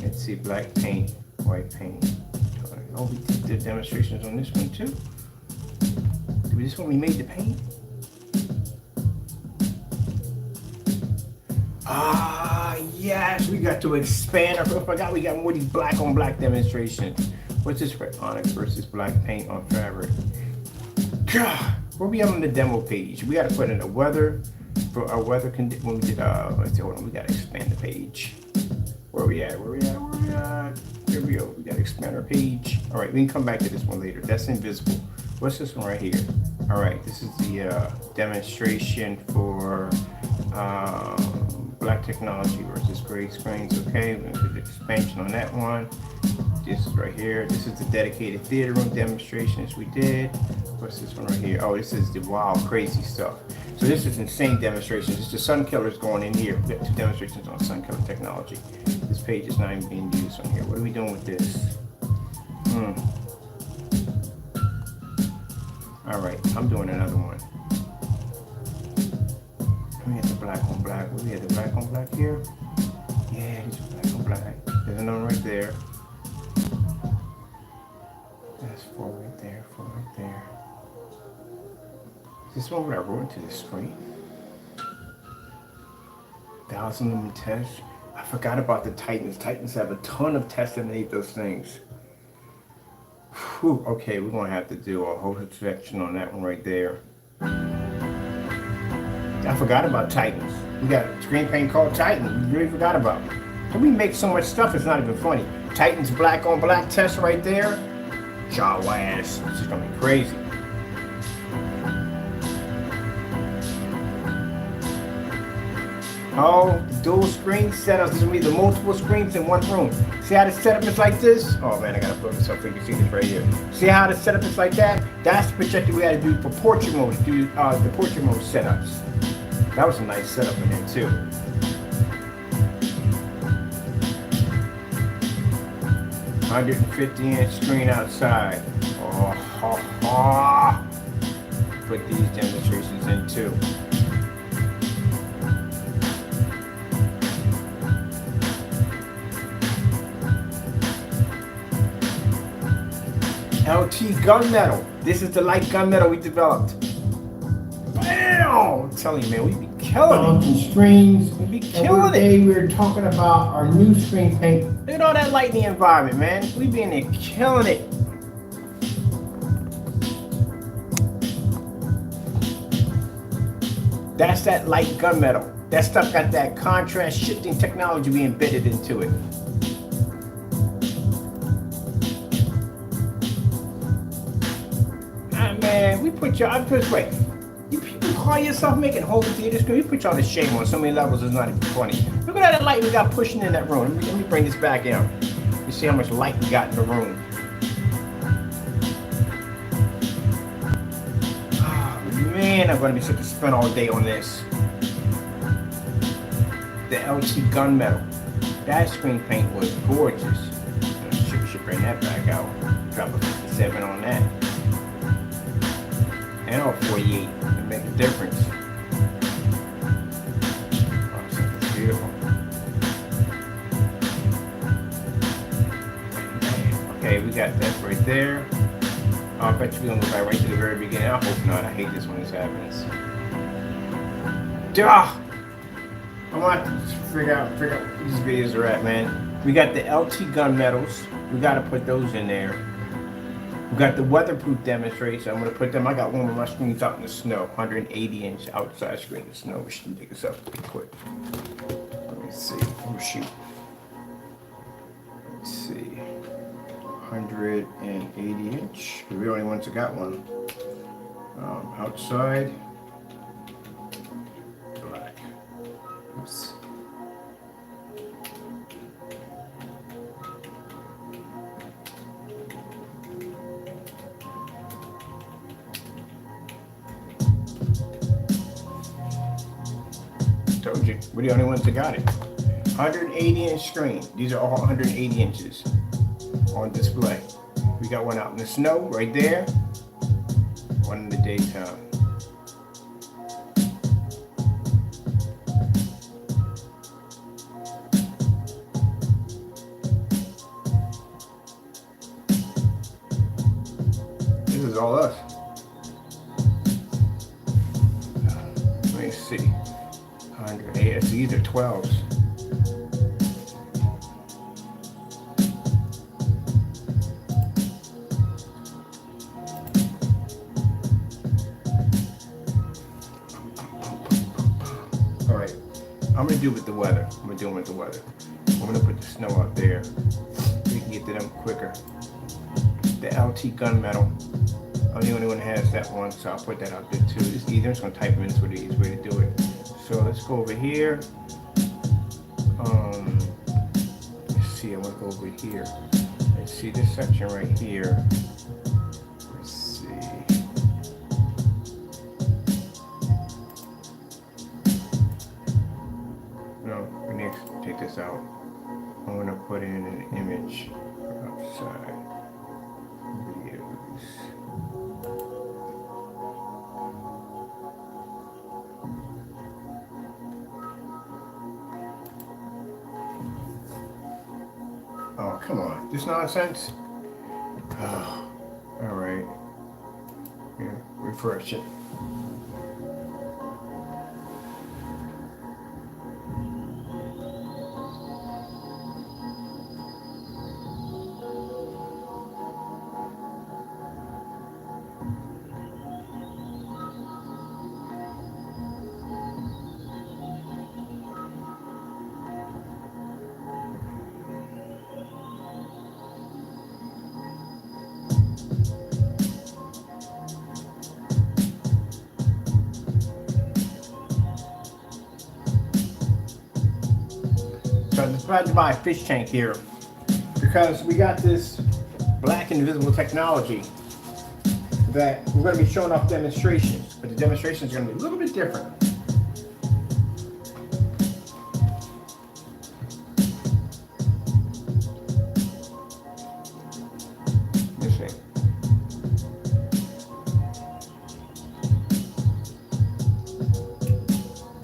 Let's see, black paint, white paint. Oh, we did demonstrations on this one too. Did we just when we made the paint? Ah, yes, we got to expand. I forgot we got more of these black on black demonstrations. What's this for? Onyx versus black paint on fabric. God, where we at on the demo page? We gotta put in the weather for our weather condition. When we did, let's see, hold on, we gotta expand the page. Where we at? Here we go. We gotta expand our page. All right, we can come back to this one later. That's invisible. What's this one right here? All right, this is the demonstration for black technology versus gray screens. Okay, we're gonna do the expansion on that one. This is right here. This is the dedicated theater room demonstrations we did. What's this one right here? Oh, this is the wild, crazy stuff. So this is insane demonstrations. It's the sun killers going in here. We got 2 demonstrations on sun killer technology. This page is not even being used on here. What are we doing with this? All right, I'm doing another one. We had the black on black. We had the black on black here. Yeah, this is black on black. There's another one right there. That's 4 right there, 4 right there. Is this one where I wrote into the screen? 1,000 lumen tests. I forgot about the Titans. Titans have a ton of tests that made those things. Whew, okay, we're gonna have to do a whole section on that one right there. I forgot about Titans. We got a screen paint called Titan. We really forgot about it. And we make so much stuff, it's not even funny. Titans black on black test right there. Jaw ass. This is gonna be crazy. Oh, dual screen setups. This will be the multiple screens in one room. See how the setup is like this? Oh man, I gotta put this up so you can see this right here. See how the setup is like that? That's the projector we had to do for portrait mode, do the portrait mode setups. That was a nice setup in there too. $150-inch screen outside. Put these demonstrations in too. LT gunmetal. This is the light gunmetal we developed. Wow! I'm telling you, man, we be killing it. Some screens. We be And killing it. today we're talking about our new screen paint. Look at all that light in the environment, man. We be in there killing it. That's that light gunmetal. That stuff got that contrast shifting technology we embedded into it. Man, we put y'all, I'm this way. You people call yourself making whole theater screen. We put y'all to shame on so many levels, it's not even funny. Look at that light we got pushing in that room. Let me bring this back in. You see how much light we got in the room. Oh, man, I'm gonna be such a spin all day on this. The LT gunmetal. That screen paint was gorgeous. Should bring that back out. Drop a 57 on that. And all 48 to make a difference. Oh, it's beautiful. Okay, we got that right there. I bet you we're gonna go back right to the very beginning. I hope not. I hate this when this happens. Duh! I want to figure out where these videos are at, man. We got the LT gunmetals. We gotta put those in there. We got the weatherproof demonstration. I'm gonna put them. I got one of my screens out in the snow, 180-inch outside screen in the snow. We should take this up pretty quick. Let me see. Oh shoot. Let's see. 180-inch. We're the only ones that got one. Outside. Black. Oops. Told you, we're the only ones that got it. 180-inch screen. These are all 180 inches on display. We got one out in the snow right there. One in the daytime. This is all us. Let me see. 100. Yeah, these are 12s. All right, I'm gonna do with the weather. I'm gonna do with the weather. I'm gonna put the snow out there. We can get to them quicker. The LT Gunmetal. I'm the only one that has that one, so I'll put that out there too. It's easier. I'm just gonna type them in, it's the easiest way to do it. So let's go over here. Let's see, I wanna go over here. Let's see this section right here. Let's see. No, we need to take this out. I'm gonna put in an image outside. Videos. Oh, come on. This nonsense? Oh, all right. Here, refresh it. So I decided to buy a fish tank here because we got this black invisible technology that we're going to be showing off demonstrations, but the demonstrations are going to be a little bit different. Let's see.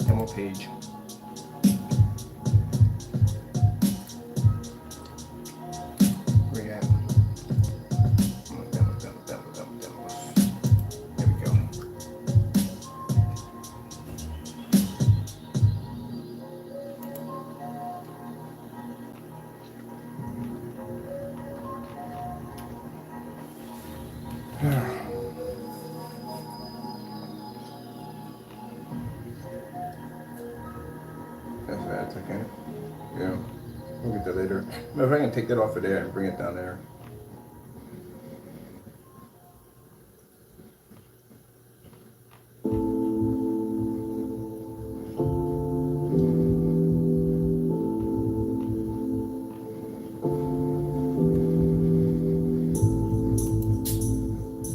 Demo page. That's okay. Yeah, we'll get that later. Matter of fact, I can take that off of there and bring it down there.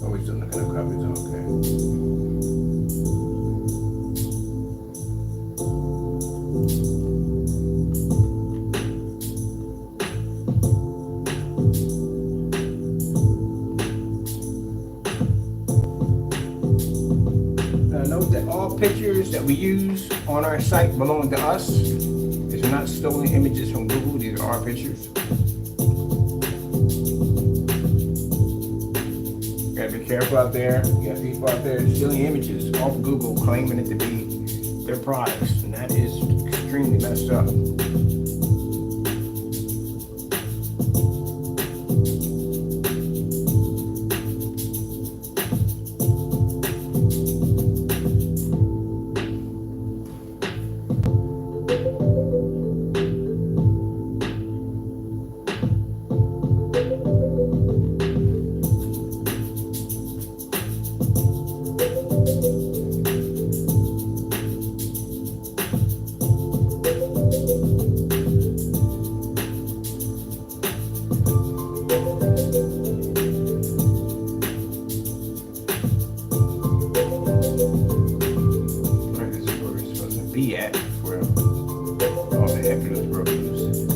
Always doing the kind of copies, okay. Note that all pictures that we use on our site belong to us. These are not stolen images from Google. These are our pictures. You gotta be careful out there. You got people out there stealing images off Google, claiming it to be their products, and that is extremely messed up. Be at where all the happiness broke loose.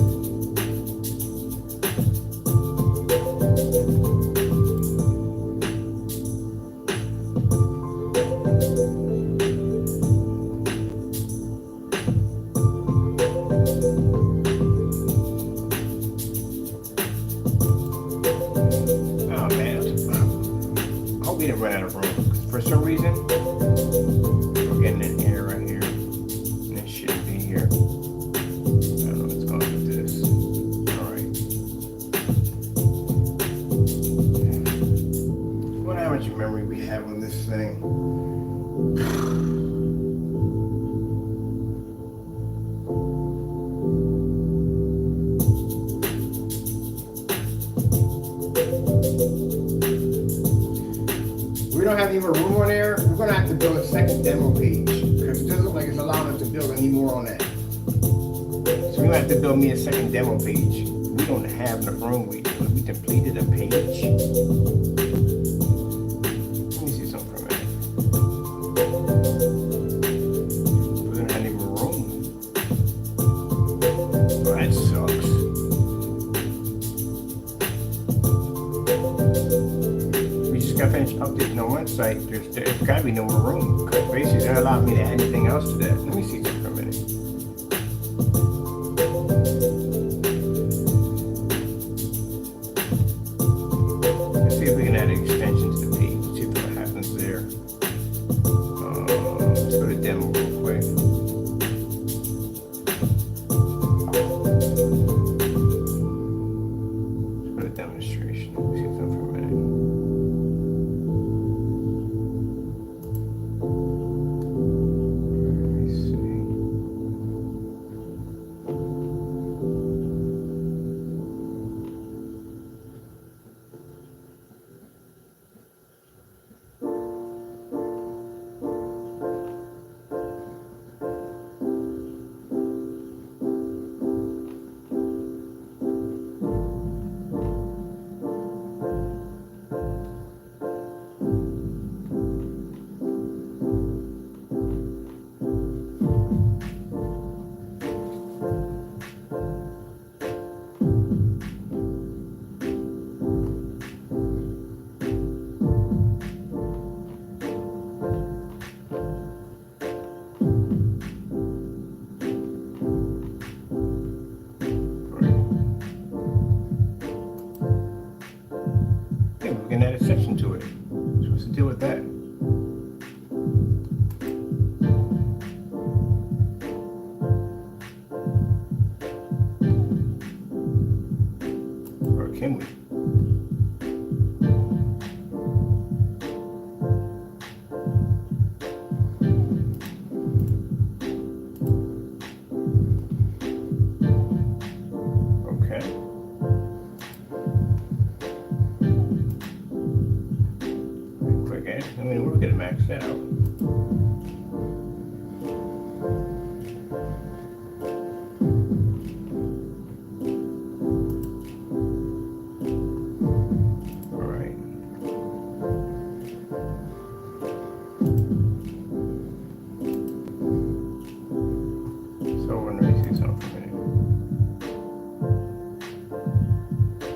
Oh man, I hope we didn't run out of room. For some reason, we're getting an error right here. It should be here. I don't know what's going on with this. Alright. What how much memory we have on this thing? have any more room on there, we're gonna have to build a second demo page because it doesn't look like it's allowing us to build any more on that. So we're gonna have to build me a second demo page. We don't have enough room. We depleted a page. Let me see something for a minute. We're gonna have any more room. Oh, that sucks. We just got finished updating on one site. There's gotta be no more room because basically they're not allowing me to add anything else to that. Let me see something for a minute. Let's see if we can add an extension to the page. See what happens there. Let's go to demo real quick. Let's go to demonstration. Let me see something for a minute. Let me see. Yeah, we can add a section to it. So what's the deal with that? Or can we? Okay. Quick add. I mean, we're gonna max that out. All right. So let me see something for a minute.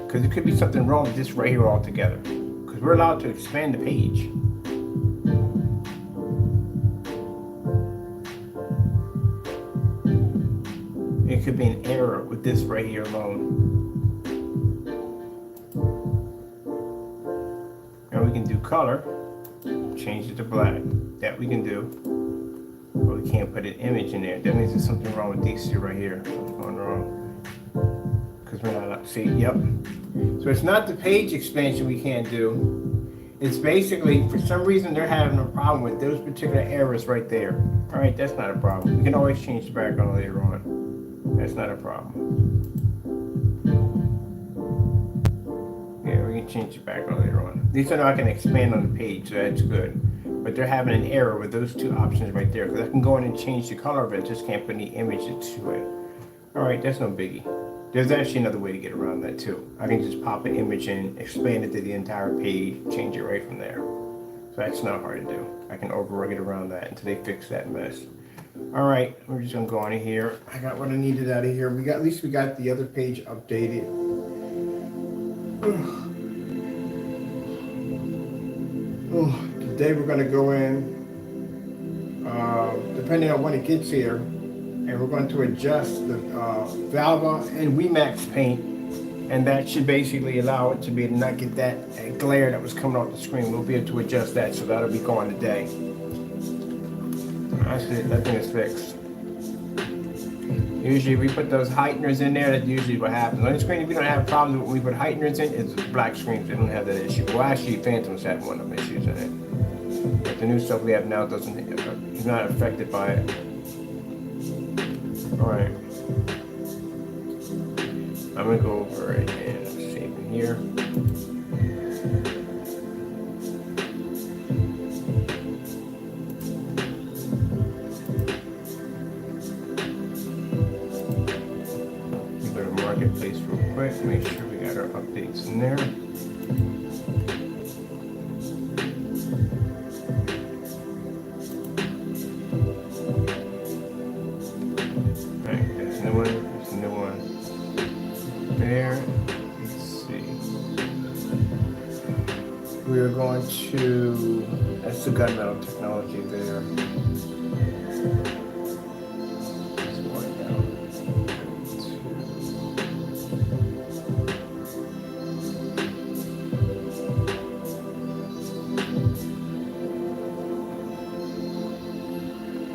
Because there could be something wrong with this right here altogether. Because we're allowed to expand the page. It could be an error with this right here alone. And we can do color, change it to black. That we can do. But we can't put an image in there. That means there's something wrong with these two right here. Something's going wrong. Because we're not allowed to see. Yep. So it's not the page expansion we can't do. It's basically, for some reason, they're having a problem with those particular errors right there. All right, that's not a problem. We can always change the background later on. That's not a problem. Yeah, we can change the background later on. At least I know I can expand on the page, so that's good. But they're having an error with those two options right there, because I can go in and change the color of it, just can't put any images to it. All right, that's no biggie. There's actually another way to get around that too. I can just pop an image in, expand it to the entire page, change it right from there. So that's not hard to do. I can override it around that until they fix that mess. All right, we're just gonna go on in here. I got what I needed out of here. At least we got the other page updated. Today we're gonna go in, depending on when it gets here, and we're going to adjust the Vava and Wexmax paint, and that should basically allow it to be to not get that glare that was coming off the screen. We'll be able to adjust that, so that'll be gone today. That's it. That thing is fixed. Usually we put those heighteners in there. That's usually what happens. On the screen, we don't have problems when we put heighteners in. It's black screens. They don't have that issue. Well, actually, Phantoms had one of them issues in it. But the new stuff we have now doesn't. It's not affected by it. All right. I'm gonna go over it and save in here. marketplace real quick, make sure we got our updates in there. Alright, there's a new one, there's a new one. There, let's see. We are going to, that's the gunmetal technology there. Let's go right down.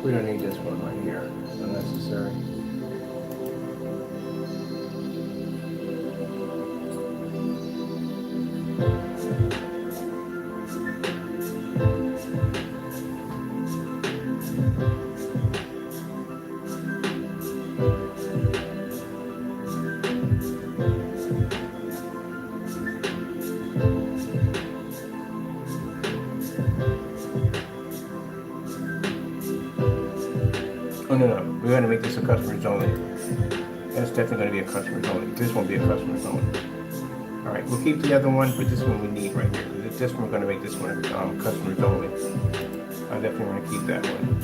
We don't need this one right here, it's unnecessary. Oh no, we're gonna make this a customers only. That's definitely gonna be a customers only. This won't be a customers only. All right, we'll keep the other one, but this one we need right here. This one we're gonna make this one customers only. I definitely want to keep that one.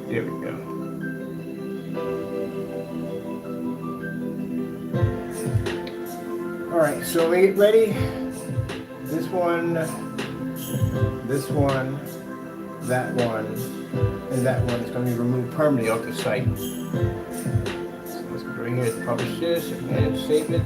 There we go. All right, so we get ready. This one, that one, and that one is going to be removed permanently off the site. So let's go right here to publish this and save it.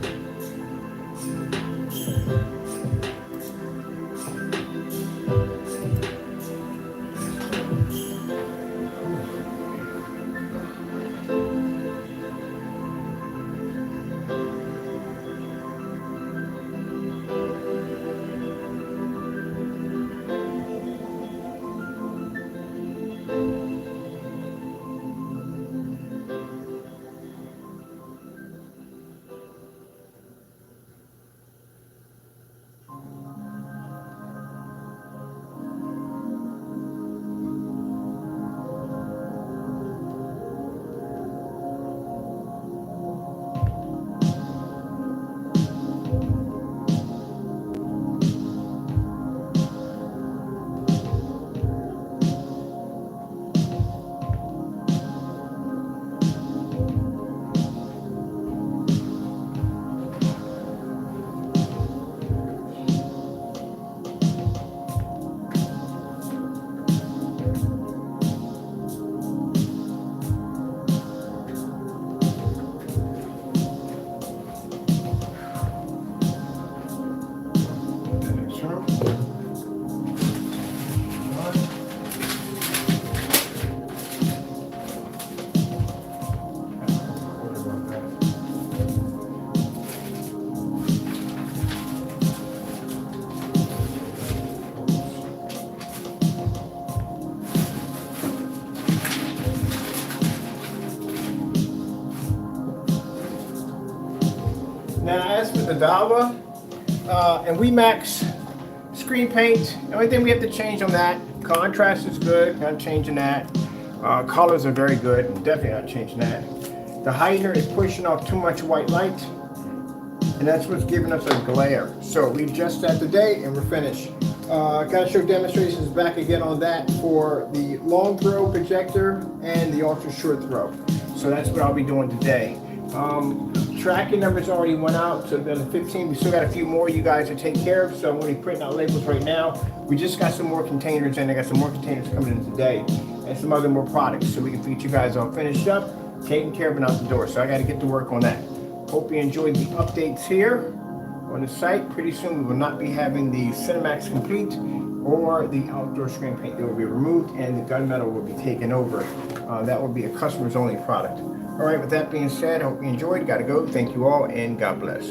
Now, as for the Vava and Wexmax screen paint, the only thing we have to change on that, contrast is good, not changing that. Colors are very good, definitely not changing that. The heightener is pushing off too much white light, and that's what's giving us a glare. So we adjust that today and we're finished. Gotta show demonstrations back again on that for the long throw projector and the ultra short throw. So that's what I'll be doing today. tracking numbers already went out, so the 15, we still got a few more you guys to take care of, so I'm going to be printing out labels right now. We just got some more containers, and I got some more containers coming in today, and some other more products, so we can get you guys all finished up, taken care of and out the door. So I got to get to work on that. Hope you enjoyed the updates here on the site. Pretty soon we will not be having the Cinemax Complete or the outdoor screen paint. They will be removed, and the Gunmetal will be taken over. That will be a customers only product. All right, with that being said, I hope you enjoyed. Got to go. Thank you all, and God bless.